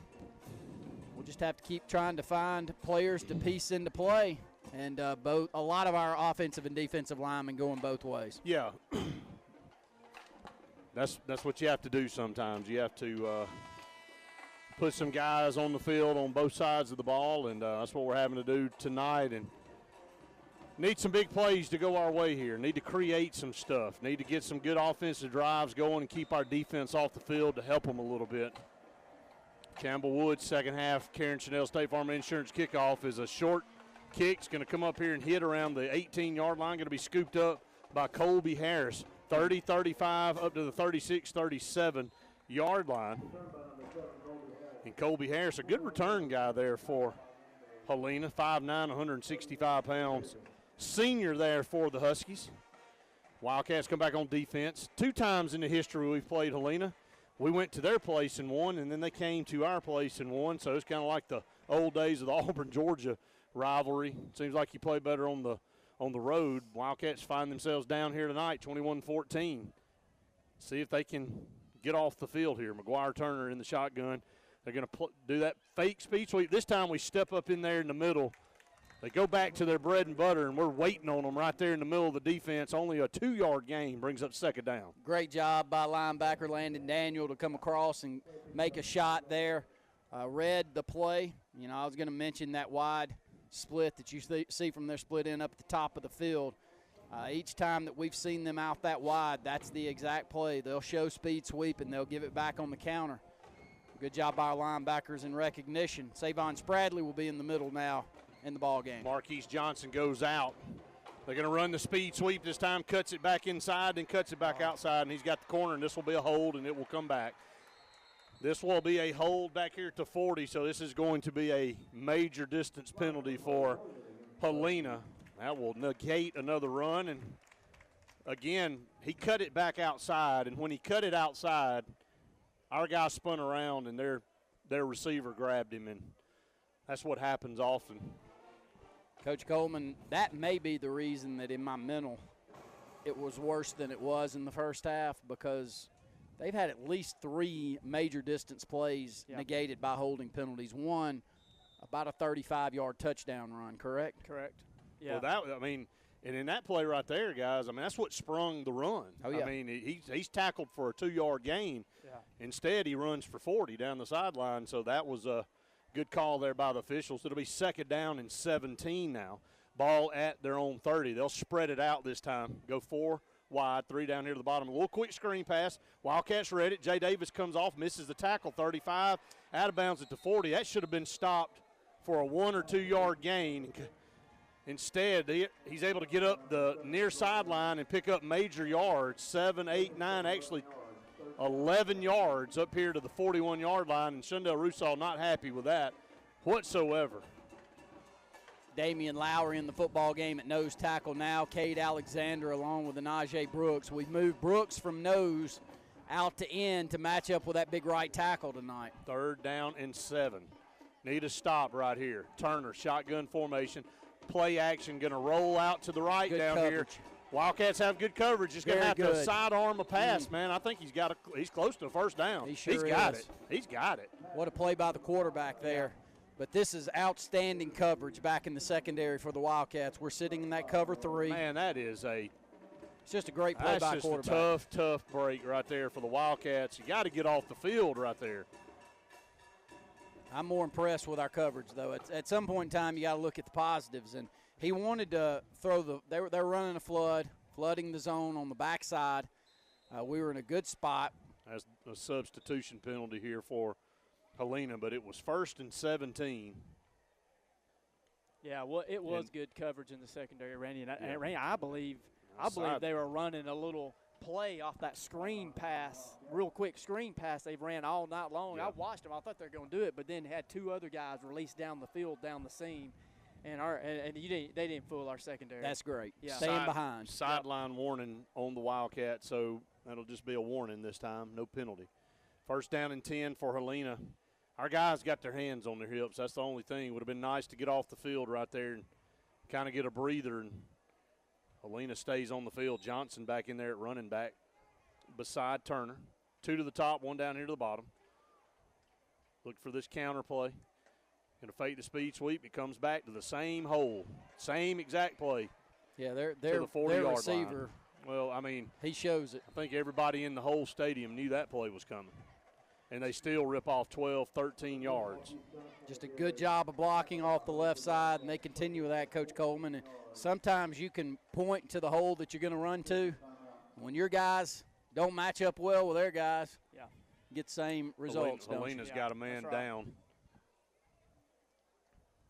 we'll just have to keep trying to find players to piece into play. And a lot of our offensive and defensive linemen going both ways. Yeah. That's what you have to do sometimes. You have to put some guys on the field on both sides of the ball, and that's what we're having to do tonight. And need some big plays to go our way here. Need to create some stuff. Need to get some good offensive drives going and keep our defense off the field to help them a little bit. Campbell Woods, second half, Karen Chanel State Farm Insurance kickoff is a short kick. It's going to come up here and hit around the 18-yard line. Going to be scooped up by Colby Harris, 30-35 up to the 36-37-yard line. And Colby Harris, a good return guy there for Helena, 5'9", 165 pounds. Senior there for the Huskies. Wildcats come back on defense. 2 times in the history we've played Helena. We went to their place and won, and then they came to our place and won. So it's kind of like the old days of the Auburn-Georgia rivalry. Seems like you play better on the road. Wildcats find themselves down here tonight, 21-14. See if they can get off the field here. McGuire Turner in the shotgun. They're going to do that fake speed sweep. This time we step up in there in the middle. They go back to their bread and butter, and we're waiting on them right there in the middle of the defense. Only a 2-yard gain brings up second down. Great job by linebacker Landon Daniel to come across and make a shot there. Read the play. You know, I was going to mention that wide split that you see from their split end up at the top of the field. Each time that we've seen them out that wide, that's the exact play. They'll show speed sweep, and they'll give it back on the counter. Good job by our linebackers in recognition. Savon Spradley will be in the middle now in the ball game. Marquise Johnson goes out. They're going to run the speed sweep this time, cuts it back inside, then cuts it back outside, and he's got the corner, and this will be a hold, and it will come back. This will be a hold back here to 40, so this is going to be a major distance penalty for Helena. That will negate another run, and again, he cut it back outside, and when he cut it outside, our guy spun around, and their receiver grabbed him, and that's what happens often. Coach Coleman, that may be the reason that in my mental it was worse than it was in the first half, because they've had at least 3 major distance plays negated by holding penalties. One, about a 35-yard touchdown run, correct? Correct. Yeah. Well, and in that play right there, guys, that's what sprung the run. Oh, yeah. He's tackled for a 2-yard gain. Yeah. Instead, he runs for 40 down the sideline, so that was a good call there by the officials. It'll be second down and 17 now. Ball at their own 30. They'll spread it out this time. Go 4 wide, 3 down here to the bottom. A little quick screen pass. Wildcats read it. Jay Davis comes off, misses the tackle, 35, out of bounds at the 40. That should have been stopped for a 1 or 2 yard gain. Instead, he's able to get up the near sideline and pick up major yards, 7, 8, 9, actually 11 yards up here to the 41-yard line, and Shundell Rusall not happy with that whatsoever. Damian Lowry in the football game at nose tackle now. Cade Alexander along with Najee Brooks. We've moved Brooks from nose out to end to match up with that big right tackle tonight. 3rd down and 7. Need a stop right here. Turner, shotgun formation. Play action, going to roll out to the right Good down coverage. here. Wildcats have good coverage. Just going to have to good. sidearm a pass, man. I think he's close to the first down. He sure He's got is. it. He's got it. What a play by the quarterback there. But this is outstanding coverage back in the secondary for the Wildcats. We're sitting in that cover 3. Man, it's just a great play by quarterback. That's just a tough break right there for the Wildcats. You got to get off the field right there. I'm more impressed with our coverage, though. At some point in time, you got to look at the positives. And he wanted to throw they were running a flooding the zone on the backside. We were in a good spot. That's a substitution penalty here for Helena, but it was 1st and 17. Yeah, well, it was good coverage in the secondary, Randy. And Randy, I believe Outside. they were running a little play off that screen pass, real quick screen pass they've ran all night long. Yeah. I watched them. I thought they were going to do it, but then had 2 other guys released down the field, down the seam. And they didn't fool our secondary. That's great. Yeah. Staying behind. Sideline warning on the Wildcats, so that'll just be a warning this time, no penalty. 1st down and 10 for Helena. Our guys got their hands on their hips. That's the only thing. It would have been nice to get off the field right there and kind of get a breather. And Helena stays on the field. Johnson back in there at running back beside Turner. 2 to the top, 1 down here to the bottom. Look for this counter play. Going to fake the speed sweep. It comes back to the same hole. Same exact play. Yeah, their the 40-yard receiver. Line. Well, I mean, he shows it. I think everybody in the whole stadium knew that play was coming. And they still rip off 12, 13 yards. Just a good job of blocking off the left side, and they continue with that, Coach Coleman. And sometimes you can point to the hole that you're going to run to. When your guys don't match up well with their guys, get the same results. Helena's got a man down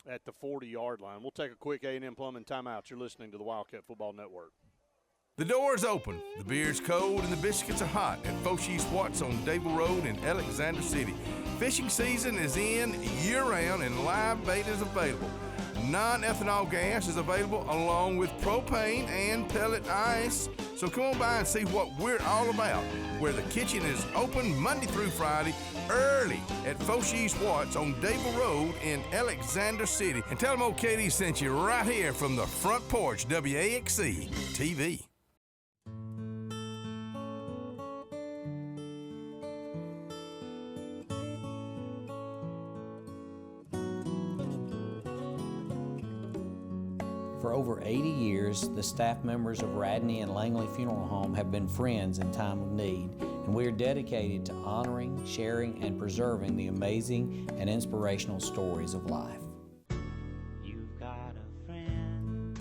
at the 40-yard line. We'll take a quick A&M Plumbing timeout. You're listening to the Wildcat Football Network. The door is open, the beer is cold, and the biscuits are hot at Foshee Watts on Dable Road in Alexander City. Fishing season is in year-round and live bait is available. Non-ethanol gas is available along with propane and pellet ice. So come on by and see what we're all about, where the kitchen is open Monday through Friday early at Foshee Watts on Dable Road in Alexander City. And tell them old Katie sent you right here from the front porch, WAXC-TV. For over 80 years, the staff members of Radney and Langley Funeral Home have been friends in time of need, and we are dedicated to honoring, sharing, and preserving the amazing and inspirational stories of life. You've got a friend.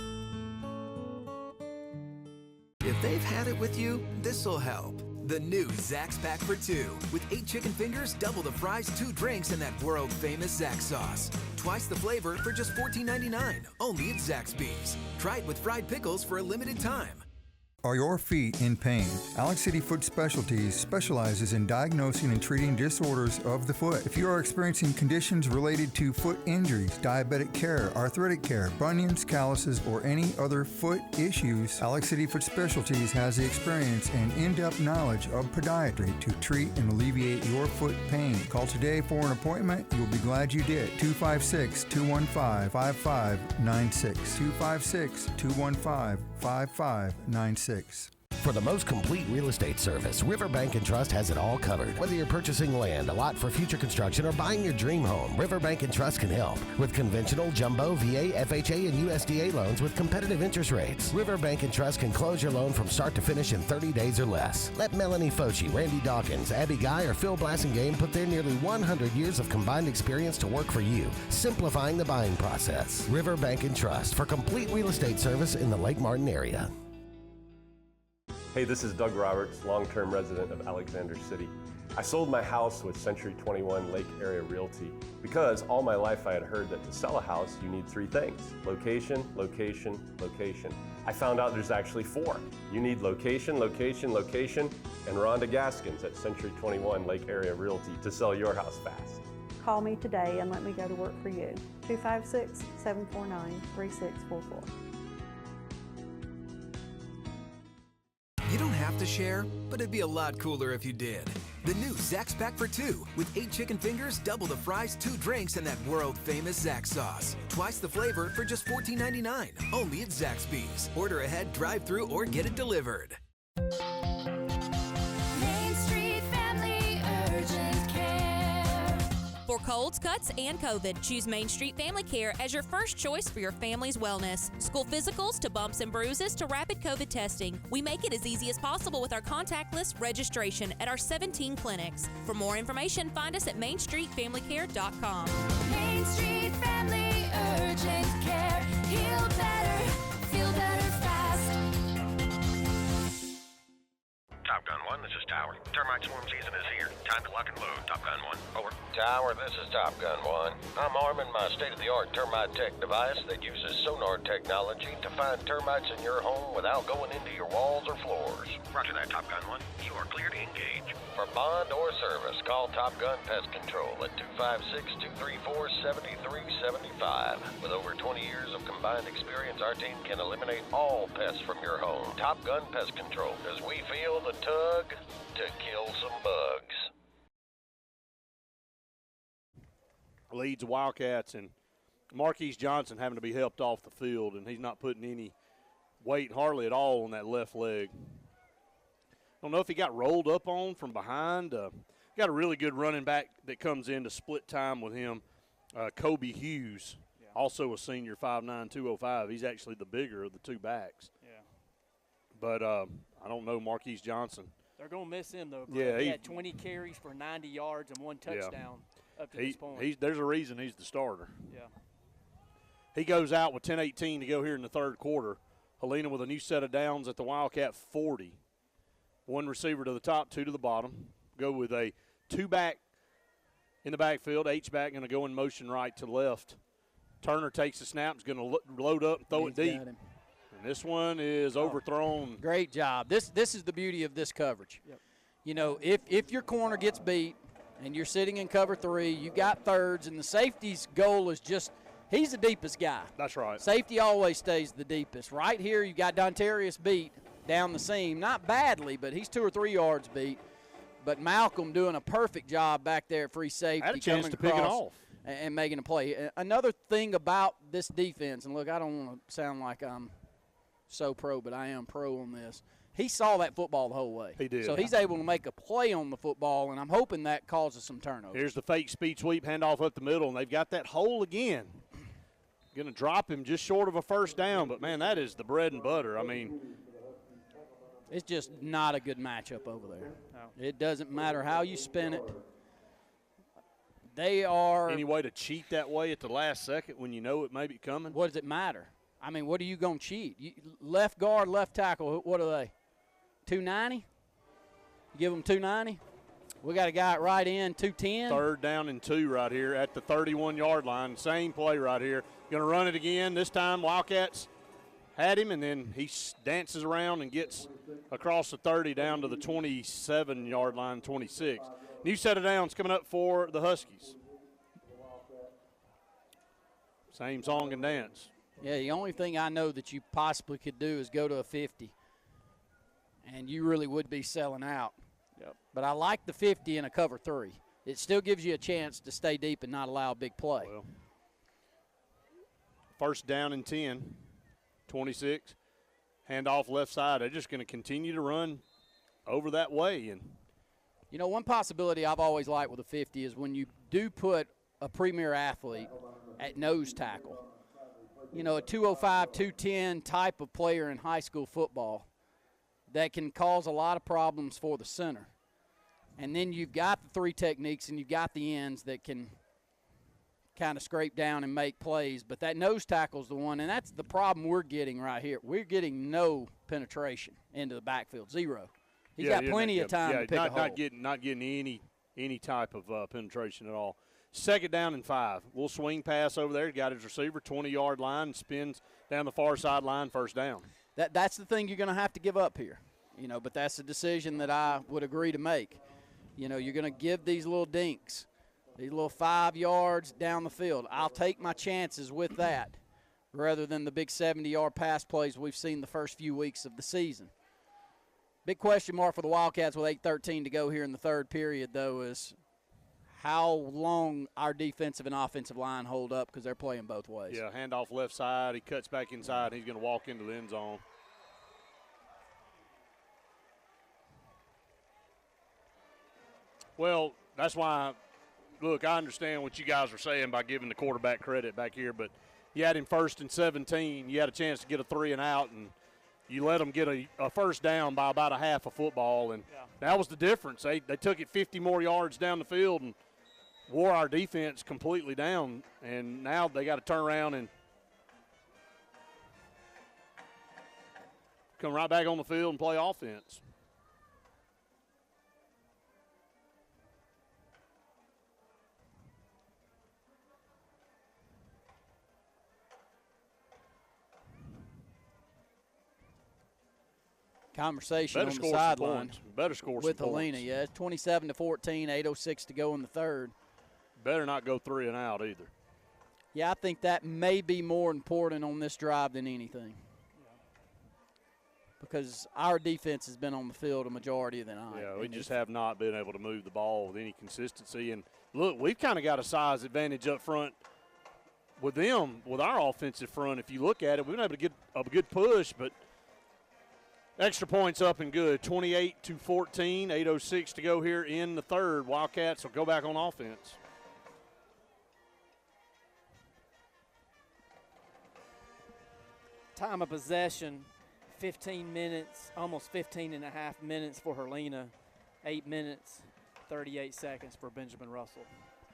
If they've had it with you, this'll help. The new Zax Pack for 2. With 8 chicken fingers, double the fries, 2 drinks, and that world-famous Zax sauce. Twice the flavor for just $14.99. Only at Zaxby's. Try it with fried pickles for a limited time. Are your feet in pain? Alex City Foot Specialties specializes in diagnosing and treating disorders of the foot. If you are experiencing conditions related to foot injuries, diabetic care, arthritic care, bunions, calluses, or any other foot issues, Alex City Foot Specialties has the experience and in-depth knowledge of podiatry to treat and alleviate your foot pain. Call today for an appointment. You'll be glad you did. 256-215-5596. 256-215-5596. For the most complete real estate service, Riverbank & Trust has it all covered. Whether you're purchasing land, a lot for future construction, or buying your dream home, Riverbank & Trust can help. With conventional, jumbo, VA, FHA, and USDA loans with competitive interest rates, Riverbank & Trust can close your loan from start to finish in 30 days or less. Let Melanie Foci, Randy Dawkins, Abby Guy, or Phil Blassingame put their nearly 100 years of combined experience to work for you, simplifying the buying process. Riverbank & Trust for complete real estate service in the Lake Martin area. Hey, this is Doug Roberts, long-term resident of Alexander City. I sold my house with Century 21 Lake Area Realty because all my life I had heard that to sell a house you need 3 things: location, location, location. I found out there's actually 4. You need location, location, location, and Rhonda Gaskins at Century 21 Lake Area Realty to sell your house fast. Call me today and let me go to work for you. 256-749-3644. You don't have to share, but it'd be a lot cooler if you did. The new Zax Pack for 2 with 8 chicken fingers, double the fries, 2 drinks, and that world-famous Zax sauce. Twice the flavor for just $14.99. Only at Zaxby's. Order ahead, drive-through, or get it delivered. Main Street Family Urgent Care. For colds, cuts, and COVID, choose Main Street Family Care as your first choice for your family's wellness. School physicals to bumps and bruises to rapid COVID testing. We make it as easy as possible with our contactless registration at our 17 clinics. For more information, find us at mainstreetfamilycare.com. Main Street Family Urgent Care. Heal better, feel better fast. Top Gun 1, this is Tower. Termite swarm season is here. Time to lock and load. Top Gun 1, over. Tower, this is Top Gun 1. I'm arming my state-of-the-art termite tech device that uses sonar technology to find termites in your home without going into your walls or floors. Roger that, Top Gun 1. You are clear to engage. For bond or service, call Top Gun Pest Control at 256-234-7375. With over 20 years of combined experience, our team can eliminate all pests from your home. Top Gun Pest Control, because we feel the tug to kill some bugs. Leads Wildcats, and Marquise Johnson having to be helped off the field, and he's not putting any weight hardly at all on that left leg. I don't know if he got rolled up on from behind. Got a really good running back that comes in to split time with him, Kobe Hughes, also a senior, 5'9", 205. He's actually the bigger of the two backs. Yeah. But I don't know Marquise Johnson. They're going to miss him, though. Yeah, he had 20 carries for 90 yards and 1 touchdown up to this point. There's a reason he's the starter. Yeah. He goes out with 10:18 to go here in the third quarter. Helena with a new set of downs at the Wildcat 40. 1 receiver to the top, 2 to the bottom. Go with a 2-back in the backfield. H-back going to go in motion right to left. Turner takes the snap, is going to load up and throw it deep. And this one is overthrown. Great job. This is the beauty of this coverage. Yep. You know, if your corner gets beat and you're sitting in cover 3, you got thirds, and the safety's goal is just he's the deepest guy. That's right. Safety always stays the deepest. Right here you got Dontarius beat down the seam. Not badly, but he's 2 or 3 yards beat. But Malcolm doing a perfect job back there at free safety. Had a chance to pick it off. And making a play. Another thing about this defense, and look, I don't want to sound like I'm so pro, but I am pro on this. He saw that football the whole way. He did. So he's able to make a play on the football, and I'm hoping that causes some turnovers. Here's the fake speed sweep, handoff up the middle, and they've got that hole again. Going to drop him just short of a first down, but, man, that is the bread and butter. I mean, it's just not a good matchup over there. No. It doesn't matter how you spin it. They are – any way to cheat that way at the last second when you know it may be coming? What does it matter? I mean, what are you going to cheat? Left guard, left tackle, what are they? 290? You give them 290? We got a guy right in, 210. 3rd down and 2 right here at the 31-yard line. Same play right here. Going to run it again. This time Wildcats had him, and then he dances around and gets across the 30 down to the 27-yard line, 26. New set of downs coming up for the Huskies. Same song and dance. Yeah, the only thing I know that you possibly could do is go to a 50, and you really would be selling out. Yep. But I like the 50 in a cover 3. It still gives you a chance to stay deep and not allow a big play. Well, 1st down and 10, 26. Handoff left side. They're just going to continue to run over that way. And you know, one possibility I've always liked with a 50 is when you do put a premier athlete at nose tackle. You know, a 205, 210 type of player in high school football that can cause a lot of problems for the center. And then you've got the 3 techniques and you've got the ends that can kind of scrape down and make plays. But that nose tackle's the one, and that's the problem we're getting right here. We're getting no penetration into the backfield, 0. He's got plenty of time to pick a hole. Not getting any type of penetration at all. 2nd down and 5. We'll swing pass over there. Got his receiver, 20-yard line, spins down the far sideline, 1st down. That's the thing you're going to have to give up here. You know, but that's a decision that I would agree to make. You know, you're going to give these little dinks, these little 5 yards down the field. I'll take my chances with that rather than the big 70-yard pass plays we've seen the first few weeks of the season. Big question mark for the Wildcats with 8:13 to go here in the third period, though, is how long our defensive and offensive line hold up, because they're playing both ways. Yeah, handoff left side. He cuts back inside. He's going to walk into the end zone. Well, that's why, look, I understand what you guys are saying by giving the quarterback credit back here, but you had him 1st and 17. You had a chance to get a 3 and out, and you let them get a first down by about a half a football, and that was the difference. They took it 50 more yards down the field and wore our defense completely down, and now they got to turn around and come right back on the field and play offense. Conversation on the sideline. Better score with some Helena. points. Yeah, it's 27-14, 8:06 to go in the third. Better not go 3 and out either. Yeah, I think that may be more important on this drive than anything. Because our defense has been on the field a majority of the night. Yeah, we just have not been able to move the ball with any consistency. And, look, we've kind of got a size advantage up front with them, with our offensive front. If you look at it, we've been able to get a good push, but extra points up and good, 28-14, 8:06 to go here in the third. Wildcats will go back on offense. Time of possession, 15 minutes, almost 15 and a half minutes for Helena, 8 minutes, 38 seconds for Benjamin Russell.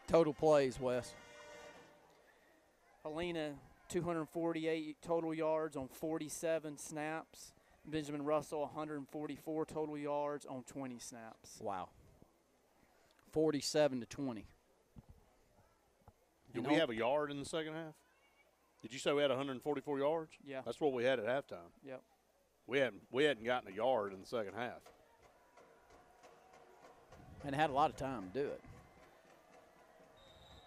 Total plays, Wes. Helena, 248 total yards on 47 snaps. Benjamin Russell, 144 total yards on 20 snaps. Wow. 47-20. Did we have a yard in the second half? Did you say we had 144 yards? Yeah. That's what we had at halftime. Yep. We hadn't gotten a yard in the second half. And had a lot of time to do it.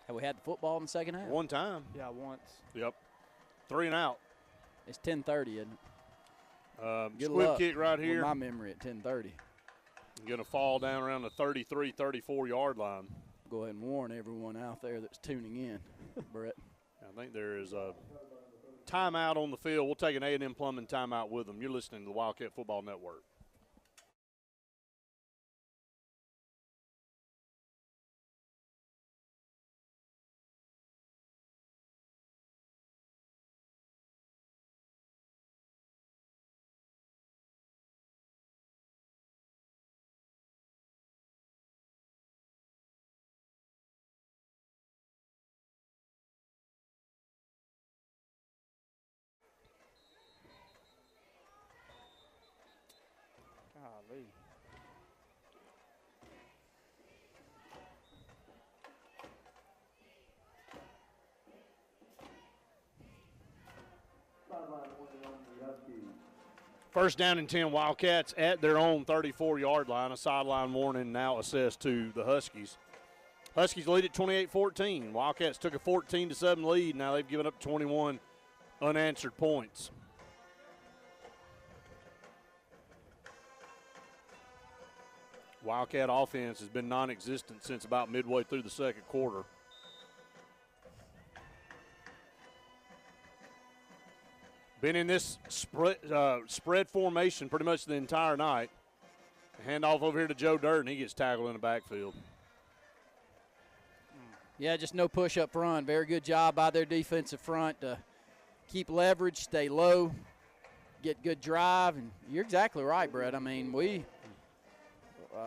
Have we had the football in the second half? One time. Yeah, once. Yep. 3 and out. It's 10:30, isn't it? Squib kick right here. My memory at 10:30. Going to fall down around the 33, 34-yard line. Go ahead and warn everyone out there that's tuning in, Brett. I think there is a timeout on the field. We'll take an A&M Plumbing timeout with them. You're listening to the Wildcat Football Network. Golly. First down and 10, Wildcats at their own 34-yard line. A sideline warning now assessed to the Huskies. Huskies lead at 28-14. Wildcats took a 14-7 lead. Now they've given up 21 unanswered points. Wildcat offense has been non-existent since about midway through the second quarter. Been in this spread formation pretty much the entire night. Handoff over here to Joe Dirt, and he gets tackled in the backfield. Yeah, just no push up front. Very good job by their defensive front to keep leverage, stay low, get good drive. And you're exactly right, Brett. I mean, we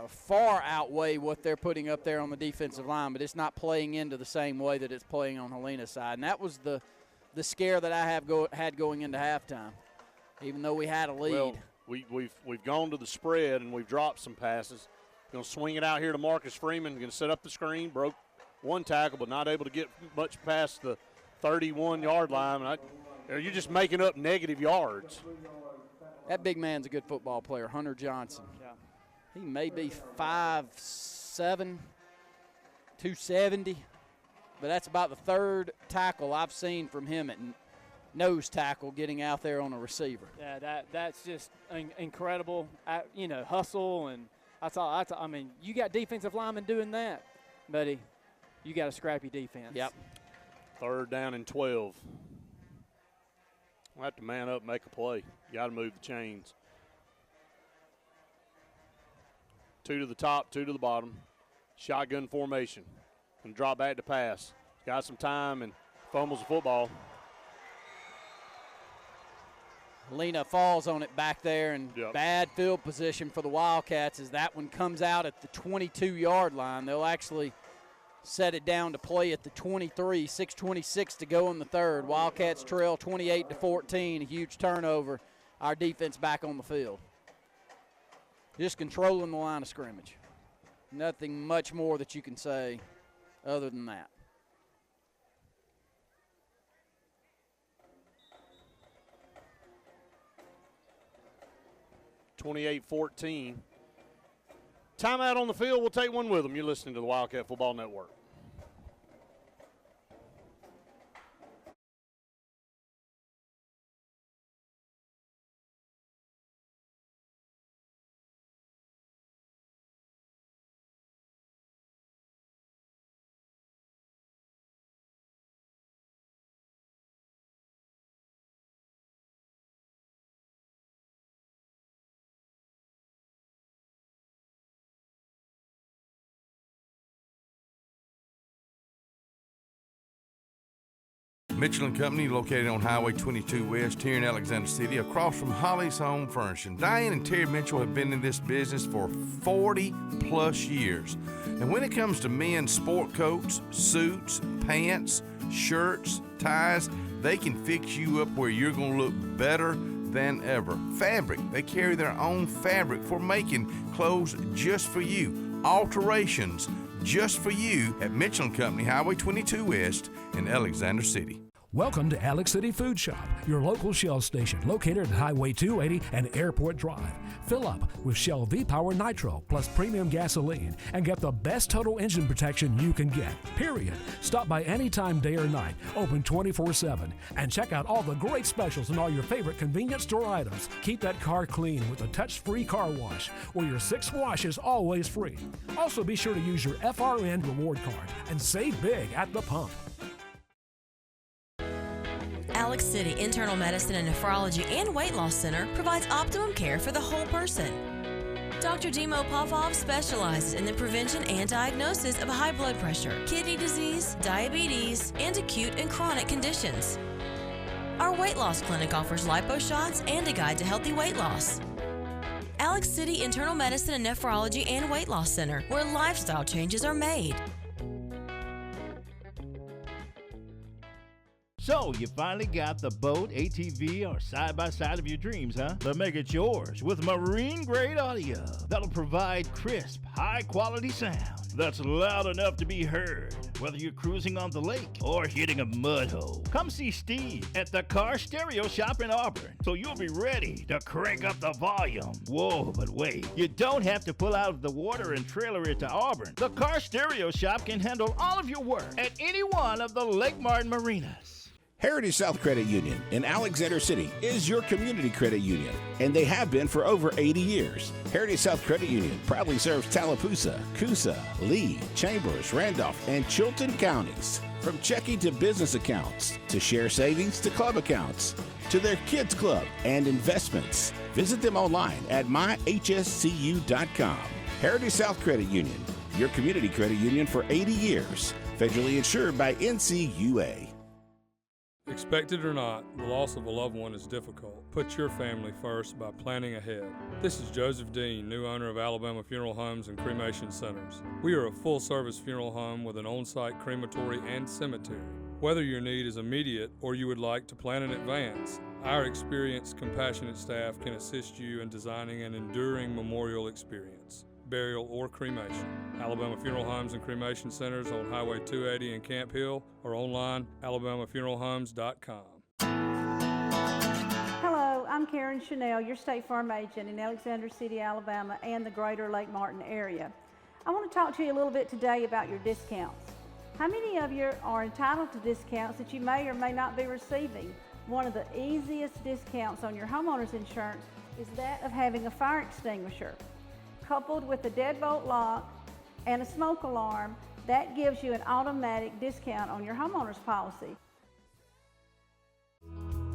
far outweigh what they're putting up there on the defensive line, but it's not playing into the same way that it's playing on Helena's side. And that was the scare that I had going into halftime, even though we had a lead. Well, we've gone to the spread and we've dropped some passes. Going to swing it out here to Marcus Freeman. Going to set up the screen. Broke one tackle, but not able to get much past the 31-yard line. You're just making up negative yards. That big man's a good football player, Hunter Johnson. Yeah. He may be 5'7", 270, but that's about the third tackle I've seen from him at nose tackle getting out there on a receiver. Yeah, that's just incredible. Hustle, and that's all. I mean, you got defensive linemen doing that, buddy. You got a scrappy defense. Yep. 3rd down and 12. We'll have to man up and make a play. You got to move the chains. 2 to the top, 2 to the bottom. Shotgun formation. And drop back to pass. Got some time and fumbles the football. Helena falls on it back there, and bad field position for the Wildcats as that one comes out at the 22-yard line. They'll actually set it down to play at the 23, 6:26 to go in the 3rd. Wildcats trail 28-14, a huge turnover. Our defense back on the field. Just controlling the line of scrimmage. Nothing much more that you can say other than that. (28-14). Timeout on the field. We'll take one with them. You're listening to the Wildcat Football Network. Mitchell & Company, located on Highway 22 West here in Alexander City, across from Holly's Home Furnishing. Diane and Terry Mitchell have been in this business for 40-plus years. And when it comes to men's sport coats, suits, pants, shirts, ties, they can fix you up where you're going to look better than ever. Fabric, they carry their own fabric for making clothes just for you. Alterations just for you at Mitchell & Company, Highway 22 West in Alexander City. Welcome to Alex City Food Shop, your local Shell station located at Highway 280 and Airport Drive. Fill up with Shell V-Power Nitro plus premium gasoline and get the best total engine protection you can get, period. Stop by anytime, day or night, open 24/7, and check out all the great specials and all your favorite convenience store items. Keep that car clean with a touch-free car wash, where your 6 wash is always free. Also, be sure to use your FRN reward card and save big at the pump. Alex City Internal Medicine and Nephrology and Weight Loss Center provides optimum care for the whole person. Dr. Dimo Popov specializes in the prevention and diagnosis of high blood pressure, kidney disease, diabetes, and acute and chronic conditions. Our weight loss clinic offers lipo shots and a guide to healthy weight loss. Alex City Internal Medicine and Nephrology and Weight Loss Center, where lifestyle changes are made. So, you finally got the boat, ATV, or side-by-side of your dreams, huh? But make it yours with marine-grade audio that'll provide crisp, high-quality sound that's loud enough to be heard, whether you're cruising on the lake or hitting a mud hole. Come see Steve at the Car Stereo Shop in Auburn, so you'll be ready to crank up the volume. Whoa, but wait, you don't have to pull out of the water and trailer it to Auburn. The Car Stereo Shop can handle all of your work at any one of the Lake Martin marinas. Heritage South Credit Union in Alexander City is your community credit union, and they have been for over 80 years. Heritage South Credit Union proudly serves Tallapoosa, Coosa, Lee, Chambers, Randolph, and Chilton counties. From checking to business accounts, to share savings to club accounts, to their kids club and investments. Visit them online at myhscu.com. Heritage South Credit Union, your community credit union for 80 years. Federally insured by NCUA. Expect it or not, the loss of a loved one is difficult. Put your family first by planning ahead. This is Joseph Dean, new owner of Alabama Funeral Homes and Cremation Centers. We are a full-service funeral home with an on-site crematory and cemetery. Whether your need is immediate or you would like to plan in advance, our experienced, compassionate staff can assist you in designing an enduring memorial experience, burial, or cremation. Alabama Funeral Homes and Cremation Centers on Highway 280 in Camp Hill or online, alabamafuneralhomes.com. Hello, I'm Karen Chanel, your State Farm agent in Alexander City, Alabama, and the greater Lake Martin area. I want to talk to you a little bit today about your discounts. How many of you are entitled to discounts that you may or may not be receiving? One of the easiest discounts on your homeowner's insurance is that of having a fire extinguisher. Coupled with a deadbolt lock and a smoke alarm, that gives you an automatic discount on your homeowner's policy.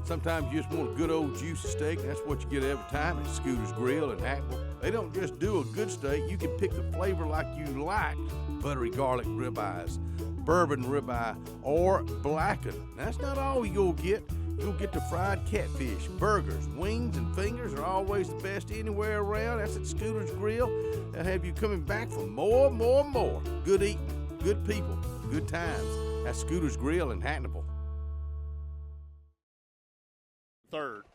Sometimes you just want a good old juicy steak, and that's what you get every time at Scooter's Grill in Hackville. They don't just do a good steak, you can pick the flavor like you like. Buttery garlic ribeyes, bourbon ribeye, or blackened. That's not all you'll get. You'll get the fried catfish, burgers, wings, and fingers are always the best anywhere around. That's at Scooter's Grill. They'll have you coming back for more. Good eating, good people, good times. That's Scooter's Grill in Hackville. Third,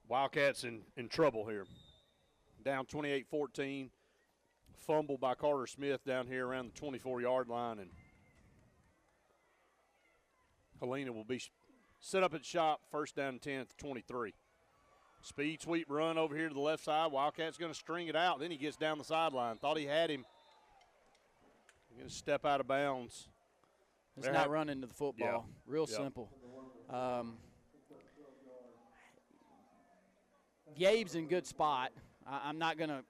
Wildcats in trouble here. Down 28-14. Fumble by Carter Smith down here around the 24-yard line, and Helena will be set up at shop, first down and 10 at the 23. Speed sweep run over here to the left side. Wildcat's going to string it out. Then he gets down the sideline. Thought he had him. He's going to step out of bounds. It's not running to the football. Yeah. Real simple. Gabe's in good spot. I'm not going to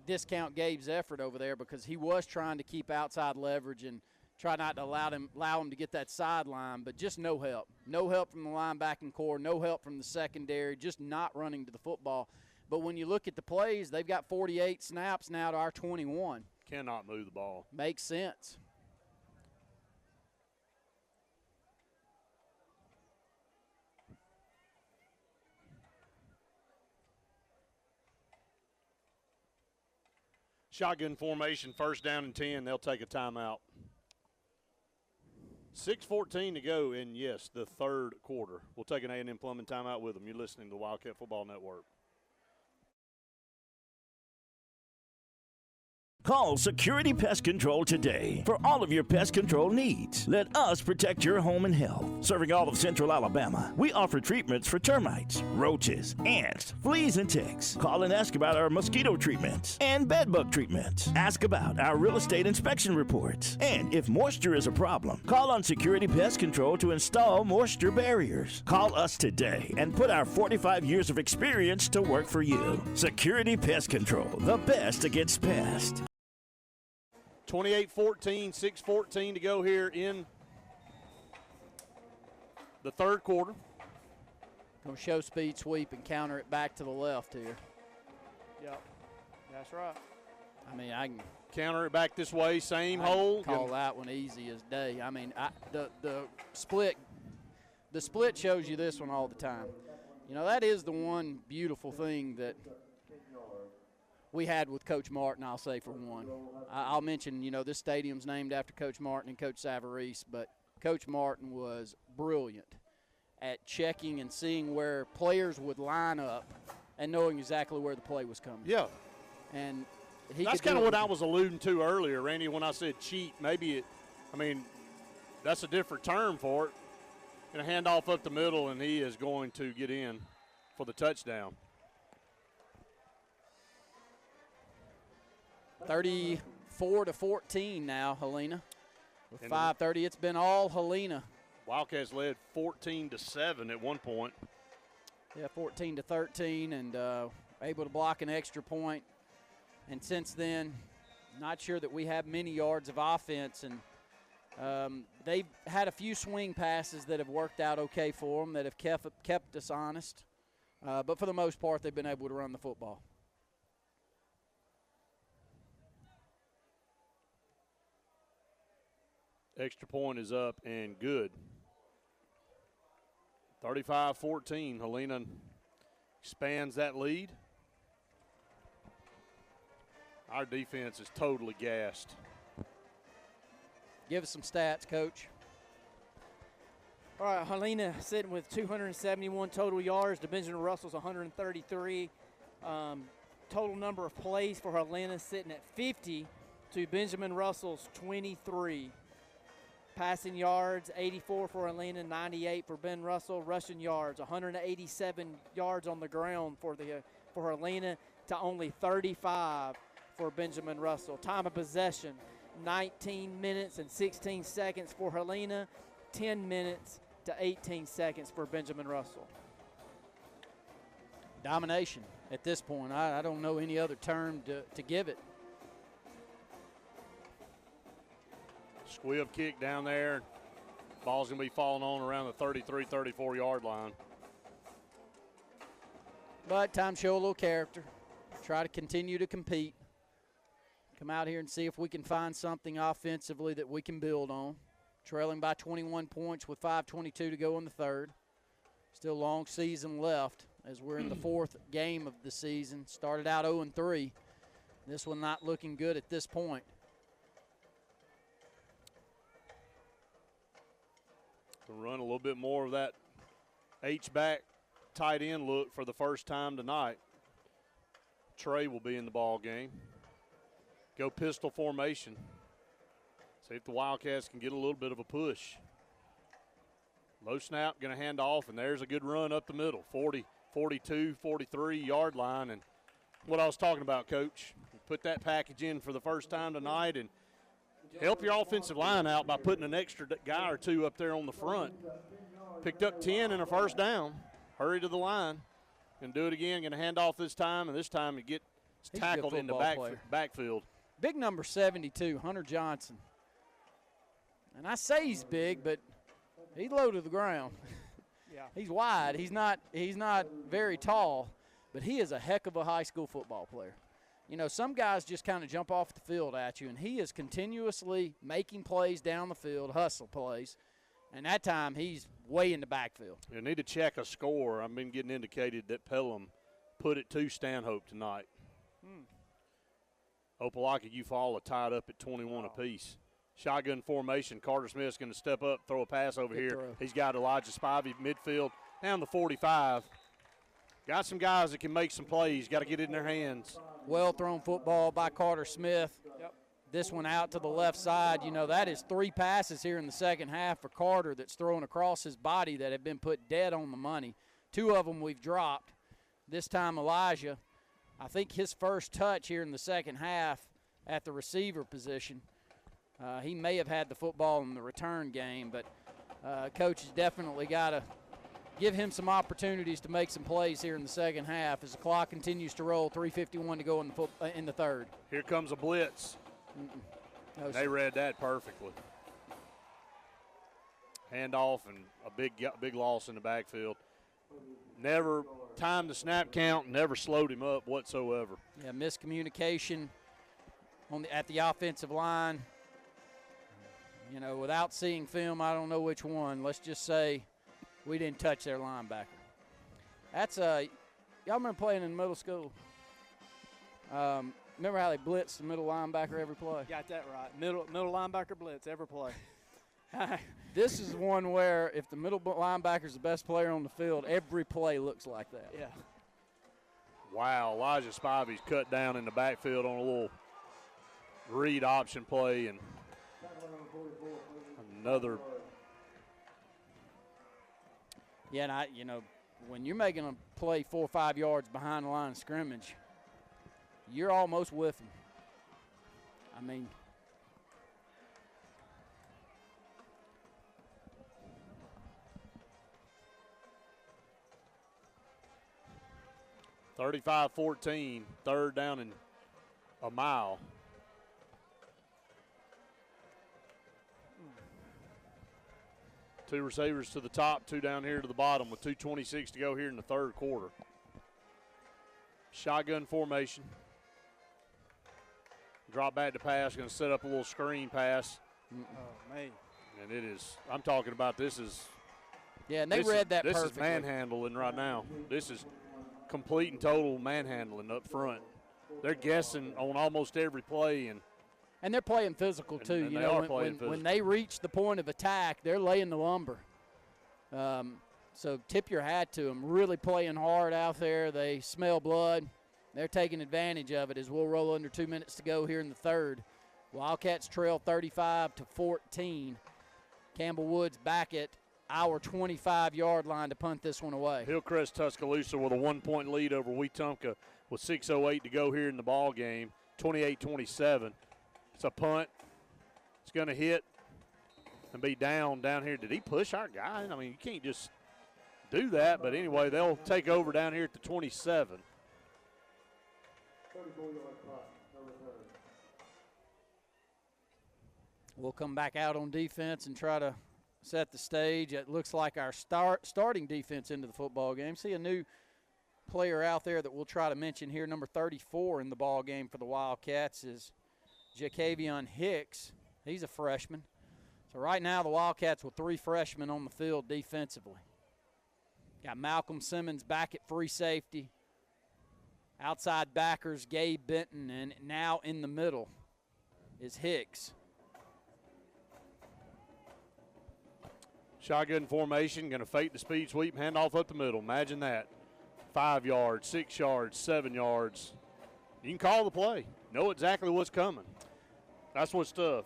discount Gabe's effort over there because he was trying to keep outside leverage and try not to allow him to get that sideline, but just no help. No help from the linebacking core, no help from the secondary, just not running to the football. But when you look at the plays, they've got 48 snaps now to our 21. Cannot move the ball. Makes sense. Shotgun formation, first down and 10. They'll take a timeout. 6:14 to go in, yes, the third quarter. We'll take an A&M Plumbing timeout with them. You're listening to the Wildcat Football Network. Call Security Pest Control today for all of your pest control needs. Let us protect your home and health. Serving all of Central Alabama, we offer treatments for termites, roaches, ants, fleas, and ticks. Call and ask about our mosquito treatments and bedbug treatments. Ask about our real estate inspection reports. And if moisture is a problem, call on Security Pest Control to install moisture barriers. Call us today and put our 45 years of experience to work for you. Security Pest Control, the best against pests. 28-14, 6:14 to go here in the third quarter. Going to show speed sweep and counter it back to the left here. Yep, that's right. I mean, I can counter it back this way, same hole. Call that one easy as day. I mean, the split shows you this one all the time. You know, that is the one beautiful thing that we had with Coach Martin, I'll say, for one. I'll mention, you know, this stadium's named after Coach Martin and Coach Savarese, but Coach Martin was brilliant at checking and seeing where players would line up and knowing exactly where the play was coming. Yeah. And that's kind of what I was alluding to earlier, Randy, when I said cheat. Maybe that's a different term for it. And a handoff up the middle, and he is going to get in for the touchdown. 34-14 now, Helena. With 5:30, it's been all Helena. Wildcats led 14-7 at one point. Yeah, 14-13, and able to block an extra point. And since then, not sure that we have many yards of offense. And they've had a few swing passes that have worked out okay for them, that have kept us honest. But for the most part, they've been able to run the football. Extra point is up and good. 35-14. Helena expands that lead. Our defense is totally gassed. Give us some stats, Coach. All right, Helena sitting with 271 total yards to Benjamin Russell's 133. Total number of plays for Helena sitting at 50 to Benjamin Russell's 23. Passing yards, 84 for Helena, 98 for Ben Russell. Rushing yards, 187 yards on the ground for Helena to only 35 for Benjamin Russell. Time of possession, 19 minutes and 16 seconds for Helena, 10 minutes to 18 seconds for Benjamin Russell. Domination at this point. I don't know any other term to give it. Squib kick down there. Ball's going to be falling on around the 33, 34-yard line. But time to show a little character. Try to continue to compete. Come out here and see if we can find something offensively that we can build on. Trailing by 21 points with 5:22 to go in the third. Still long season left as we're in the fourth game of the season. Started out 0-3. This one not looking good at this point. Run a little bit more of that H-back tight end look for the first time tonight. Trey will be in the ball game. Go pistol formation. See if the Wildcats can get a little bit of a push. Low snap, going to hand off, and there's a good run up the middle. 40, 42, 43-yard line. And what I was talking about, Coach, put that package in for the first time tonight and help your offensive line out by putting an extra guy or two up there on the front. Picked up 10 and a first down. Hurry to the line. Going to do it again. Going to hand off this time, and this time it gets tackled in the backfield. Big number 72, Hunter Johnson. And I say he's big, but he's low to the ground. Yeah. He's wide. He's not very tall, but he is a heck of a high school football player. You know, some guys just kind of jump off the field at you, and he is continuously making plays down the field, hustle plays. And that time he's way in the backfield. You need to check a score. I've been getting indicated that Pelham put it to Stanhope tonight. Opelika, Eufaula tied up at 21 apiece. Shotgun formation. Carter Smith's going to step up, throw a pass over here. Throw. He's got Elijah Spivey midfield down the 45. Got some guys that can make some plays. Got to get it in their hands. Well thrown football by Carter Smith. Yep. This one out to the left side. You know, that is 3 passes here in the second half for Carter that's thrown across his body that have been put dead on the money. 2 of them we've dropped. This time Elijah, I think his first touch here in the second half at the receiver position. He may have had the football in the return game, but Coach has definitely got to give him some opportunities to make some plays here in the second half as the clock continues to roll. 3:51 to go in the third. Here comes a blitz. No, they read that perfectly. Handoff and a big loss in the backfield. Never timed the snap count, never slowed him up whatsoever. Yeah, miscommunication at the offensive line. You know, without seeing film, I don't know which one. Let's just say we didn't touch their linebacker. That's y'all remember playing in middle school? Remember how they blitzed the middle linebacker every play? Got that right. Middle linebacker blitz every play. This is one where if the middle linebacker is the best player on the field, every play looks like that. Yeah. Wow, Elijah Spivey's cut down in the backfield on a little read option play and another. Yeah, and when you're making a play 4 or 5 yards behind the line of scrimmage, you're almost with them. I mean, (35-14), third down and a mile. Two receivers to the top, 2 down here to the bottom with 2:26 to go here in the third quarter. Shotgun formation. Drop back to pass, going to set up a little screen pass. Oh, man. And it is, I'm talking about this is. Yeah, and they read that perfectly. perfectly. This is manhandling right now. This is complete and total manhandling up front. They're guessing on almost every play. And they're playing physical, too. And they are playing physical. When they reach the point of attack, they're laying the lumber. So tip your hat to them. Really playing hard out there. They smell blood. They're taking advantage of it as we'll roll under 2 minutes to go here in the third. Wildcats trail 35-14. Campbell Woods back at our 25-yard line to punt this one away. Hillcrest Tuscaloosa with a 1-point lead over Wetumpka with 6:08 to go here in the ball game, 28-27. It's a punt. It's going to hit. and be down here. Did he push our guy? I mean, you can't just do that. But anyway, they'll take over down here at the 27. We'll come back out on defense and try to set the stage. It looks like our starting defense into the football game. See a new player out there that we'll try to mention here. Number 34 in the ball game for the Wildcats is Jacavion Hicks. He's a freshman. So right now the Wildcats with 3 freshmen on the field defensively. Got Malcolm Simmons back at free safety. Outside backers, Gabe Benton, and now in the middle is Hicks. Shotgun formation, going to fake the speed sweep, handoff up the middle. Imagine that. 5 yards, 6 yards, 7 yards. You can call the play. Know exactly what's coming. That's what's tough.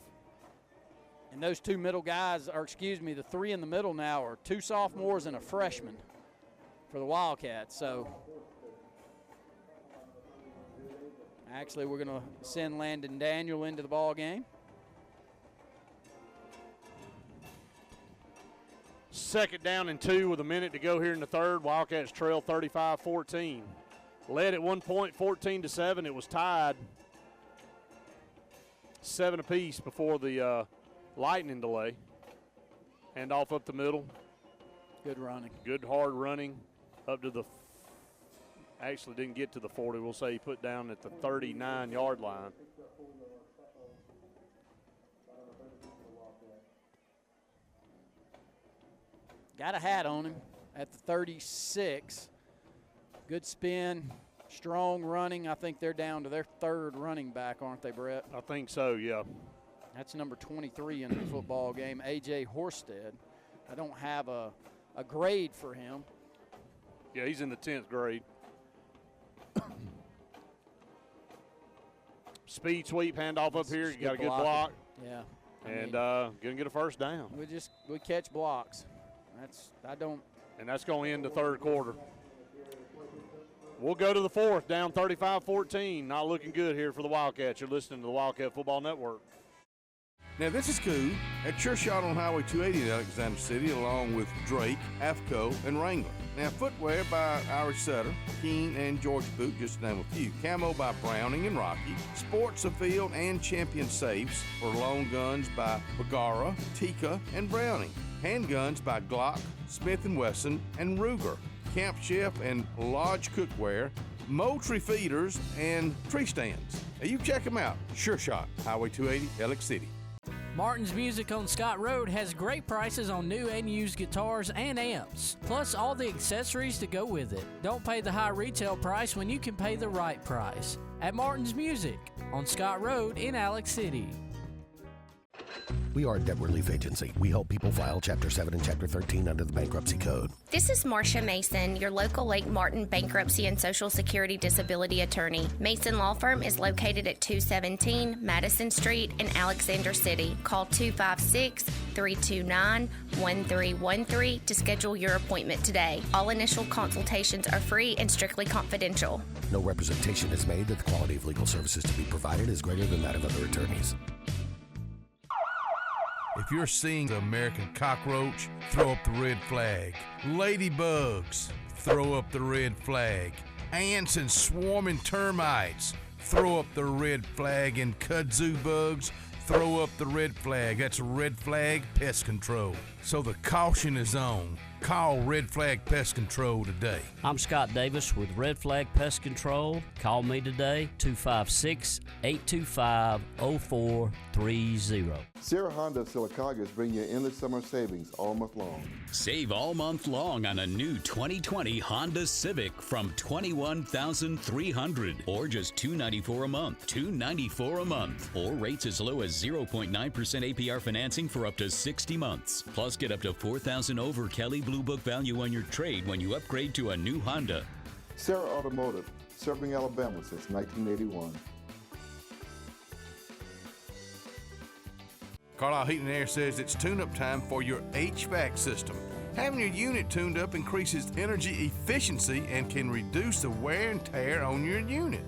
And those 2 middle guys, or excuse me, the 3 in the middle now are 2 sophomores and a freshman for the Wildcats. So actually we're going to send Landon Daniel into the ball game. Second down and 2 with a minute to go here in the third. Wildcats trail 35-14. Led at one point 14-7. It was tied 7 apiece before the lightning delay. Hand off up the middle. Good running. Good hard running up to the actually didn't get to the 40. We'll say he put down at the 39-yard line. Got a hat on him at the 36. Good spin, strong running. I think they're down to their 3rd running back, aren't they, Brett? I think so, yeah. That's number 23 in the football game, A.J. Horsted. I don't have a grade for him. Yeah, he's in the 10th grade. Speed sweep, handoff up here. You got a good block. Yeah. And going to get a first down. We catch blocks. And that's going to end the third quarter. We'll go to the fourth, down 35-14. Not looking good here for the Wildcats. You're listening to the Wildcat Football Network. Now, this is Koo at Sure Shot on Highway 280 in Alexander City, along with Drake, AFCO, and Wrangler. Now, footwear by Irish Setter, Keen, and Georgia Boot, just to name a few. Camo by Browning and Rocky. Sports Afield and Champion Safes for long guns by Bagara, Tika, and Browning. Handguns by Glock, Smith & Wesson, and Ruger. Camp Chef and Lodge Cookware, Moultrie Feeders, and Tree Stands. Now you check them out. Sure Shot, Highway 280, Alex City. Martin's Music on Scott Road has great prices on new and used guitars and amps, plus all the accessories to go with it. Don't pay the high retail price when you can pay the right price at Martin's Music on Scott Road in Alex City. We are a debt relief agency. We help people file Chapter 7 and Chapter 13 under the Bankruptcy Code. This is Marcia Mason, your local Lake Martin bankruptcy and Social Security disability attorney. Mason Law Firm is located at 217 Madison Street in Alexander City. Call 256-329-1313 to schedule your appointment today. All initial consultations are free and strictly confidential. No representation is made that the quality of legal services to be provided is greater than that of other attorneys. If you're seeing the American cockroach, throw up the red flag. Ladybugs, throw up the red flag. Ants and swarming termites, throw up the red flag. And kudzu bugs, throw up the red flag. That's Red Flag Pest Control. So the caution is on. Call Red Flag Pest Control today. I'm Scott Davis with Red Flag Pest Control. Call me today, 256-825-0430. Sierra Honda of Sylacauga bring you endless summer savings all month long. Save all month long on a new 2020 Honda Civic from $21,300 or just $294 a month. $294 a month or rates as low as 0.9% APR financing for up to 60 months. Plus get up to $4,000 over Kelly Blue Book value on your trade when you upgrade to a new Honda. Sarah Automotive, serving Alabama since 1981. Carlisle Heating and Air says it's tune-up time for your HVAC system. Having your unit tuned up increases energy efficiency and can reduce the wear and tear on your unit.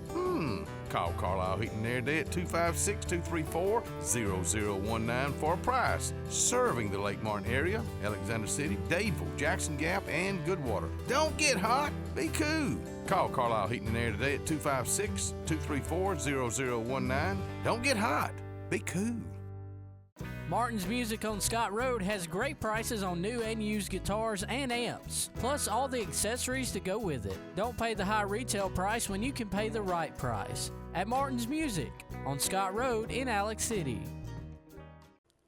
Call Carlisle Heating and Air today at 256-234-0019 for a price. Serving the Lake Martin area, Alexander City, Dadeville, Jackson Gap, and Goodwater. Don't get hot, be cool. Call Carlisle Heating and Air today at 256-234-0019. Don't get hot, be cool. Martin's Music on Scott Road has great prices on new and used guitars and amps, plus all the accessories to go with it. Don't pay the high retail price when you can pay the right price. At Martin's Music on Scott Road in Alex City.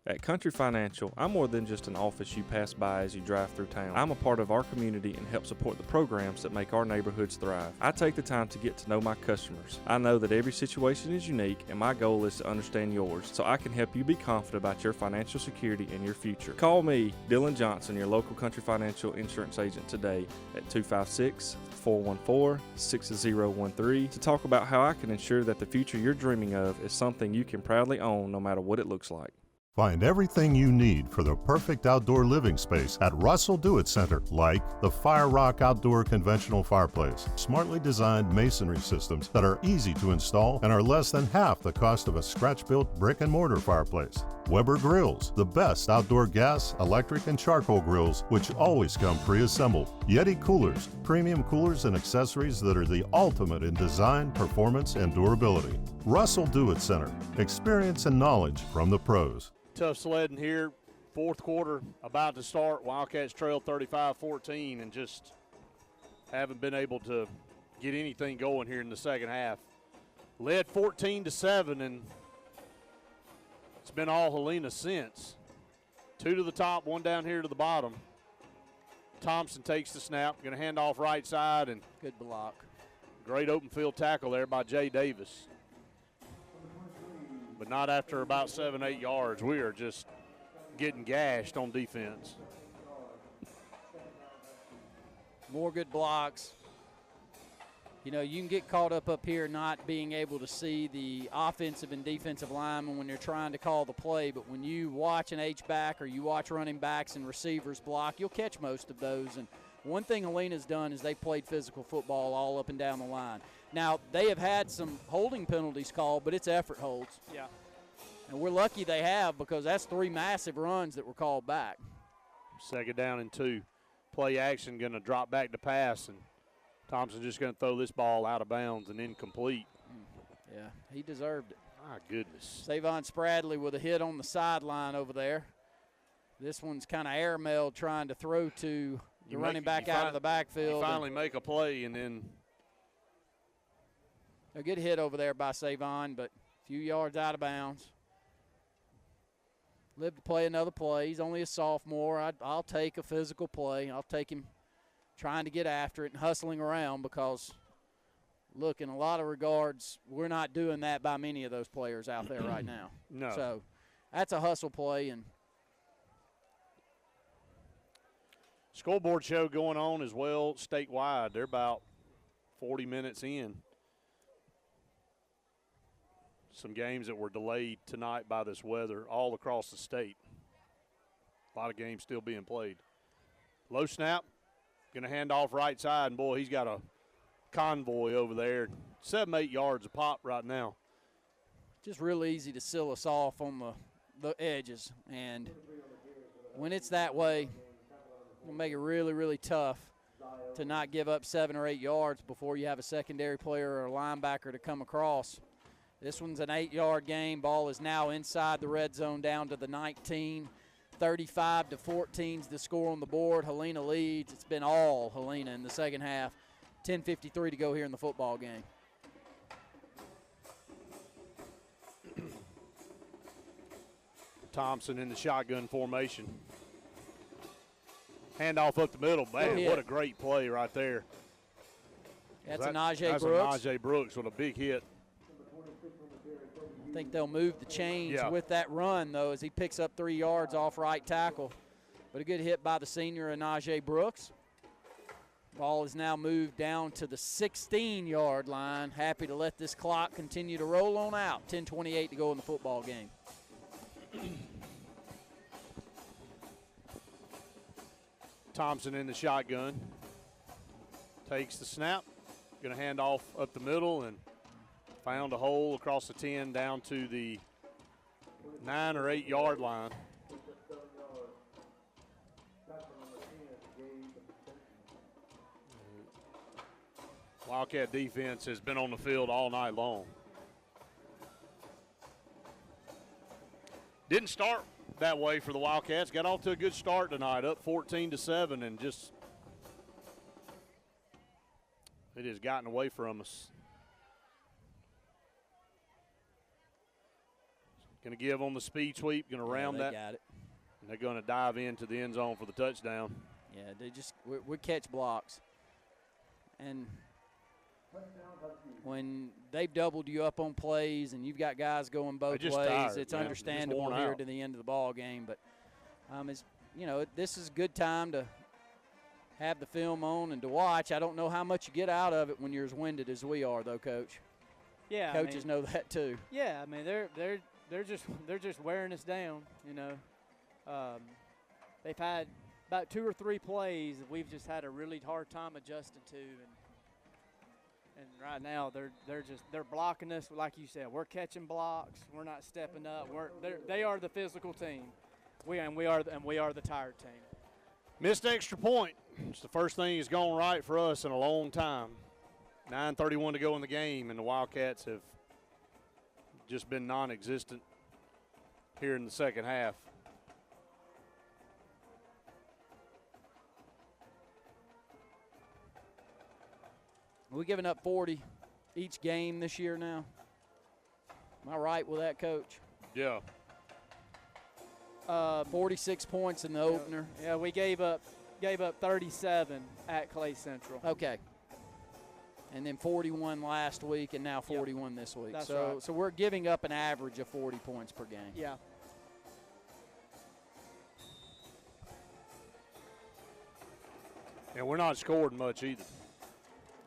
At Country Financial, I'm more than just an office you pass by as you drive through town. I'm a part of our community and help support the programs that make our neighborhoods thrive. I take the time to get to know my customers. I know that every situation is unique, and my goal is to understand yours so I can help you be confident about your financial security and your future. Call me, Dylan Johnson, your local Country Financial insurance agent today at 256-414-6013 to talk about how I can ensure that the future you're dreaming of is something you can proudly own no matter what it looks like. Find everything you need for the perfect outdoor living space at Russell Do-It Center, like the Fire Rock Outdoor Conventional Fireplace, smartly designed masonry systems that are easy to install and are less than half the cost of a scratch-built brick and mortar fireplace. Weber Grills, the best outdoor gas, electric, and charcoal grills, which always come pre-assembled. Yeti Coolers, premium coolers and accessories that are the ultimate in design, performance, and durability. Russell Do-It Center, experience and knowledge from the pros. Tough sledding here. Fourth quarter about to start. Wildcats trail 35-14 and just haven't been able to get anything going here in the second half. Led 14-7, and it's been all Helena since. 2 to the top, 1 down here to the bottom. Thompson takes the snap, going to hand off right side, and good block. Great open field tackle there by Jay Davis. But not after about 7-8 yards. We are just getting gashed on defense. More good blocks. You know, you can get caught up here not being able to see the offensive and defensive linemen when they're trying to call the play, but when you watch an H-back or you watch running backs and receivers block, you'll catch most of those. And one thing Helena's done is they've played physical football all up and down the line. Now, they have had some holding penalties called, but it's effort holds. Yeah. And we're lucky they have, because that's 3 massive runs that were called back. 2nd down and 2. Play action, going to drop back to pass, and Thompson just going to throw this ball out of bounds and incomplete. Yeah, he deserved it. My goodness. Savon Spradley with a hit on the sideline over there. This one's kind of airmailed trying to throw to the running back out of the backfield. You finally make a play, and then a good hit over there by Savon, but a few yards out of bounds. Live to play another play. He's only a sophomore. I'll take a physical play. I'll take him trying to get after it and hustling around, because, look, in a lot of regards, we're not doing that by many of those players out there right now. No. So that's a hustle play. And scoreboard show going on as well statewide. They're about 40 minutes in. Some games that were delayed tonight by this weather all across the state. A lot of games still being played. Low snap, going to hand off right side, and boy, he's got a convoy over there. 7-8 yards a pop right now. Just real easy to seal us off on the edges, and when it's that way, it'll make it really, really tough to not give up 7 or 8 yards before you have a secondary player or a linebacker to come across. This one's an 8-yard game. Ball is now inside the red zone down to the 19. 35-14 is the score on the board. Helena leads. It's been all Helena in the second half. 10:53 to go here in the football game. Thompson in the shotgun formation. Handoff up the middle. Man, what a great play right there. That's a Najee Brooks. That's a Najee Brooks with a big hit. I think they'll move the chains with that run, though, as he picks up 3 yards off right tackle. But a good hit by the senior, Najee Brooks. Ball is now moved down to the 16-yard line. Happy to let this clock continue to roll on out. 10:28 to go in the football game. Thompson in the shotgun. Takes the snap. Going to hand off up the middle and Found a hole across the 10 down to the 9 or 8 yard line. Wildcat defense has been on the field all night long. Didn't start that way for the Wildcats. Got off to a good start tonight, up 14-7, and just it has gotten away from us. Going to give on the speed sweep, going to round that. Got it. And they're going to dive into the end zone for the touchdown. Yeah, we catch blocks. And when they've doubled you up on plays and you've got guys going both ways, tired, it's man. understandable here to the end of the ball game. But this is a good time to have the film on and to watch. I don't know how much you get out of it when you're as winded as we are, though, Coach. Yeah, coaches know that too. Yeah, I mean they're just wearing us down. They've had about 2 or 3 plays that we've just had a really hard time adjusting to, and right now they're blocking us. Like you said, we're catching blocks. We're not stepping up. They are the physical team. We are the tired team. Missed extra point. It's the first thing that's gone right for us in a long time. 9:31 to go in the game, and the Wildcats have just been non-existent here in the second half. We're giving up 40 each game this year now. Am I right with that, Coach? Yeah. 46 points in the opener. Yeah, we gave up 37 at Clay Central. Okay. And then 41 last week, and now 41 this week. That's so right. So we're giving up an average of 40 points per game. Yeah. And we're not scoring much either.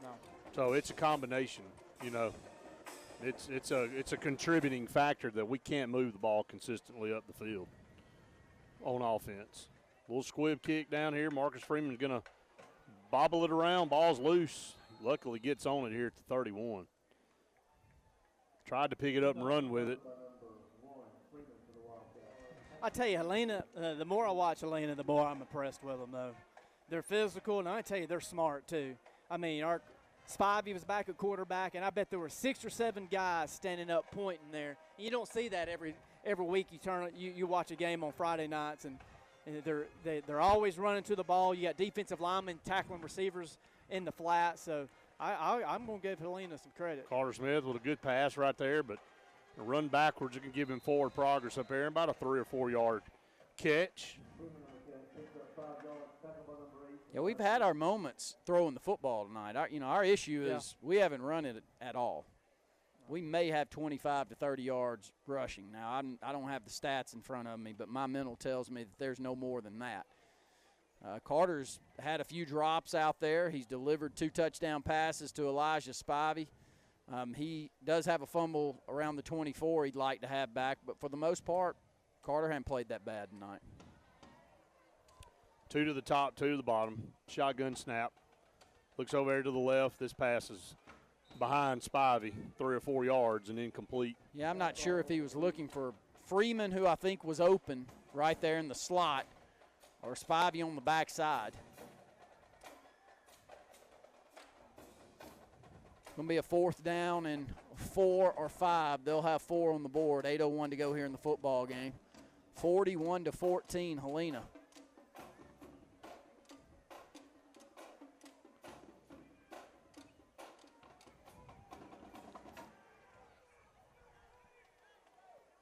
No. So it's a combination, It's a contributing factor that we can't move the ball consistently up the field on offense. Little squib kick down here. Marcus Freeman's going to bobble it around. Ball's loose. Luckily gets on it here at the 31. Tried to pick it up and run with it. I tell you, Helena, the more I watch Helena, the more I'm impressed with them, though. They're physical, and I tell you, they're smart, too. I mean, our Spivey was back at quarterback, and I bet there were 6 or 7 guys standing up pointing there. You don't see that every week. You watch a game on Friday nights, and they're always running to the ball. You got defensive linemen tackling receivers in the flat. So I'm going to give Helena some credit. Carter Smith with a good pass right there, but a run backwards, you can give him forward progress up there. About a 3 or 4 yard catch. Yeah, we've had our moments throwing the football tonight. Our issue is we haven't run it at all. We may have 25 to 30 yards rushing. Now, I don't have the stats in front of me, but my mental tells me that there's no more than that. Carter's had a few drops out there. He's delivered 2 touchdown passes to Elijah Spivey. He does have a fumble around the 24 he'd like to have back, but for the most part, Carter hasn't played that bad tonight. 2 to the top, 2 to the bottom. Shotgun snap. Looks over there to the left. This pass is behind Spivey, 3 or 4 yards and incomplete. Yeah, I'm not sure if he was looking for Freeman, who I think was open right there in the slot, or Spivey on the backside. Going to be a 4th down and 4 or 5. They'll have 4 on the board. 8:01 to go here in the football game. 41-14, Helena.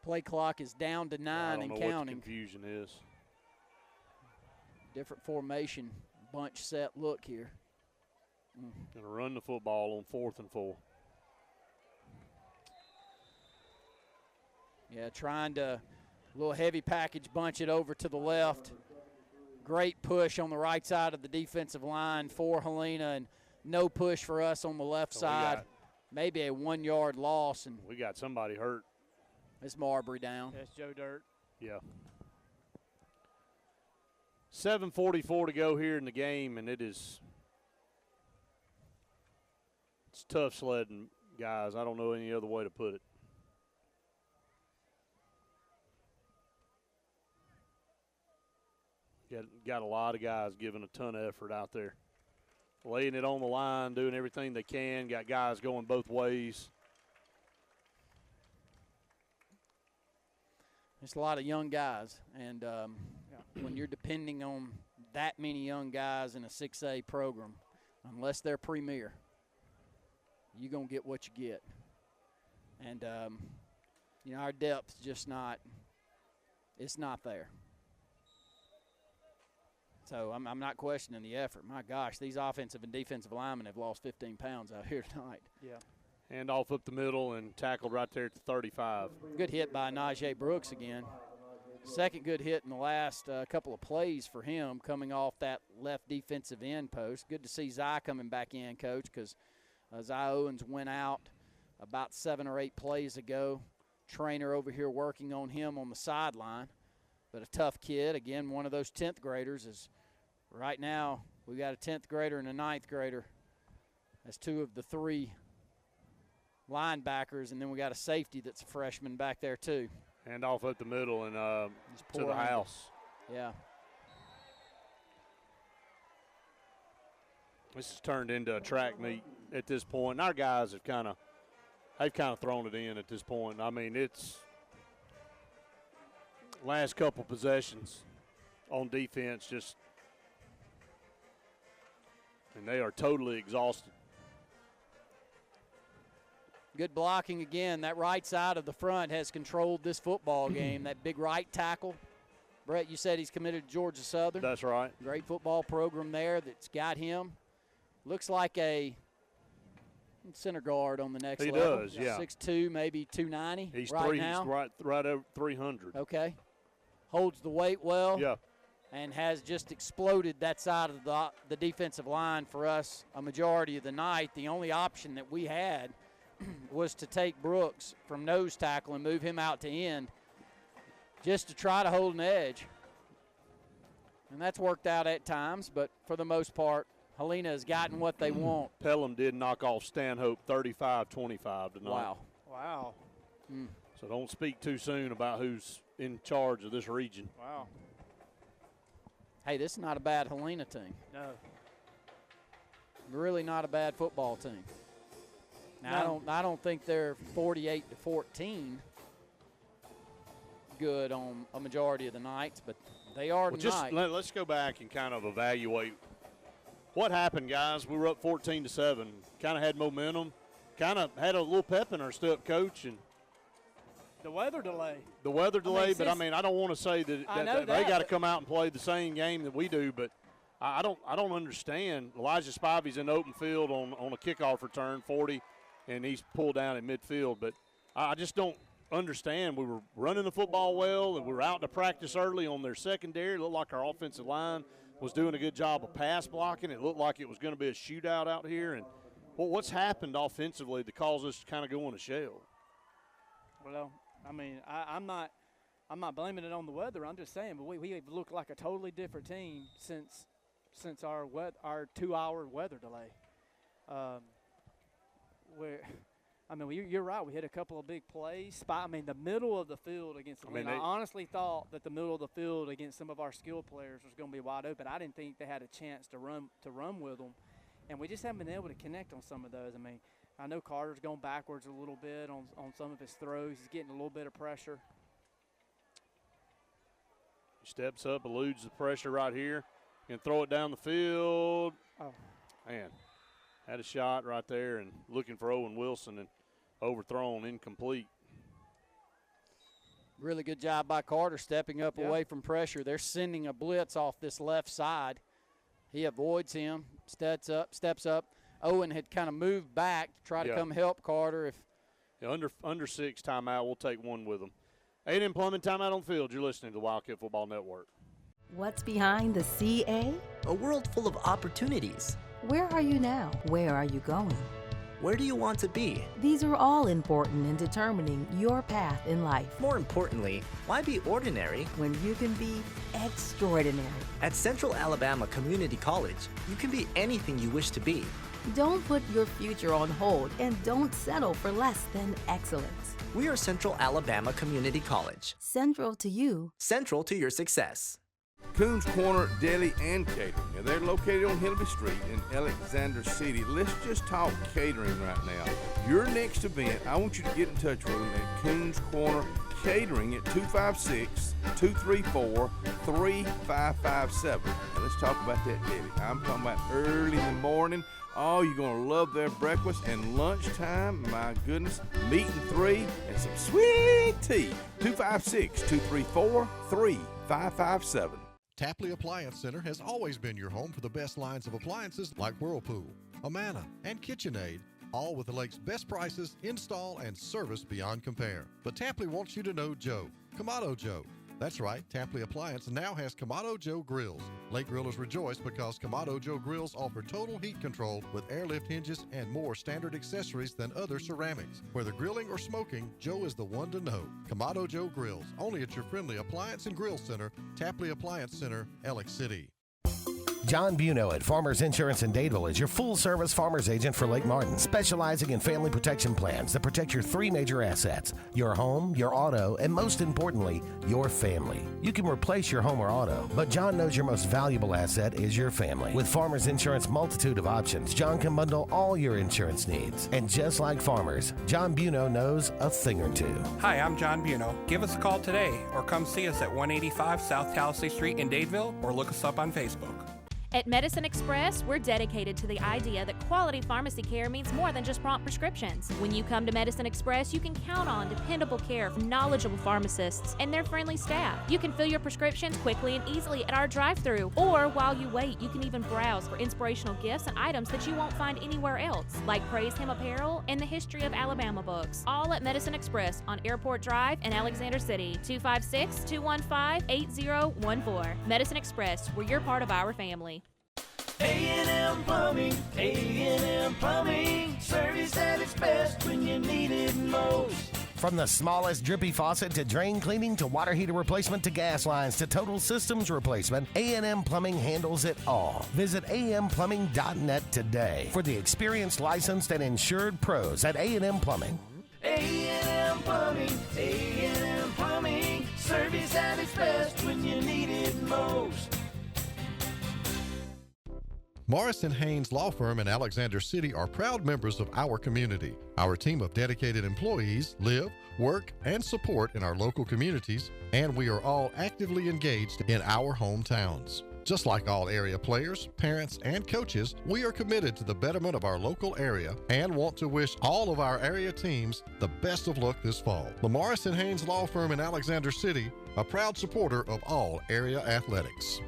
Play clock is down to 9 and counting. I don't know what the confusion is. Different formation, bunch set look here. Going to run the football on 4th and 4. Yeah, trying to little heavy package bunch it over to the left. Great push on the right side of the defensive line for Helena, and no push for us on the left side. Maybe a 1 yard loss. And we got somebody hurt. It's Marbury down. That's Joe Dirt. Yeah. 7:44 to go here in the game, and it's tough sledding guys. I don't know any other way to put it. Got a lot of guys giving a ton of effort out there. Laying it on the line, doing everything they can. Got guys going both ways. It's a lot of young guys, and when you're depending on that many young guys in a 6A program, unless they're premier, you're going to get what you get. And, our depth's just not – it's not there. So I'm not questioning the effort. My gosh, these offensive and defensive linemen have lost 15 pounds out here tonight. Yeah. Handoff up the middle and tackled right there at the 35. Good hit by Najee Brooks again. Second good hit in the last couple of plays for him coming off that left defensive end post. Good to see Zy coming back in, Coach, because Zy Owens went out about 7 or 8 plays ago. Trainer over here working on him on the sideline. But a tough kid, again, one of those 10th graders is right now we got a 10th grader and a 9th grader as 2 of the 3 linebackers, and then we got a safety that's a freshman back there too. Hand off up the middle and to the house. Yeah. This has turned into a track meet at this point. And our guys have kind of thrown it in at this point. I mean, it's last couple possessions on defense just, and they are totally exhausted. Good blocking again. That right side of the front has controlled this football game. That big right tackle. Brett, you said he's committed to Georgia Southern. That's right. Great football program there that's got him. Looks like a center guard on the next level. He does, yeah. 6'2", maybe 290 He's right now. He's right over 300. Okay. Holds the weight well. Yeah. And has just exploded that side of the defensive line for us a majority of the night. The only option that we had was to take Brooks from nose tackle and move him out to end just to try to hold an edge. And that's worked out at times, but for the most part, Helena has gotten what they want. Pelham did knock off Stanhope 35-25 tonight. Wow. So don't speak too soon about who's in charge of this region. Wow. Hey, this is not a bad Helena team. No. Really not a bad football team. Now, I don't think they're 48-14 good on a majority of the nights, but they are tonight. Let's go back and kind of evaluate what happened, guys. We were up 14-7, kind of had momentum, kind of had a little pep in our step, Coach, and the weather delay. But I mean, I don't want to say that they got to come out and play the same game that we do, but I don't understand. Elijah Spivey's in the open field on a kickoff return, 40, and he's pulled down in midfield. But I just don't understand. We were running the football well, and we were out to practice early on their secondary. It looked like our offensive line was doing a good job of pass blocking. It looked like it was going to be a shootout out here. And what's happened offensively to cause us to kind of go in a shell? Well, I mean, I'm not blaming it on the weather. I'm just saying, but we look like a totally different team since our 2-hour weather delay. You're right. We hit a couple of big plays. The middle of the field against the I honestly thought that the middle of the field against some of our skill players was going to be wide open. I didn't think they had a chance to run with them, and we just haven't been able to connect on some of those. I mean, I know Carter's gone backwards a little bit on some of his throws. He's getting a little bit of pressure. He steps up, eludes the pressure right here, and throw it down the field. Oh. Man, had a shot right there and looking for Owen Wilson and overthrown, incomplete. Really good job by Carter stepping up away from pressure. They're sending a blitz off this left side. He avoids him, steps up. Owen had kind of moved back to try to come help Carter. Under 6 timeout, we'll take one with them. A&M Plumbing timeout on the field. You're listening to the Wildcat Football Network. What's behind the CA? A world full of opportunities. Where are you now? Where are you going? Where do you want to be? These are all important in determining your path in life. More importantly, why be ordinary when you can be extraordinary? At Central Alabama Community College, you can be anything you wish to be. Don't put your future on hold and don't settle for less than excellence. We are Central Alabama Community College. Central to you. Central to your success. Coons Corner Deli and Catering. Now, they're located on Hillby Street in Alexander City. Let's just talk catering right now. Your next event, I want you to get in touch with them at Coons Corner Catering at 256-234-3557. Now, let's talk about that deli. I'm talking about early in the morning. Oh, you're going to love their breakfast, and lunchtime, my goodness, meat and 3 and some sweet tea. 256-234-3557. Tapley Appliance Center has always been your home for the best lines of appliances like Whirlpool, Amana, and KitchenAid, all with the lake's best prices, install, and service beyond compare. But Tapley wants you to know Joe, Kamado Joe. That's right, Tapley Appliance now has Kamado Joe grills. Lake grillers rejoice because Kamado Joe grills offer total heat control with airlift hinges and more standard accessories than other ceramics. Whether grilling or smoking, Joe is the one to know. Kamado Joe Grills, only at your friendly appliance and grill center, Tapley Appliance Center, Alex City. John Buno at Farmers Insurance in Dadeville is your full-service farmer's agent for Lake Martin, specializing in family protection plans that protect your 3 major assets: your home, your auto, and most importantly, your family. You can replace your home or auto, but John knows your most valuable asset is your family. With Farmers Insurance multitude of options, John can bundle all your insurance needs. And just like Farmers, John Buno knows a thing or two. Hi, I'm John Buno. Give us a call today or come see us at 185 South Talisay Street in Dadeville or look us up on Facebook. At Medicine Express, we're dedicated to the idea that quality pharmacy care means more than just prompt prescriptions. When you come to Medicine Express, you can count on dependable care from knowledgeable pharmacists and their friendly staff. You can fill your prescriptions quickly and easily at our drive-thru, or while you wait, you can even browse for inspirational gifts and items that you won't find anywhere else, like Praise Him apparel and the History of Alabama books. All at Medicine Express on Airport Drive in Alexander City, 256-215-8014. Medicine Express, where you're part of our family. A&M Plumbing, A&M Plumbing, service at its best when you need it most. From the smallest drippy faucet to drain cleaning to water heater replacement to gas lines to total systems replacement, A&M Plumbing handles it all. Visit amplumbing.net today for the experienced, licensed, and insured pros at A&M Plumbing. A&M Plumbing, A&M Plumbing, service at its best when you need it most. Morris & Haynes Law Firm in Alexander City are proud members of our community. Our team of dedicated employees live, work, and support in our local communities, and we are all actively engaged in our hometowns. Just like all area players, parents, and coaches, we are committed to the betterment of our local area and want to wish all of our area teams the best of luck this fall. The Morris & Haynes Law Firm in Alexander City, a proud supporter of all area athletics.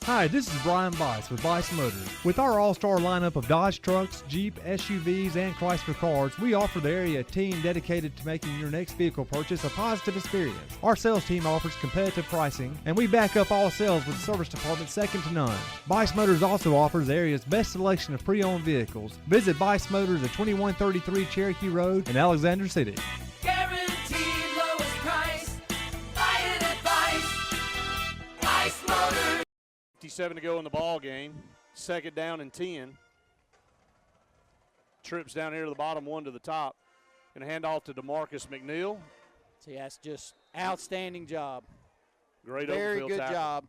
Hi, this is Brian Bice with Bice Motors. With our all-star lineup of Dodge trucks, Jeep, SUVs, and Chrysler cars, we offer the area a team dedicated to making your next vehicle purchase a positive experience. Our sales team offers competitive pricing, and we back up all sales with a service department second to none. Bice Motors also offers the area's best selection of pre-owned vehicles. Visit Bice Motors at 2133 Cherokee Road in Alexander City. Guaranteed lowest price. Buy it at Bice. Bice Motors. 57 to go in the ball game. Second down and 10. Trips down here to the bottom, one to the top. Going to hand off to DeMarcus McNeil. See, that's just outstanding job. Great Very overfield good tackle. job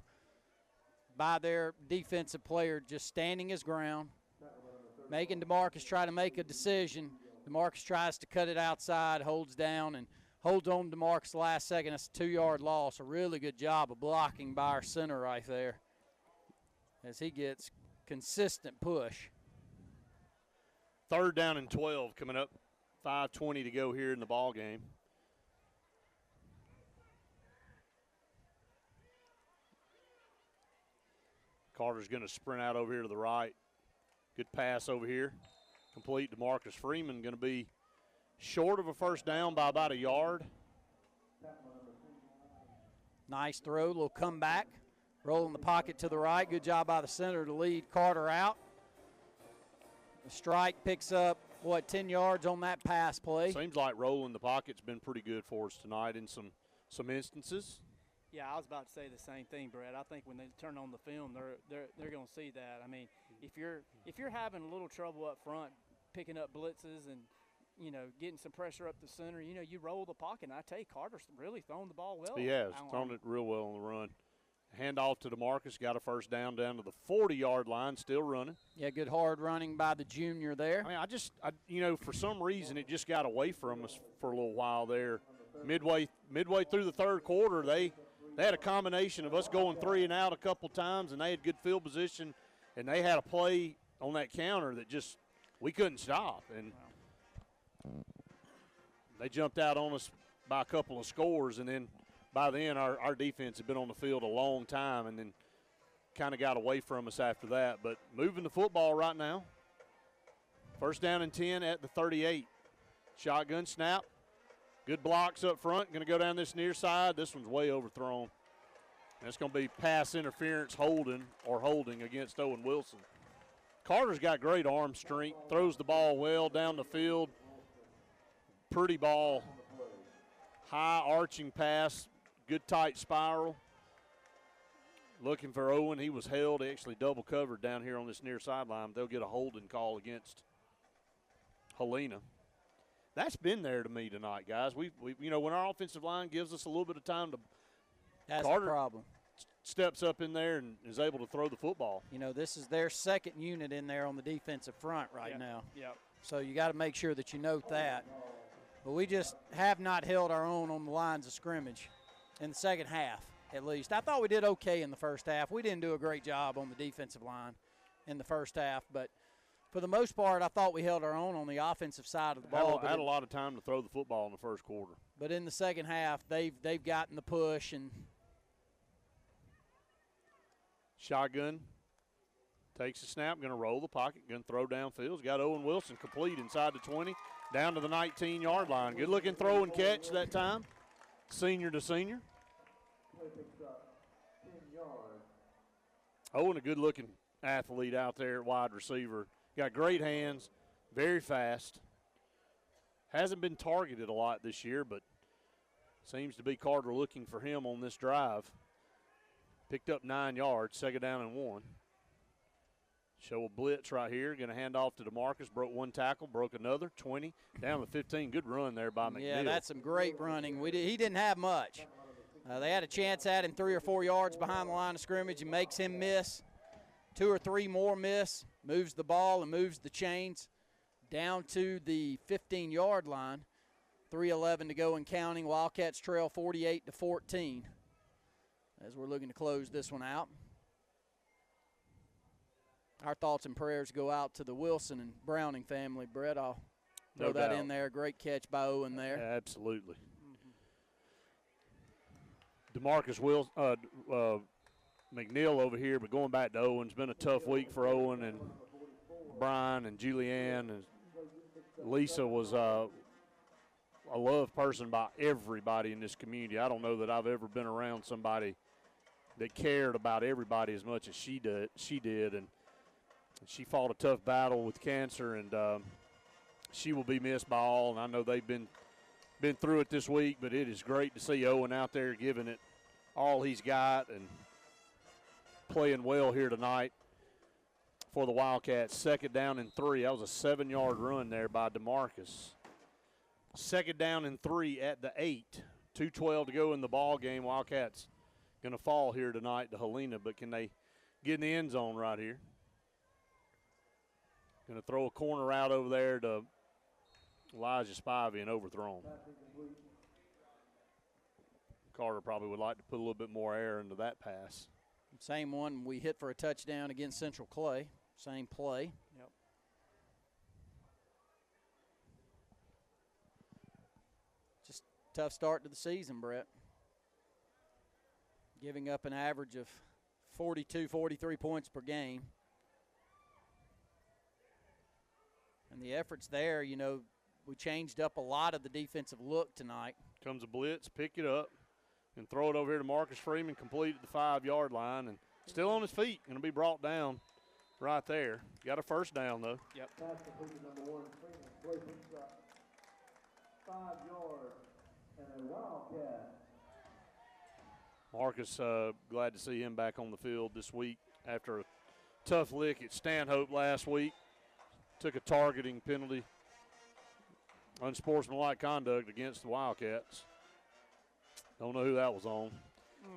by their defensive player, just standing his ground, making DeMarcus try to make a decision. DeMarcus tries to cut it outside, holds down, and holds on to DeMarcus the last second. That's a 2-yard loss. A really good job of blocking by our center right there as he gets consistent push. Third down and 12 coming up. 5:20 to go here in the ball game. Carter's going to sprint out over here to the right. Good pass over here. Complete to Marcus Freeman. Going to be short of a first down by about a yard. Nice throw, little comeback. Roll in the pocket to the right. Good job by the center to lead Carter out. The strike picks up, 10 yards on that pass play. Seems like rolling the pocket's been pretty good for us tonight in some instances. Yeah, I was about to say the same thing, Brett. I think when they turn on the film, they're going to see that. I mean, if you're having a little trouble up front, picking up blitzes and getting some pressure up the center, you roll the pocket. And I tell you, Carter's really thrown the ball well. He has thrown it real well on the run. Handoff to DeMarcus, got a first down to the 40-yard line, still running. Yeah, good hard running by the junior there. I mean, for some reason it just got away from us for a little while there. Midway through the third quarter, they had a combination of us going 3 and out a couple times, and they had good field position, and they had a play on that counter that just we couldn't stop. And they jumped out on us by a couple of scores, and then by then our defense had been on the field a long time and then kind of got away from us after that. But moving the football right now. First down and 10 at the 38. Shotgun snap. Good blocks up front. Going to go down this near side. This one's way overthrown. That's going to be pass interference holding against Owen Wilson. Carter's got great arm strength. Throws the ball well down the field. Pretty ball. High arching pass. Good tight spiral. Looking for Owen. He was held. He actually double covered down here on this near sideline. They'll get a holding call against Helena. That's been there to me tonight, guys. We when our offensive line gives us a little bit of time to That's Carter the problem. Steps up in there and is able to throw the football. This is their second unit in there on the defensive front right now. Yep. So you got to make sure that you note that. But we just have not held our own on the lines of scrimmage in the second half, at least. I thought we did okay in the first half. We didn't do a great job on the defensive line in the first half, but for the most part, I thought we held our own on the offensive side of the ball. Had a lot of time to throw the football in the first quarter. But in the second half, they've gotten the push. And shotgun takes a snap, going to roll the pocket, going to throw downfield. Got Owen Wilson complete inside the 20, down to the 19-yard line. Good-looking throw and catch that time, senior to senior. Owen, a good-looking athlete out there at wide receiver. Got great hands, very fast. Hasn't been targeted a lot this year, but seems to be Carter looking for him on this drive. Picked up 9 yards, second down and 1. Show a blitz right here. Going to hand off to DeMarcus. Broke one tackle, broke another. 20, down to 15. Good run there by McNeil. Yeah, that's some great running. He didn't have much. They had a chance at him 3 or 4 yards behind the line of scrimmage and makes him miss. 2 or 3 more miss. Moves the ball and moves the chains down to the 15-yard line. 3:11 to go and counting. Wildcats trail 48-14 as we're looking to close this one out. Our thoughts and prayers go out to the Wilson and Browning family. Brett, I'll throw that in there. Great catch by Owen there. Yeah, absolutely. DeMarcus McNeil over here, but going back to Owen, it's been a tough week for Owen and Brian and Julianne. And Lisa was a loved person by everybody in this community. I don't know that I've ever been around somebody that cared about everybody as much as she did. And she fought a tough battle with cancer, and she will be missed by all. And I know they've been through it this week, but it is great to see Owen out there giving it all he's got and playing well here tonight for the Wildcats. Second down and 3. That was a 7-yard run there by DeMarcus. Second down and 3 at the 8. 2:12 to go in the ball game. Wildcats going to fall here tonight to Helena, but can they get in the end zone right here? Going to throw a corner out over there to Elijah Spivey and overthrown. Carter probably would like to put a little bit more air into that pass. Same one we hit for a touchdown against Central Clay. Same play. Yep. Just tough start to the season, Brett. Giving up an average of 42, 43 points per game. And the efforts there, we changed up a lot of the defensive look tonight. Comes a blitz, pick it up, and throw it over here to Marcus Freeman, complete at the 5-yard line, and still on his feet. Going to be brought down right there. Got a first down, though. Yep. 5 yards and a Wildcat. Marcus, glad to see him back on the field this week after a tough lick at Stanhope last week. Took a targeting penalty. Unsportsmanlike conduct against the Wildcats. Don't know who that was on.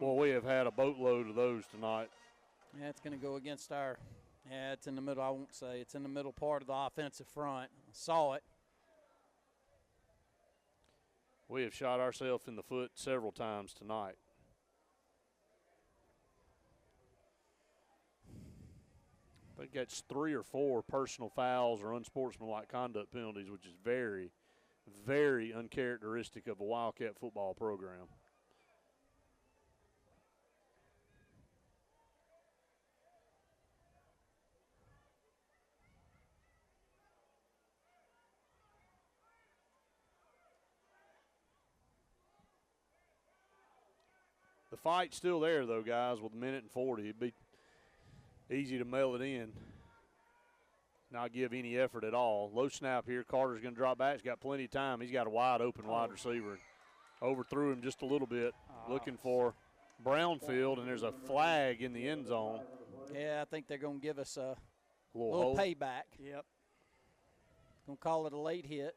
Boy, we have had a boatload of those tonight. Yeah, it's going to go against our – yeah, it's in the middle. I won't say. It's in the middle part of the offensive front. I saw it. We have shot ourselves in the foot several times tonight. I think that's 3 or 4 personal fouls or unsportsmanlike conduct penalties, which is very, very uncharacteristic of a Wildcat football program. The fight's still there, though, guys, with 1:40. It'd be easy to mail it in, not give any effort at all. Low snap here. Carter's going to drop back. He's got plenty of time. He's got a wide open wide receiver. Overthrew him just a little bit, looking for Brownfield, and there's a flag in the end zone. Yeah, I think they're going to give us a little payback. Yep. Going to call it a late hit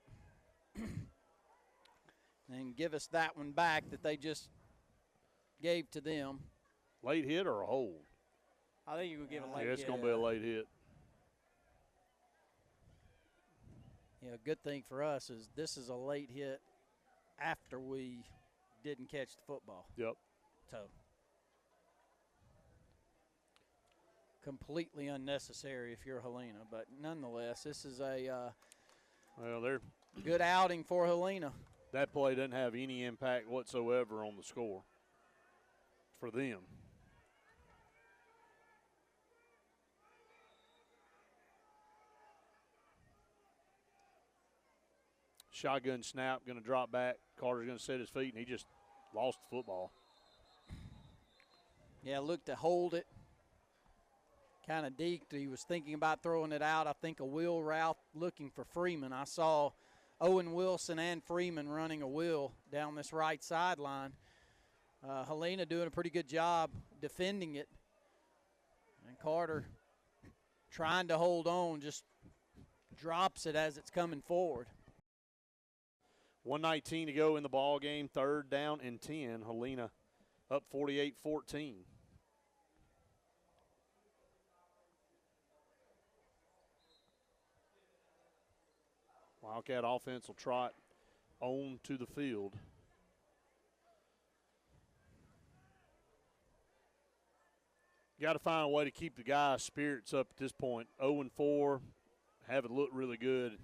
and give us that one back that they just gave to them. Late hit or a hold? I think you would give a late hit. Yeah, it's going to be a late hit. Yeah, good thing for us is this is a late hit after we didn't catch the football. Yep. So completely unnecessary if you're Helena, but nonetheless, this is a well, they're good outing for Helena. That play doesn't have any impact whatsoever on the score for them. Shotgun snap, going to drop back. Carter's going to set his feet, and he just lost the football. Yeah, looked to hold it. Kind of deked. He was thinking about throwing it out. I think a wheel route looking for Freeman. I saw Owen Wilson and Freeman running a wheel down this right sideline. Helena doing a pretty good job defending it. And Carter trying to hold on, just drops it as it's coming forward. 1:19 to go in the ball game. 3rd down and 10. Helena up 48-14. Wildcat offense will trot on to the field. Got to find a way to keep the guys' spirits up at this point. 0-4, haven't looked really good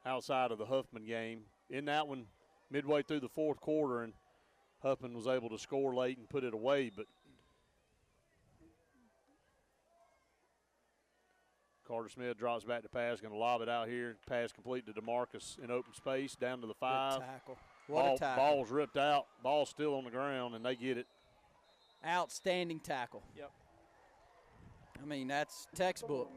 outside of the Huffman game. In that one, midway through the 4th quarter, and Huffman was able to score late and put it away, but Carter Smith drops back to pass, going to lob it out here. Pass complete to DeMarcus in open space, down to the 5. Good tackle. What a tackle. Ball's ripped out. Ball's still on the ground, and they get it. Outstanding tackle. Yep. I mean, that's textbook.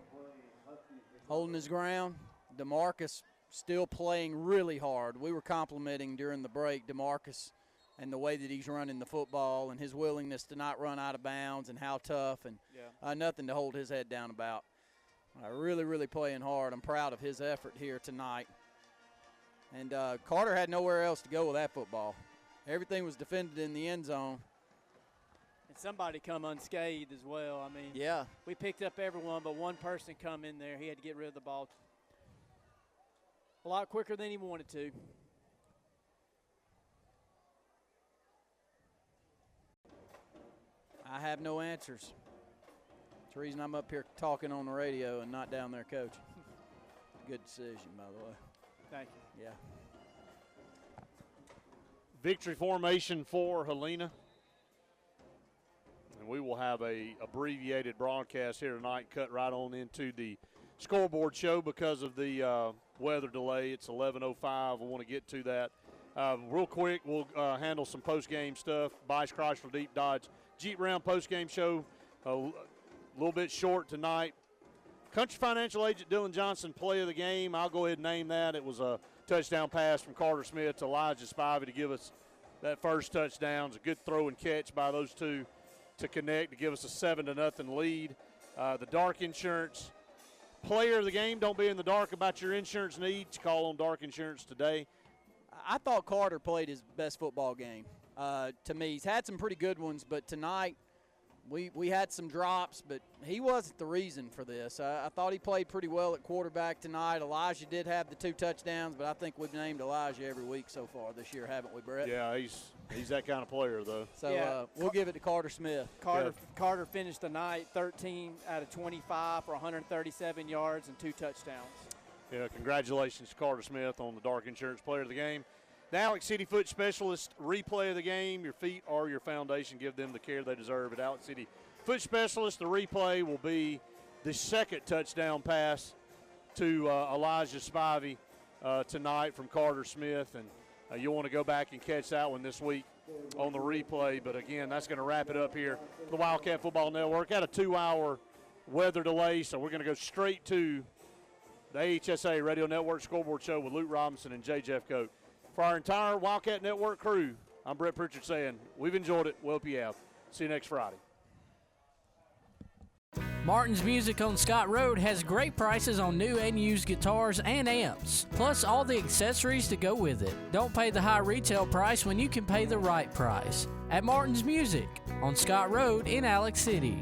Holding his ground. DeMarcus still playing really hard. We were complimenting during the break DeMarcus and the way that he's running the football and his willingness to not run out of bounds and how tough and nothing to hold his head down about. Really, really playing hard. I'm proud of his effort here tonight. And Carter had nowhere else to go with that football. Everything was defended in the end zone. And somebody come unscathed as well. I mean, yeah, we picked up everyone, but one person come in there. He had to get rid of the ball a lot quicker than he wanted to. I have no answers. That's the reason I'm up here talking on the radio and not down there coaching. Good decision, by the way. Thank you. Yeah. Victory formation for Helena. And we will have a abbreviated broadcast here tonight, cut right on into the scoreboard show because of the weather delay. It's 11:05. We want to get to that. Real quick, we'll handle some post-game stuff. Bice Chrysler Deep Dodge Jeep Ram post-game show. A little bit short tonight. Country Financial agent Dylan Johnson, play of the game. I'll go ahead and name that. It was a touchdown pass from Carter Smith to Elijah Spivey to give us that first touchdown. It's a good throw and catch by those two to connect to give us a 7-0 lead. The Dark Insurance player of the game. Don't be in the dark about your insurance needs. Call on Dark Insurance today. I thought Carter played his best football game. To me, he's had some pretty good ones, but tonight we had some drops, but he wasn't the reason for this. I thought he played pretty well at quarterback tonight. Elijah did have the 2 touchdowns, but I think we've named Elijah every week so far this year, haven't we, Brett? Yeah, he's that kind of player, though. So we'll give it to Carter Smith. Carter finished the night 13 out of 25 for 137 yards and 2 touchdowns. Yeah, congratulations to Carter Smith on the Dark Insurance player of the game. The Alex City Foot Specialist replay of the game. Your feet are your foundation. Give them the care they deserve at Alex City Foot Specialist. The replay will be the second touchdown pass to Elijah Spivey tonight from Carter Smith. And you'll want to go back and catch that one this week on the replay. But, again, that's going to wrap it up here for the Wildcat Football Network. Got a 2-hour weather delay, so we're going to go straight to the AHSA Radio Network Scoreboard Show with Luke Robinson and J. Jeff Coate. For our entire Wildcat Network crew, I'm Brett Pritchard saying we've enjoyed it. We hope you have. See you next Friday. Martin's Music on Scott Road has great prices on new and used guitars and amps, plus all the accessories to go with it. Don't pay the high retail price when you can pay the right price at Martin's Music on Scott Road in Alex City.